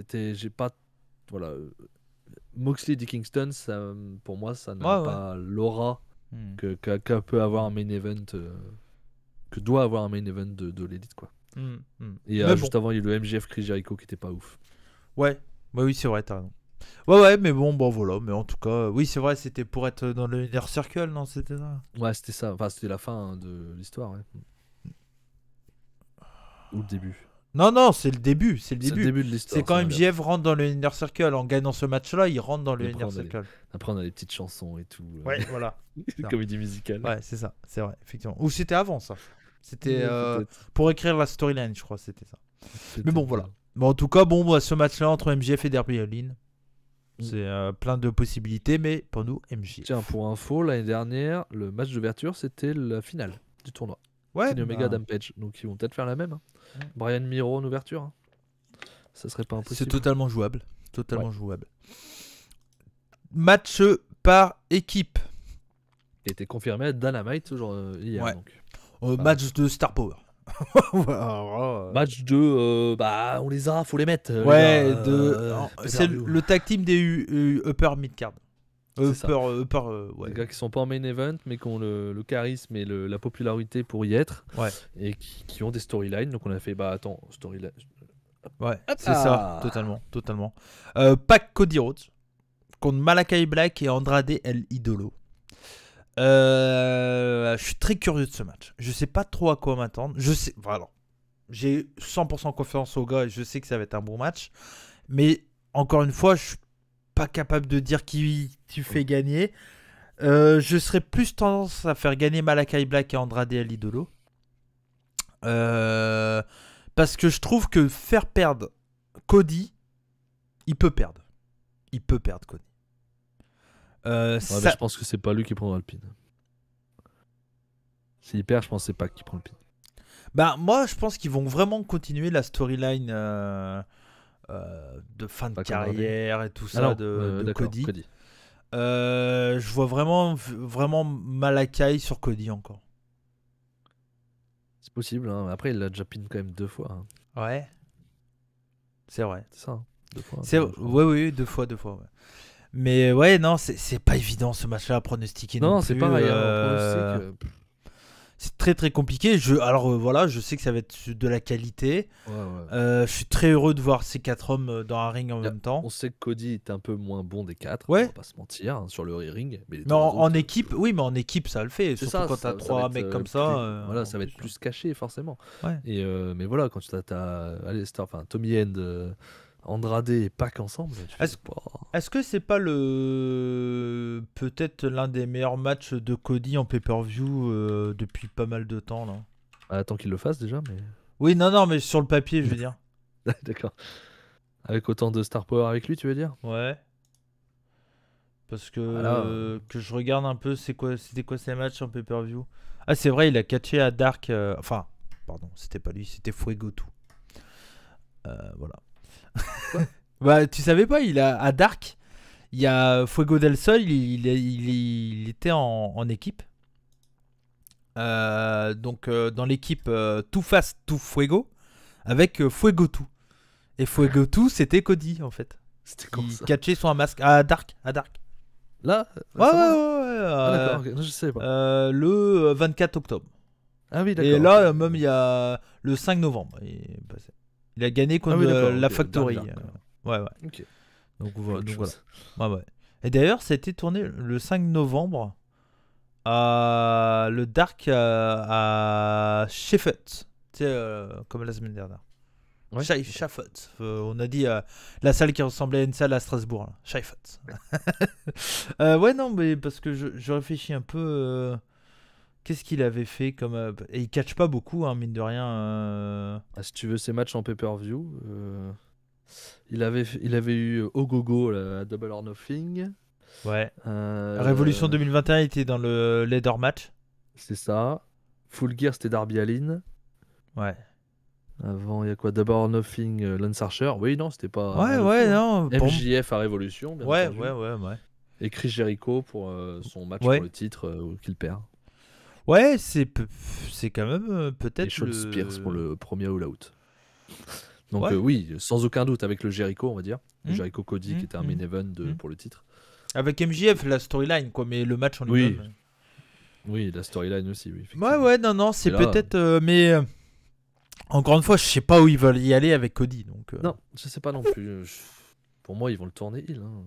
j'ai pas, voilà, Moxley et Kingston, ça, pour moi, ça n'a pas l'aura que peut avoir un main event, que doit avoir un main event de l'élite, quoi. Et juste avant, il y a eu le MJF Chris Jericho qui était pas ouf.
Ouais. Bah oui, c'est vrai, t'as raison. Ouais, mais bon, voilà. Mais en tout cas, oui, c'est vrai, c'était pour être dans le Inner Circle, non? C'était ça?
Ouais, c'était ça. Enfin, c'était la fin de l'histoire, ouais. Ou le début.
Non, c'est le début.
C'est le début de l'histoire.
C'est quand MJF rentre dans le Inner Circle. En gagnant ce match-là, il rentre dans le Inner Circle.
Après, on a les petites chansons et tout.
Ouais, voilà.
Comédie musicale.
Ouais, c'est ça. C'est vrai, effectivement. Ou c'était avant, ça. C'était pour écrire la storyline, je crois, c'était ça. Mais bon, voilà. Bon, en tout cas, ce match-là entre MJF et Darby Allin, c'est plein de possibilités, mais pour nous, MJF.
Tiens, pour info, l'année dernière, le match d'ouverture, c'était la finale du tournoi.
Ouais.
Kenny Omega, Adam Page. Donc, ils vont peut-être faire la même. Hein. Brian Miro en ouverture. Hein. Ça serait pas impossible.
C'est totalement jouable. Jouable. Match par équipe.
Qui a été confirmé à Dynamite hier.
Ouais.
Donc.
Match de Star Power.
Match de on les a, faut les mettre.
Ouais, c'est le tag team des Upper Midcard.
Ouais.
Les
gars qui sont pas en main event mais qui ont le charisme et la popularité pour y être.
Ouais.
Et qui ont des storylines. Donc on a fait storyline.
Ouais, c'est ça, totalement. Pac Cody Rhodes contre Malakai Black et Andrade El Idolo. Je suis très curieux de ce match. Je sais pas trop à quoi m'attendre. J'ai 100% confiance au gars et je sais que ça va être un bon match. Mais encore une fois, je suis pas capable de dire qui tu fais gagner. Je serais plus tendance à faire gagner Malakai Black et Andrade El Idolo. Parce que je trouve que faire perdre Cody, il peut perdre. Cody.
Je pense que c'est pas lui qui prendra le pin. S'il perd, je pense que c'est pas qui prend le pin.
Bah, moi, je pense qu'ils vont vraiment continuer la storyline de fin de carrière et tout ça de Cody. Je vois vraiment Malakai sur Cody encore.
C'est possible, hein. Après il l'a déjà pin quand même 2 fois. Hein.
Ouais. C'est vrai.
C'est ça, hein. 2 fois.
Oui, 2 fois. Ouais. Mais ouais, non, c'est pas évident ce match-là à pronostiquer.
Non,
non
c'est
plus.
pareil.
C'est très très compliqué. Je sais que ça va être de la qualité.
Ouais.
Je suis très heureux de voir ces 4 hommes dans un ring en même temps.
On sait que Cody est un peu moins bon des 4.
Ouais.
On va pas se mentir, hein, sur le ring. Mais
en équipe, oui, mais en équipe ça le fait.
C'est
surtout
ça,
quand t'as 3 mecs comme ça.
Voilà, ça va être plus caché forcément.
Ouais.
Et mais voilà, quand tu as Tommy End Andrade et Pac ensemble.
Est-ce que c'est pas peut-être l'un des meilleurs matchs de Cody en pay-per-view depuis pas mal de temps là.
Attends qu'il le fasse déjà, mais.
Oui, non, mais sur le papier, je veux dire.
D'accord. Avec autant de star power avec lui, tu veux dire?
Ouais. Parce que que je regarde un peu, c'était quoi ces matchs en pay-per-view? Ah, c'est vrai, il a catché à Dark. Enfin, pardon, c'était pas lui, c'était Fuego tout. Voilà.
Quoi?
Bah, tu savais pas, à Dark, il y a Fuego del Sol, il était en équipe. Donc, dans l'équipe Too Fast Too Fuego, avec Fuego tout. Et Fuego tout, c'était Cody en fait.
C'était comme
Il
ça.
catchait sur un masque à Dark.
Là?
Ouais.
Ah, d'accord, ok. Je sais pas.
Le 24 octobre.
Ah oui, d'accord.
Et là,
ok.
même il y a le 5 novembre. Il a gagné contre
oui, d'accord,
la
ok,
Factory.
Dark,
Ouais.
Ok.
Donc,
Autre
voilà.
chose.
Ouais. Et d'ailleurs, ça a été tourné le 5 novembre à le Dark à Sheffield. Tu sais, comme la semaine dernière.
Ouais.
Sheffield. On a dit la salle qui ressemblait à une salle à Strasbourg. Là. Sheffield. Ouais, non, mais parce que je réfléchis un peu. Qu'est-ce qu'il avait fait comme. Et il catch pas beaucoup, hein, mine de rien.
Ah, si tu veux ces matchs en pay-per-view, il avait eu Ogogo à Double or Nothing.
Ouais. Révolution 2021 était dans le leader match.
C'est ça. Full Gear, c'était Darby Allin.
Ouais.
Avant, il y a quoi? Double or Nothing, Lance Archer. Oui, non, c'était pas.
Ouais, non.
MJF à Révolution, bien entendu.
Ouais.
Et Chris Jericho pour son match
Ouais.
pour le titre qu'il perd.
Ouais, c'est quand même peut-être.
Et Shawn Spears pour le premier All Out. Donc
Ouais.
oui, sans aucun doute avec le Jericho, on va dire. Le
Mm.
Jericho Cody qui était un main event pour le titre.
Avec MJF, la storyline, quoi, mais le match en lui-même.
Oui, la storyline aussi, oui. effectivement.
Ouais, non, c'est
Et là,
peut-être. Mais encore une fois, je sais pas où ils veulent y aller avec Cody. Donc,
Non, je sais pas non plus. Pour moi, ils vont le tourner heel. Hein.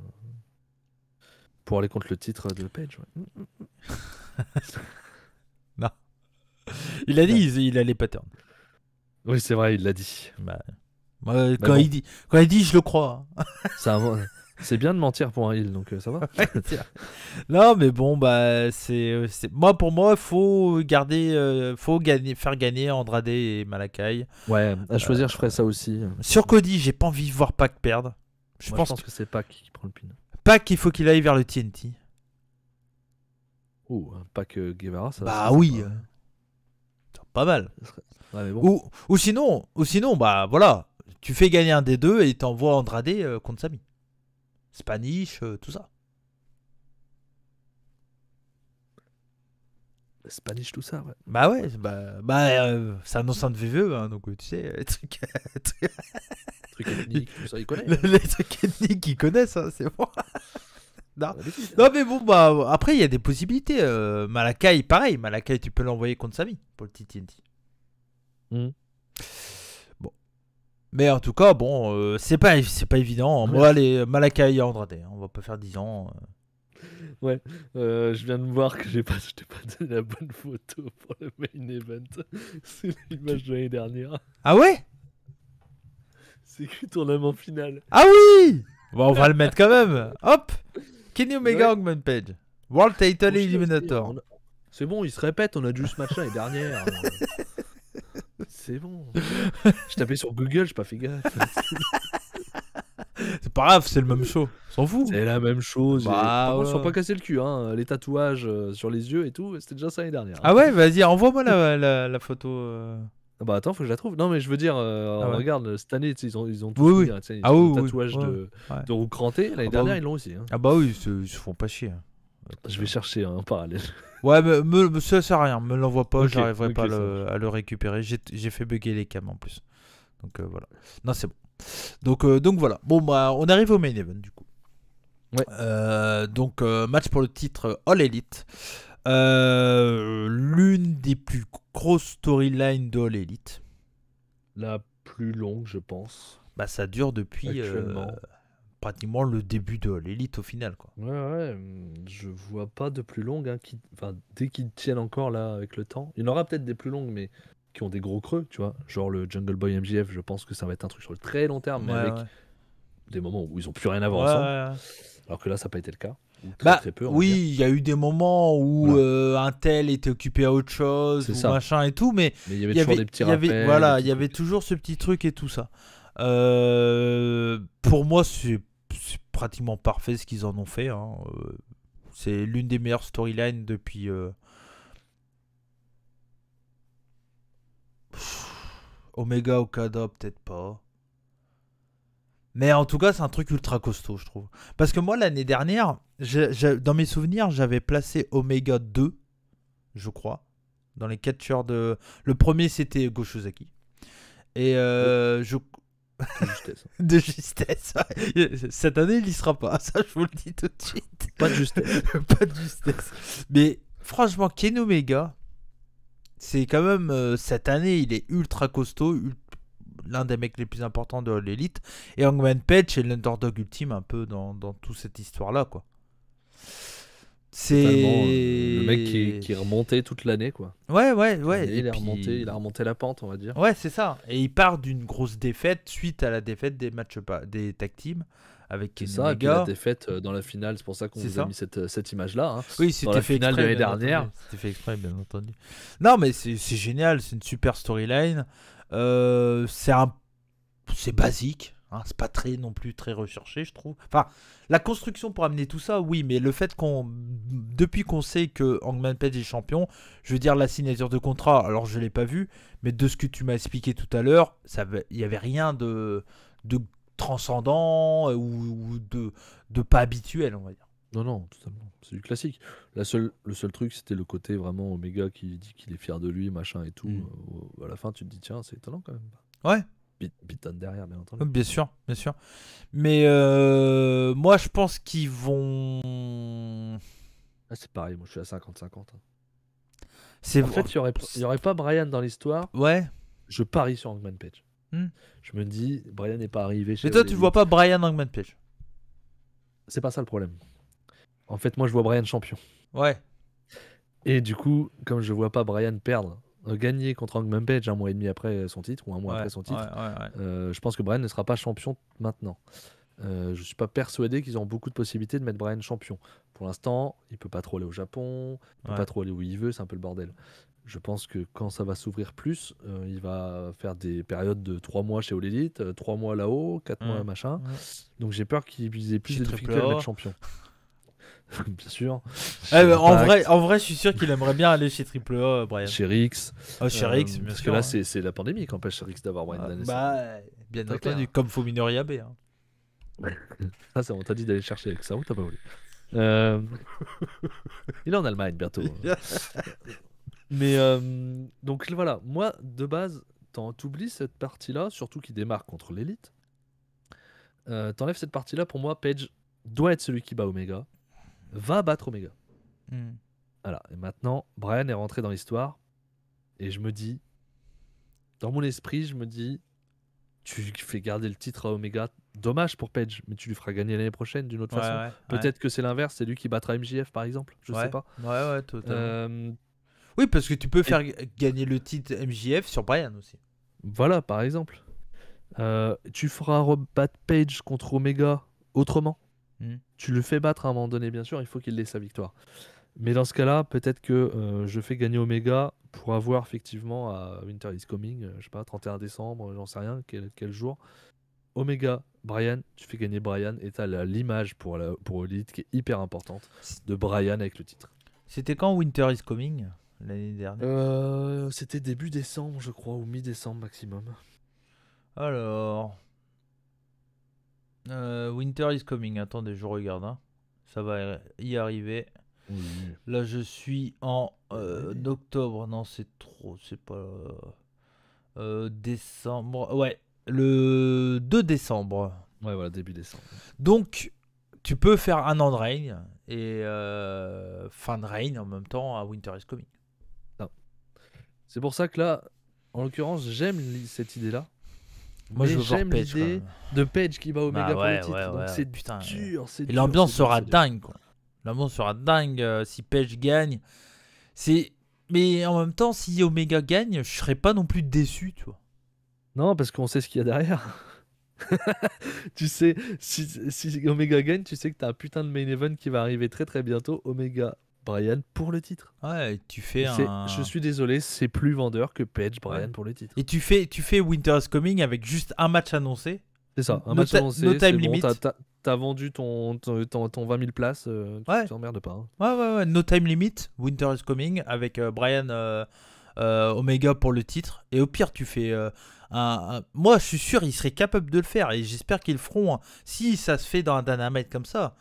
Pour aller contre le titre de Page. Ouais.
Non. Il a dit il allait pattern.
Oui, c'est vrai, il l'a dit.
Quand
bon.
il dit, je le crois.
C'est bien de mentir pour un heel, donc ça va.
Non, mais bon, bah, pour moi, faut faire gagner Andrade et Malakai.
Ouais, à choisir, je ferais ça aussi.
Sur Cody, j'ai pas envie de voir Pac perdre. Je pense
que c'est Pac qui prend le pin.
Pac, il faut qu'il aille vers le TNT.
Pac Guevara, ça.
Bah
ça,
oui. Pas mal.
Ouais, mais bon.
Ou sinon, bah voilà, tu fais gagner un des deux et t'envoies Andrade contre Sami. Spanish, tout ça.
Spanish, tout ça, ouais.
Bah ouais, c'est un ancien de VVE, hein, donc tu sais, les trucs
ethniques, tout ça, il connaît.
les trucs ethniques qu'ils connaissent, hein, c'est bon. Non mais bon, bah après il y a des possibilités. Malakai, pareil, Malakai tu peux l'envoyer contre Sami pour le TNT. Bon. Mais en tout cas, bon, c'est pas évident. Moi, les Malakai et Andrade, on va pas faire 10 ans.
Ouais, je viens de voir que je t'ai pas donné la bonne photo pour le main event. C'est l'image de l'année dernière.
Ah ouais?
C'est écrit tournament final.
Ah oui! Bon, on va le mettre quand même. Hop! Kenny Omega Hangman Page. World Title Eliminator.
C'est bon, il se répète, on a déjà eu ce match l'année dernière. C'est bon. Je tapais sur Google, j'ai pas fait gaffe.
C'est pas grave, c'est le même show. S'en fout.
C'est la même chose.
Par
contre, ils sont pas cassés le cul. Hein. Les tatouages sur les yeux et tout, c'était déjà ça l'année dernière.
Ah ouais, vas-y, envoie-moi la photo.
Bah attends, faut que je la trouve. Non, mais je veux dire,
ouais.
regarde, cette année, ils ont tous
oui.
des tatouages de roue crantée. L'année dernière, ils l'ont aussi. Hein.
Ah bah oui, ils se font pas chier.
Je vais chercher en parallèle.
Ouais, mais ça sert à rien. Me l'envoie pas, j'arriverai pas
ça
à le récupérer. J'ai fait bugger les cams en plus. Donc voilà. Non, c'est bon. Donc voilà. Bon, bah, on arrive au main event du coup.
Ouais.
Donc match pour le titre All Elite. L'une des plus grosses storylines de All Elite.
La plus longue, je pense.
Bah, ça dure depuis pratiquement le début de All Elite au final, quoi.
Ouais, je vois pas de plus longue. Hein, dès qu'ils tiennent encore là avec le temps. Il y en aura peut-être des plus longues, mais qui ont des gros creux, tu vois. Genre le Jungle Boy MJF, je pense que ça va être un truc sur le très long terme, mais avec des moments où ils ont plus rien à voir ensemble. Alors que là, ça n'a pas été le cas.
Très peu, oui, il y a eu des moments où un tel était occupé à autre chose, ou machin et tout, mais
il y avait toujours des petits rappels.
Voilà, il y avait toujours ce petit truc et tout ça. Pour moi, c'est pratiquement parfait ce qu'ils en ont fait. Hein. C'est l'une des meilleures storylines depuis. Omega Okada, peut-être pas. Mais en tout cas, c'est un truc ultra costaud, je trouve. Parce que moi, l'année dernière, dans mes souvenirs, j'avais placé Omega 2, je crois, dans les catcheurs de... Le premier, c'était Goshozaki. Et
De justesse.
De justesse. Cette année, il y sera pas. Ça, je vous le dis tout de suite.
Pas de justesse.
Pas de justesse. Mais franchement, Ken Omega, c'est quand même... cette année, il est ultra costaud, l'un des mecs les plus importants de l'élite, et Hangman Page est l'underdog ultime un peu dans toute cette histoire là, quoi. C'est
le mec qui est remonté toute l'année, quoi.
Ouais.
Il a remonté la pente, on va dire.
Ouais, c'est ça. Et il part d'une grosse défaite suite à la défaite des des tag teams avec Kenny Omega.
Et puis la défaite dans la finale, c'est pour ça qu'on vous a mis cette image-là. Hein.
Oui, c'était
dans la
fait
finale de l'année dernière.
C'était fait exprès, bien entendu. Non, mais c'est génial, c'est une super storyline. C'est basique, hein, c'est pas non plus très recherché, je trouve. Enfin, la construction pour amener tout ça, oui, mais le fait depuis qu'on sait que Hangman Page est champion, je veux dire la signature de contrat, alors je l'ai pas vu, mais de ce que tu m'as expliqué tout à l'heure, il y avait rien de transcendant ou de pas habituel, on va dire.
Non, totalement. C'est du classique. Le seul truc, c'était le côté vraiment Omega qui dit qu'il est fier de lui, machin et tout. À la fin, tu te dis, tiens, c'est étonnant quand même.
Ouais.
Beatdown derrière, bien entendu.
Bien sûr. Mais moi, je pense qu'ils vont...
c'est pareil, moi je suis à 50-50. Hein.
En
fait, il n'y aurait pas Bryan dans l'histoire.
Ouais.
Je parie sur Hangman Page. Je me dis, Bryan n'est pas arrivé chez...
Mais toi, tu vois pas Bryan Hangman Page?
C'est pas ça le problème. En fait, moi, je vois Bryan champion.
Ouais.
Et du coup, comme je vois pas Bryan gagner contre Hangman Page un mois et demi après son titre, ou un mois après son titre, je pense que Bryan ne sera pas champion maintenant. Je suis pas persuadé qu'ils auront beaucoup de possibilités de mettre Bryan champion. Pour l'instant, il peut pas trop aller au Japon, il peut pas trop aller où il veut, c'est un peu le bordel. Je pense que quand ça va s'ouvrir plus, il va faire des périodes de 3 mois chez All Elite, 3 mois là-haut, 4 mois machin. Donc j'ai peur qu'il ait plus de difficultés à le mettre champion. Bien sûr.
En vrai, je suis sûr qu'il aimerait bien aller chez AAA, Bryan.
Chez Rix.
Chez Rix, bien
parce
sûr.
que là, c'est la pandémie qui empêche Rix d'avoir Bryan Danielson.
Bien entendu, comme Fuminori Abe.
Ça, on t'a dit d'aller chercher avec ça, ou t'as pas voulu. Il est en Allemagne bientôt. Mais donc voilà, moi, de base, t'oublies cette partie-là, surtout qui démarre contre l'élite. T'enlèves cette partie-là, pour moi, Page doit être celui qui bat Omega. Va battre Omega. Voilà. Et maintenant, Bryan est rentré dans l'histoire. Et je me dis, dans mon esprit, tu fais garder le titre à Omega. Dommage pour Page, mais tu lui feras gagner l'année prochaine d'une autre façon. Peut-être que c'est l'inverse, c'est lui qui battra MJF par exemple. Je sais pas.
Ouais, totalement. Oui, parce que tu peux faire gagner le titre MJF sur Bryan aussi.
Voilà, par exemple. Tu feras rebattre Page contre Omega autrement. Tu le fais battre à un moment donné, bien sûr, il faut qu'il ait sa victoire. Mais dans ce cas-là, peut-être que je fais gagner Omega pour avoir effectivement à Winter is Coming, je sais pas, 31 décembre, j'en sais rien, quel jour. Omega, Bryan, tu fais gagner Bryan et tu as l'image pour Elite qui est hyper importante de Bryan avec le titre.
C'était quand Winter is Coming l'année dernière?
C'était début décembre, je crois, ou mi-décembre maximum.
Alors... Winter is Coming, attendez, je regarde. Hein. Ça va y arriver.
Oui.
Là, je suis en octobre. Non, c'est trop. C'est pas. Décembre. Ouais, le 2 décembre.
Ouais, voilà, début décembre.
Donc, tu peux faire un an de règne et fin de règne en même temps à Winter is Coming.
Non. C'est pour ça que là, en l'occurrence, j'aime cette idée-là.
Moi,
mais j'aime l'idée de Page qui bat Omega pour le titre. Donc c'est dur, c'est dur.
Et l'ambiance sera dingue, quoi. L'ambiance sera dingue si Page gagne. Mais en même temps, si Omega gagne, je serais pas non plus déçu, tu vois.
Non, parce qu'on sait ce qu'il y a derrière. Tu sais, si Omega gagne, tu sais que t'as un putain de main event qui va arriver très très bientôt. Omega Bryan pour le titre.
Ouais, tu fais
Je suis désolé, c'est plus vendeur que Page Bryan pour le titre.
Et tu fais Winter is Coming avec juste un match annoncé.
C'est ça, un match annoncé,
no time
c'est
limit.
bon, t'as vendu ton 20 000 places, tu t'emmerdes pas. Hein.
Ouais, no time limit, Winter is Coming, avec Bryan Omega pour le titre. Et au pire, tu fais moi, je suis sûr, ils seraient capables de le faire. Et j'espère qu'ils le feront. Si ça se fait dans un Dynamite comme ça.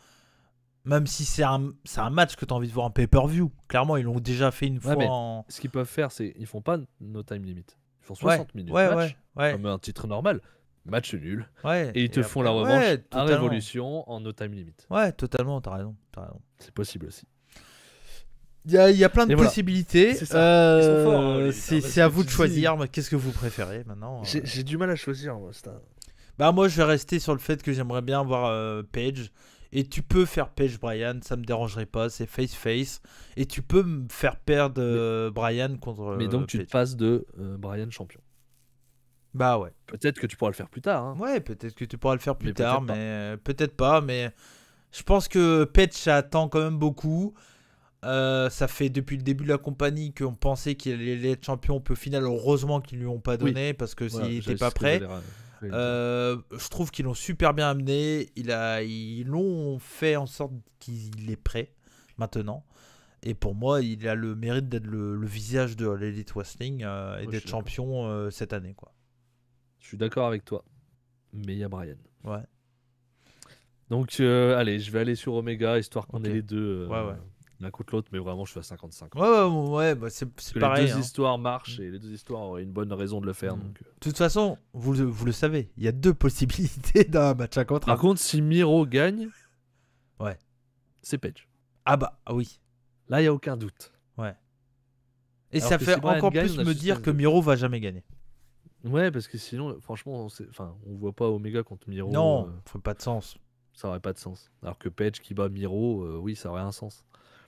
Même si c'est un match que tu as envie de voir en pay-per-view. Clairement, ils l'ont déjà fait une fois en...
Ce qu'ils peuvent faire, c'est ils font pas no time limit. Ils font 60 minutes match, comme un titre normal. Match nul. Et ils te font la revanche à Révolution en no time limit.
Ouais, totalement, t'as raison.
C'est possible aussi.
Il y a plein de possibilités.
C'est ça. Ils sont forts,
c'est à vous de choisir. Qu'est-ce que vous préférez maintenant
J'ai du mal à choisir.
Moi, je vais rester sur le fait que j'aimerais bien voir Page. Et tu peux faire Page Bryan, ça me dérangerait pas, c'est face-face. Et tu peux me faire perdre Bryan contre.
Mais donc tu te passes de Bryan champion.
Bah ouais.
Peut-être que tu pourras le faire plus tard. Hein.
Ouais, peut-être que tu pourras le faire plus tard, mais peut-être pas. Mais je pense que Page ça attend quand même beaucoup. Ça fait depuis le début de la compagnie qu'on pensait qu'il allait être champion. Puis au final, heureusement qu'ils lui ont pas donné parce que s'il n'était pas prêt. Je trouve qu'ils l'ont super bien amené. Ils l'ont fait en sorte qu'il est prêt maintenant. Et pour moi, il a le mérite d'être le visage de l'Elite Wrestling et d'être champion cette année, quoi.
Je suis d'accord avec toi. Mais il y a Bryan.
Ouais.
Donc, allez, je vais aller sur Omega histoire qu'on ait les deux l'un contre l'autre. Mais vraiment, je suis à 55.
Ouais, c'est pareil.
Les deux histoires marchent et les deux histoires auraient une bonne raison de le faire. Donc...
De toute façon, vous le savez, il y a deux possibilités dans un match à contre.
Par contre, si Miro gagne, c'est Page.
Ah oui.
Là, il n'y a aucun doute.
Ouais. Et ça fait encore plus me dire que Miro va jamais gagner.
Ouais, parce que sinon, franchement, on voit pas Omega contre Miro.
Non, ça ferait pas de sens.
Ça aurait pas de sens. Alors que Page qui bat Miro, oui, ça aurait un sens.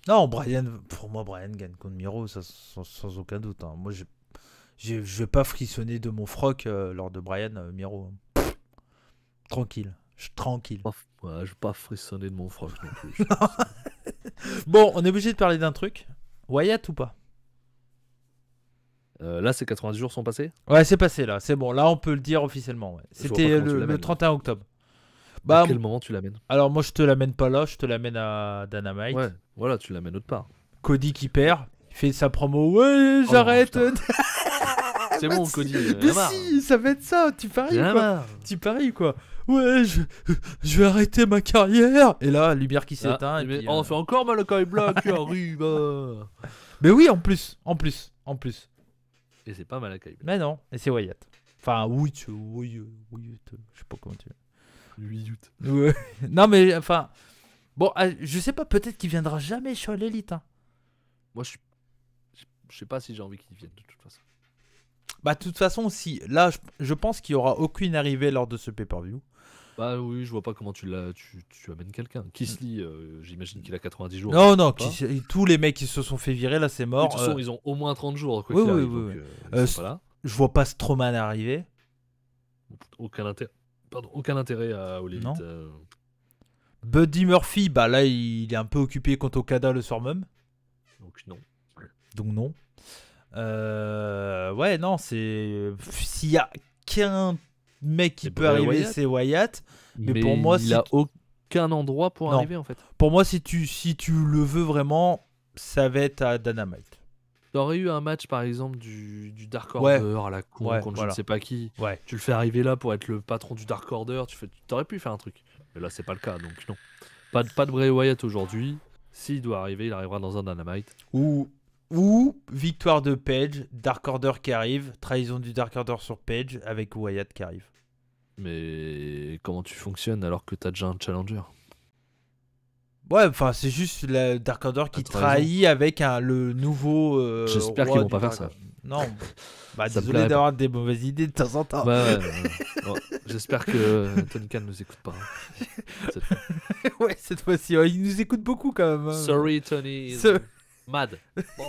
Non, pour moi, Bryan gagne contre Miro, ça, sans aucun doute. Hein. Moi, je vais pas frissonner de mon froc lors de Bryan Miro. Tranquille. Je suis tranquille.
Je vais pas frissonner de mon froc non plus.
Bon, on est obligé de parler d'un truc. Wyatt ou pas?
Là, ces 90 jours sont passés?
Ouais, c'est passé là. C'est bon. Là, on peut le dire officiellement. Ouais. C'était le 31 octobre.
À quel moment tu l'amènes?
Alors, moi, je te l'amène pas là. Je te l'amène à Dynamite.
Ouais, voilà, tu l'amènes autre part.
Cody qui perd. Il fait sa promo. Ouais, j'arrête.
C'est bon, Cody.
Mais si, ça va être ça. Tu paries quoi? Tu paries quoi? Ouais, je vais arrêter ma carrière. Et là, lumière qui s'éteint.
On fait encore Malakai Black qui arrive.
Mais oui, en plus.
Et c'est pas Malakai Black.
Mais non, et c'est Wyatt. Enfin, oui, je sais pas comment tu veux.
8 août.
Ouais. Non, mais enfin. Bon, je sais pas, peut-être qu'il viendra jamais sur l'élite. Hein.
Moi, je sais pas si j'ai envie qu'il vienne de toute façon.
Bah, de toute façon, si. Là, je pense qu'il y aura aucune arrivée lors de ce pay-per-view.
Bah oui, je vois pas comment tu amènes quelqu'un. Kisly, j'imagine qu'il a 90 jours.
Non, tous les mecs qui se sont fait virer, là, c'est mort.
De toute façon, ils ont au moins 30 jours. Quoi
oui. Ils sont pas là. Je vois pas Strowman arriver.
Aucun intérêt à l'élite.
Buddy Murphy, bah là, il est un peu occupé contre Okada le soir même. Donc non. Ouais, non, c'est... S'il y a qu'un mec qui peut arriver, c'est Wyatt. Mais pour moi,
il a aucun endroit pour arriver, en fait.
Pour moi, si tu le veux vraiment, ça va être à Dynamite.
T'aurais eu un match, par exemple, du Dark Order à la con, contre je ne sais pas qui.
Ouais.
Tu le fais arriver là pour être le patron du Dark Order. T'aurais pu faire un truc. Mais là, c'est pas le cas, donc non. Pas de Bray Wyatt aujourd'hui. S'il doit arriver, il arrivera dans un Dynamite.
Ou victoire de Page, Dark Order qui arrive, trahison du Dark Order sur Page avec Wyatt qui arrive.
Mais comment tu fonctionnes alors que t'as déjà un challenger?
Ouais, enfin c'est juste le Dark Order qui trahit avec le nouveau.
J'espère qu'ils vont pas faire ça.
Non. Bah désolé d'avoir des mauvaises idées de temps en temps.
Ouais. Bon, j'espère que Tony Khan nous écoute pas.
Ouais, cette fois-ci, il nous écoute beaucoup quand même.
Sorry Tony. Mad. Bon.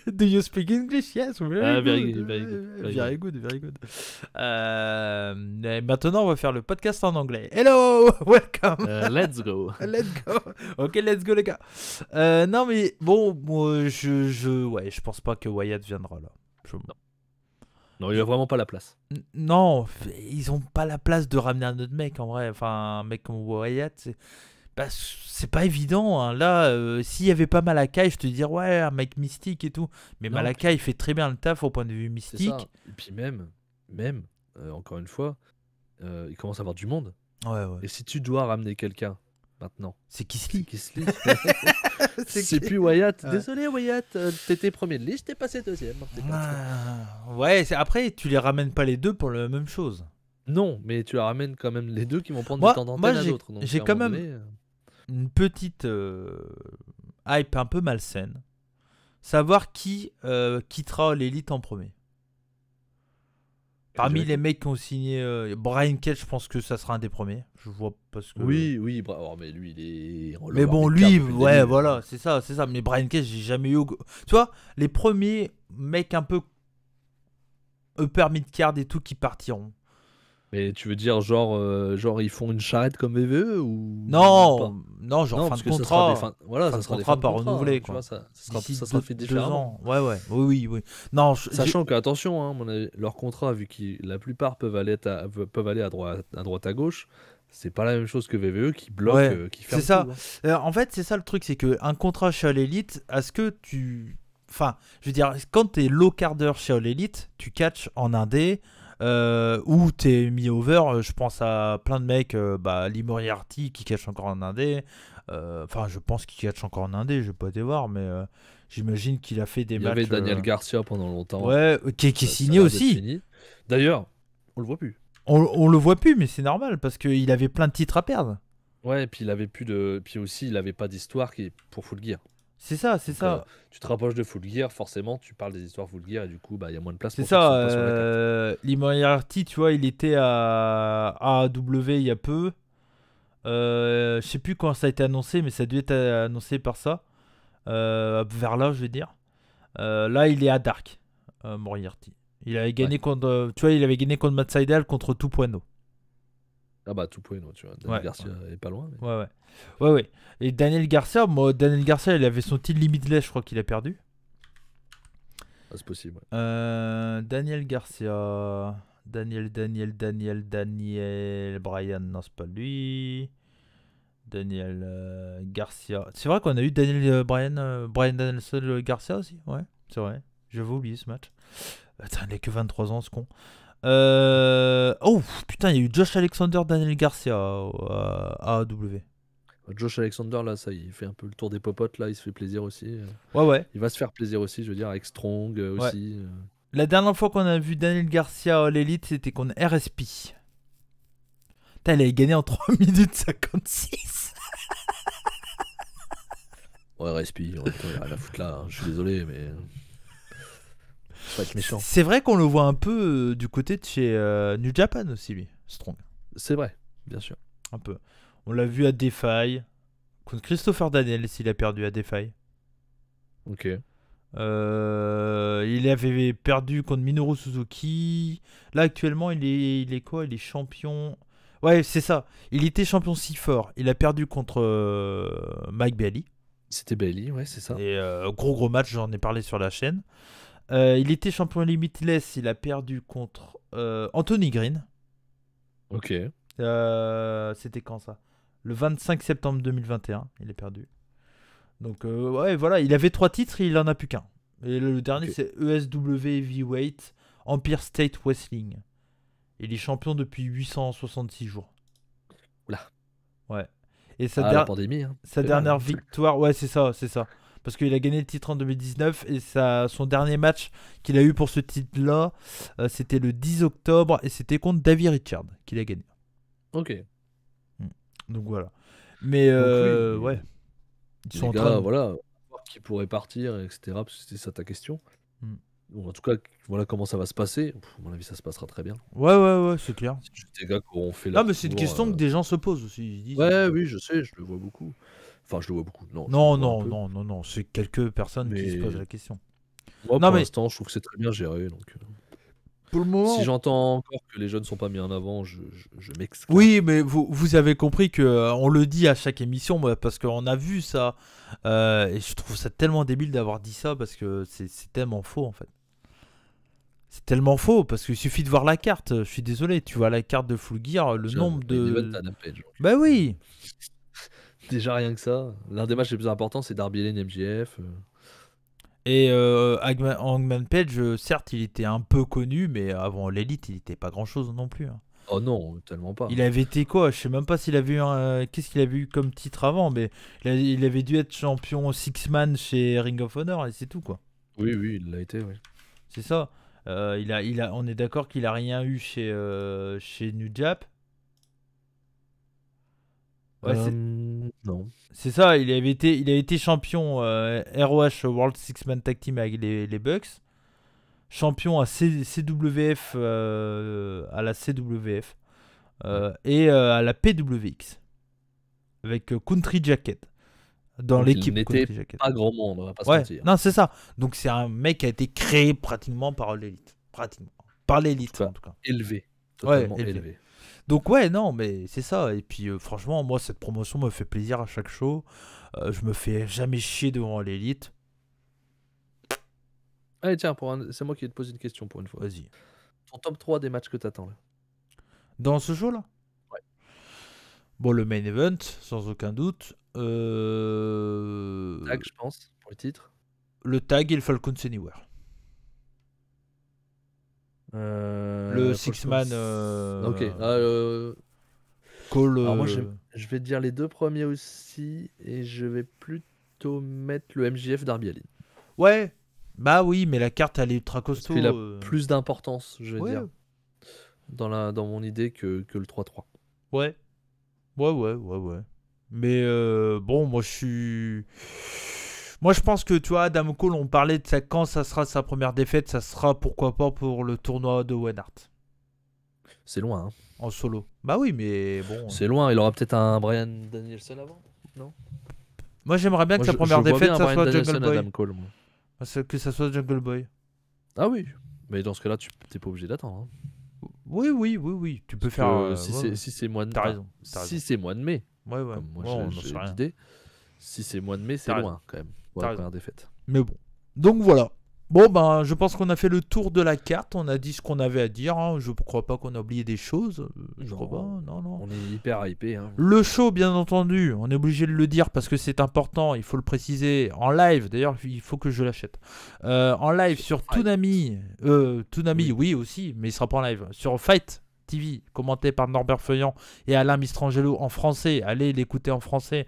Do you speak English? Yes,
very good.
Very good, very good. Maintenant, on va faire le podcast en anglais. Hello, welcome.
Let's go.
Let's go. Ok, let's go les gars. Non mais bon, moi, je pense pas que Wyatt viendra là.
Non, il a vraiment pas la place.
Non, ils ont pas la place de ramener un autre mec en vrai. Enfin, un mec comme Wyatt, c'est pas évident. Hein. Là, s'il y avait pas Malakai, je te dirais ouais, un mec mystique et tout. Mais
Non,
Malakai, il fait très bien le taf au point de vue
c'est
mystique.
ça. Et puis même, encore une fois, il commence à avoir du monde.
Ouais.
Et si tu dois ramener quelqu'un maintenant,
C'est Kisly.
C'est plus Wyatt.
Ouais.
Désolé Wyatt, t'étais premier de liste, t'es passé deuxième.
Ouais, après, tu les ramènes pas les deux pour la même chose.
Non, mais tu la ramènes quand même les deux qui vont prendre
Moi-
du temps d'antenne
moi,
à
j'ai-
d'autres. Donc,
j'ai
à un
quand
moment
même-
donné,
Une petite hype un peu malsaine. Savoir qui quittera l'élite en premier. Parmi les mecs qui ont signé Brian Cage, je pense que ça sera un des premiers. Je vois parce que.
Oui, mais lui, il est. en
Mais
lower
bon,
mid-card
lui,
depuis le
ouais,
début.
voilà, c'est ça. Mais Brian Cage, j'ai jamais eu. Tu vois, les premiers mecs un peu upper mid-card et tout qui partiront.
Mais tu veux dire, genre ils font une charrette comme VVE ou.
Non, genre
Non,
fin
parce
de
que ça sera
contrat.
des fins. Voilà,
fin
ça
de
sera des
contrat
fins de
pas
contrat,
renouvelé,
tu
quoi.
vois, ça
D'ici
sera fait
2
différemment.
ans. Ouais. Oui. Non,
Sachant qu'attention, hein, leur contrat, vu que la plupart peuvent aller à droite à gauche, c'est pas la même chose que VVE qui bloque,
Ouais,
qui ferme
c'est ça.
tout, hein.
En fait, c'est ça le truc, c'est que un contrat chez All Elite, est-ce que tu. Enfin, je veux dire, quand t'es low carder chez All Elite, tu catches en indé. Ou t'es mis over, je pense à plein de mecs, Lee Moriarty qui catch encore en indé. Enfin, je pense qu'il catch encore en indé, je vais pas te voir, mais j'imagine qu'il a fait des
Il y
matchs.
avait Daniel Garcia pendant longtemps.
Ouais, qui est
Ça
signé
a l'air d'être
aussi.
fini. D'ailleurs, on le voit plus.
On le voit plus, mais c'est normal parce qu'il avait plein de titres à perdre.
Ouais, et puis il avait plus de. Puis aussi, il avait pas d'histoire pour Full Gear.
C'est ça.
Tu te rapproches de Full Gear, forcément, tu parles des histoires Full Gear et du coup, il y a moins de place
C'est
pour ceux qui sont pas sur la carte.
ça. Lee Moriarty, tu vois, il était à AEW il y a peu. Je sais plus quand ça a été annoncé, mais ça a dû être annoncé par ça. Vers là, je vais dire. Là, il est à Dark, Moriarty. Il avait gagné contre, tu vois, il avait gagné contre Matt Sydal contre Tupueno.
Ah bah, tout point, tu vois. Daniel Garcia est pas loin. Mais...
Ouais. Et Daniel Garcia, il avait son titre Limitless, je crois qu'il a perdu.
Ah, c'est possible.
Daniel Garcia. Daniel. Brian, non, c'est pas lui. Daniel Garcia. C'est vrai qu'on a eu Brian Danielson Garcia aussi. Ouais, c'est vrai. J'avais oublié ce match. Attends, il n'a que 23 ans, ce con. Oh putain, il y a eu Josh Alexander, Daniel Garcia à AEW.
Josh Alexander, là, ça, il fait un peu le tour des popotes, là, il se fait plaisir aussi.
Ouais.
Il va se faire plaisir aussi, je veux dire, avec Strong aussi.
La dernière fois qu'on a vu Daniel Garcia à l'élite, c'était contre RSP. Putain, il avait gagné en 3 minutes 56.
Ouais, Respi, en même temps, il a rien à foutre là, hein. Je suis désolé, mais. Faut pas être méchant.
C'est vrai qu'on le voit un peu du côté de chez New Japan aussi, lui, Strong.
C'est vrai, bien sûr.
Un peu. On l'a vu à Defy. Contre Christopher Daniels, il a perdu à Defy.
Ok.
Il avait perdu contre Minoru Suzuki. Là, actuellement, il est quoi? Il est champion. Ouais, c'est ça. Il était champion si fort. Il a perdu contre Mike Bailey.
C'était Bailey, ouais, c'est ça.
Et gros match, j'en ai parlé sur la chaîne. Il était champion Limitless. Il a perdu contre Anthony Green.
Ok.
C'était quand ça? Le 25 septembre 2021, il est perdu. Donc, ouais, voilà, il avait 3 titres et il en a plus qu'un. Et le dernier, c'est ESW Heavyweight Empire State Wrestling. Il est champion depuis 866 jours.
Oula.
Ouais. Et
la pandémie. Hein.
Sa dernière victoire, ouais, c'est ça. Parce qu'il a gagné le titre en 2019 et son dernier match qu'il a eu pour ce titre-là, c'était le 10 octobre et c'était contre Davey Richard qu'il a gagné.
Ok.
Donc voilà. Mais
Donc,
ouais.
Ils sont en train de... voilà, qui pourrait partir, etc. Parce que c'était ça ta question. Bon, en tout cas, voilà comment ça va se passer. À mon avis, ça se passera très bien.
Ouais, c'est clair.
C'est juste des gars qui auront fait
là. Non, mais c'est une question que des gens se posent aussi. Ils disent,
oui, je sais, je le vois beaucoup. Enfin, je le vois beaucoup.
Non, c'est quelques personnes qui se posent la question.
Moi, pour l'instant, je trouve que c'est très bien géré. Donc,
pour le moment...
si j'entends encore que les jeunes sont pas mis en avant, je m'exclame.
Oui, mais vous avez compris que on le dit à chaque émission, parce qu'on a vu ça. Et je trouve ça tellement débile d'avoir dit ça, parce que c'est tellement faux, en fait. C'est tellement faux, parce qu'il suffit de voir la carte. Je suis désolé, tu vois la carte de Full Gear, le nombre de... Bah oui.
Déjà rien que ça. L'un des matchs les plus importants, c'est Darby Allin MJF.
Et Hangman Page, certes, il était un peu connu, mais avant l'élite, il était pas grand-chose non plus. Hein.
Oh non, tellement pas.
Il avait été quoi? Je sais même pas s'il avait eu qu'est-ce qu'il avait eu comme titre avant, mais il avait dû être champion Six-Man chez Ring of Honor, et c'est tout, quoi.
Oui, il l'a été, oui.
C'est ça. On est d'accord qu'il a rien eu chez New Jap. Ouais,
non.
C'est ça, il a été champion ROH World Six-Man Tag Team avec les Bucks. Champion à CWF, à la CWF. Et à la PWX. Avec Country Jacket. Dans l'équipe
Country Jacket. Pas grand monde, on va pas se mentir.
Non, c'est ça. Donc c'est un mec qui a été créé pratiquement par l'élite. Pratiquement. Par l'élite, en tout cas.
Élevé. Totalement élevé.
Donc ouais, non, mais c'est ça. Et puis franchement, moi, cette promotion me fait plaisir à chaque show. Je me fais jamais chier devant l'élite.
Allez, tiens, c'est moi qui vais te poser une question pour une fois.
Vas-y.
Ton top 3 des matchs que t'attends là.
Dans ce show-là?
Ouais.
Bon, le main event, sans aucun doute.
Tag, je pense, pour le titre.
Le tag et le Falcons Anywhere. Le Six-Man.
Ok.
Call.
Alors moi, je vais te dire les deux premiers aussi, et je vais plutôt mettre le MJF Darby Allin.
Ouais. Bah oui, mais la carte elle est ultra costaud.
Parce qu'il a plus d'importance, je vais dire, dans mon idée que le 3-3.
Ouais. Mais bon, moi je pense que tu vois, Adam Cole, on parlait de ça quand ça sera sa première défaite, ça sera pourquoi pas pour le tournoi de Owen Hart.
C'est loin, hein.
En solo. Bah oui, mais bon.
C'est loin, il aura peut-être un Bryan Danielson avant, non?
Moi j'aimerais bien que sa première défaite ça soit Jungle Boy.
Adam Cole, moi.
Que ça soit Jungle Boy.
Ah oui, mais dans ce cas-là, tu t'es pas obligé d'attendre. Hein.
Oui, tu peux faire.
Si c'est mois de mai.
T'as raison.
Si c'est mois de mai.
Ouais.
Comme moi, j'ai l'idée. Si c'est mois de mai, c'est loin quand même. Pour la première défaite.
Mais bon. Donc voilà. Bon, ben, je pense qu'on a fait le tour de la carte. On a dit ce qu'on avait à dire. Hein. Je ne crois pas qu'on a oublié des choses. Je crois pas. Non.
On est hyper hypé. Hein.
Le show, bien entendu. On est obligé de le dire parce que c'est important. Il faut le préciser. En live, d'ailleurs, il faut que je l'achète. En live sur Toonami. Toonami, oui, aussi. Mais il sera pas en live. Sur Fight TV, commenté par Norbert Feuillant et Alain Mistrangelo en français. Allez l'écouter en français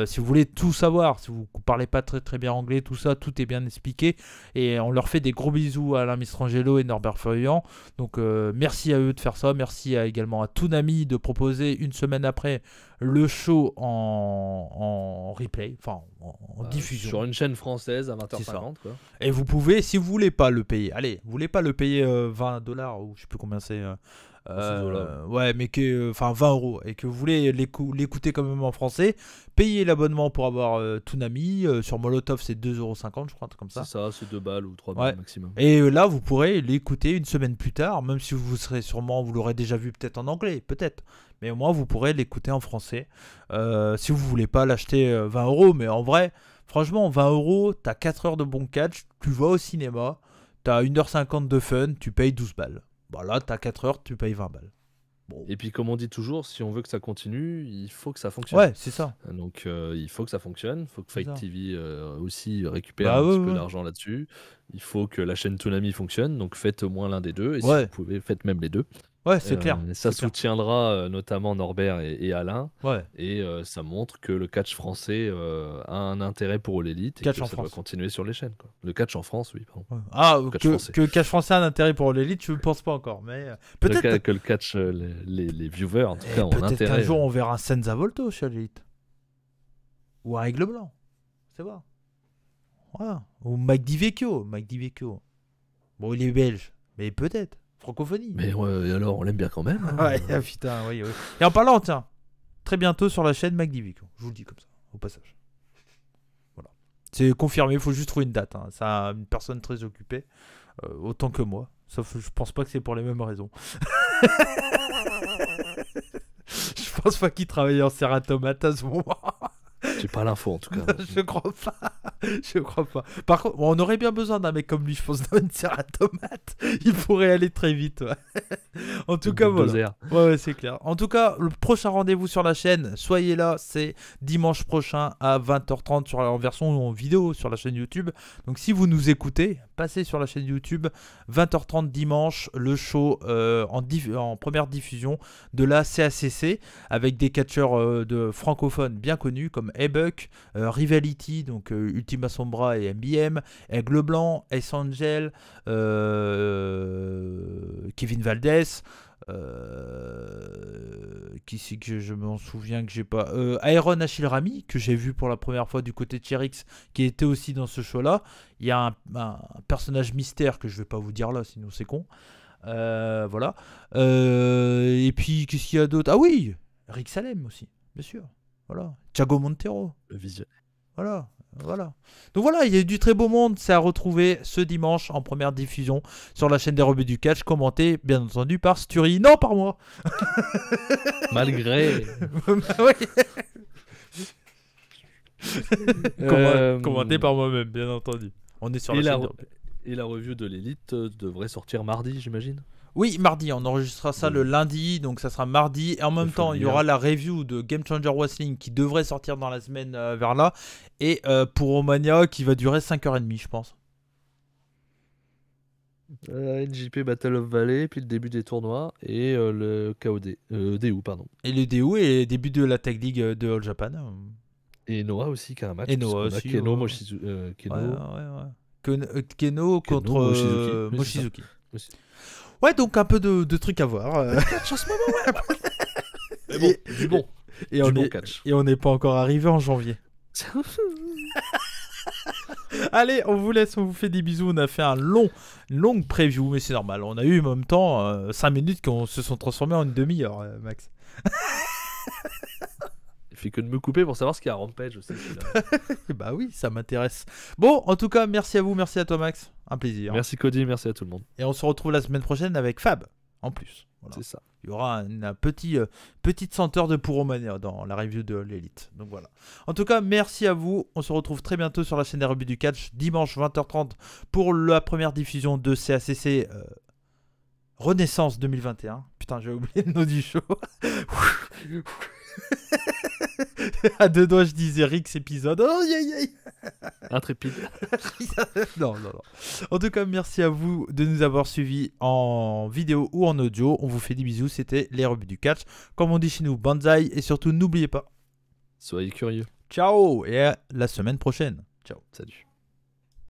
si vous voulez tout savoir. Si vous ne parlez pas très très bien anglais, tout ça, tout est bien expliqué. Et on leur fait des gros bisous à Alain Mistrangelo et Norbert Feuillant. Donc merci à eux de faire ça. Merci également à Toonami de proposer une semaine après le show en replay, enfin en diffusion.
Sur une chaîne française à 20h50. Quoi.
Et vous pouvez, si vous voulez pas le payer, allez, vous voulez pas le payer $20 ou je sais plus combien c'est. Ouais, mais que, enfin 20 € et que vous voulez l'écouter quand même en français, payez l'abonnement pour avoir Toonami. Sur Molotov, c'est 2,50 €, je crois, comme ça.
C'est ça, c'est 2 balles ou 3 balles maximum.
Et là, vous pourrez l'écouter une semaine plus tard, même si vous serez sûrement, vous l'aurez déjà vu peut-être en anglais, peut-être. Mais au moins, vous pourrez l'écouter en français. Si vous voulez pas l'acheter 20 €, mais en vrai, franchement, 20 €, t'as 4 heures de bon catch, tu vas au cinéma, t'as 1h50 de fun, tu payes 12 balles. Bah là, t'as 4 heures, tu payes 20 balles.
Bon. Et puis, comme on dit toujours, si on veut que ça continue, il faut que ça fonctionne.
Ouais, c'est ça.
Donc, il faut que ça fonctionne. Il faut que Fight TV aussi récupère un petit peu d'argent là-dessus. Il faut que la chaîne Toonami fonctionne. Donc, faites au moins l'un des deux. Et si vous pouvez, faites même les deux.
Ouais, c'est clair.
Ça soutiendra notamment Norbert et Alain.
Ouais.
Et ça montre que le catch français a un intérêt pour l'élite. Et que ça doit continuer sur les chaînes. Quoi. Le catch en France, oui. Pardon.
Ouais. Ah, que le catch français a un intérêt pour l'élite, je ne pense pas encore. Mais peut-être
que le catch, les viewers, en tout cas, ont intérêt.
Peut-être un jour, on verra un Senza Volto chez l'élite. Ou un Aigle Blanc. C'est vrai. Voilà. Ou Mike DiVecchio. Bon, il est belge. Mais peut-être. Francophonie.
Mais alors, on l'aime bien quand même. Hein.
Ouais, putain, oui. Et en parlant, tiens, très bientôt sur la chaîne Mike DiVecchio. Je vous le dis comme ça, au passage. Voilà. C'est confirmé, il faut juste trouver une date. Hein. C'est une personne très occupée, autant que moi. Sauf je pense pas que c'est pour les mêmes raisons. Je pense pas qu'il travaillait en serre à tomate à ce moment.
J'ai pas l'info en tout cas.
Je crois pas. Je crois pas. Par contre, on aurait bien besoin d'un mec comme lui, je pense, dans une serre à tomate. Il pourrait aller très vite. Ouais. En tout cas, voilà. Ouais, c'est clair. En tout cas, le prochain rendez-vous sur la chaîne, soyez là, c'est dimanche prochain à 20h30 en version vidéo sur la chaîne YouTube. Donc si vous nous écoutez, passez sur la chaîne YouTube, 20h30 dimanche, le show en première diffusion de la CACC avec des catcheurs de francophones bien connus comme A-Buck, Rivality, donc Ultima Sombra et MBM, Aigle Blanc, Ace Angel, Kevin Valdez, qui c'est que je m'en souviens que j'ai pas, Iron Achille Rami que j'ai vu pour la première fois du côté de Chérix, qui était aussi dans ce show là. Il y a un personnage mystère que je vais pas vous dire là sinon c'est con. Voilà. Et puis qu'est-ce qu'il y a d'autre? Ah oui, Rick Salem aussi, bien sûr. Voilà. Thiago Montero.
Le visuel.
Voilà. Donc voilà, il y a eu du très beau monde. C'est à retrouver ce dimanche en première diffusion sur la chaîne des Rebuts du Catch, commenté bien entendu par Sturi. Non, par moi.
Malgré.
Commenté par moi-même, bien entendu. On est sur la chaîne.
Et la review de l'élite devrait sortir mardi, j'imagine.
Oui, mardi, on enregistrera ça le lundi, donc ça sera mardi. Et en même temps, il y aura la review de Game Changer Wrestling qui devrait sortir dans la semaine vers là. Et pour Romania qui va durer 5h30, je pense.
NJP Battle of Valley, puis le début des tournois et le KOD. DU, pardon.
Et le DU et le début de la Tech League de All Japan.
Et Noah aussi qui a un match.
Et Noah aussi.
Keno,
Keno contre Mochizuki. Ouais, donc un peu de trucs à voir.
Catch en ce moment, ouais. Mais bon, du bon.
Et on n'est pas encore arrivé en janvier. Allez, on vous laisse, on vous fait des bisous. On a fait une longue preview, mais c'est normal. On a eu en même temps 5 minutes qui se sont transformées en une demi-heure, Max.
Il fait que de me couper pour savoir ce qu'il y a à Rampage aussi.
Bah oui, ça m'intéresse. Bon, en tout cas, merci à vous, merci à toi, Max. Un plaisir.
Merci Cody, merci à tout le monde.
Et on se retrouve la semaine prochaine avec Fab, en plus. Voilà.
C'est ça.
Il y aura une petite senteur de Puromania dans la review de l'Elite. Donc voilà. En tout cas, merci à vous. On se retrouve très bientôt sur la chaîne des Rebuts du Catch, dimanche 20h30 pour la première diffusion de CACC Renaissance 2021. Putain, j'ai oublié le nom du show. À deux doigts, je disais Rix épisode. Oh,
Intrépide.
Non. En tout cas, merci à vous de nous avoir suivis en vidéo ou en audio. On vous fait des bisous. C'était les Rebuts du Catch. Comme on dit chez nous, banzai. Et surtout, n'oubliez pas.
Soyez curieux.
Ciao. Et à la semaine prochaine. Ciao.
Salut.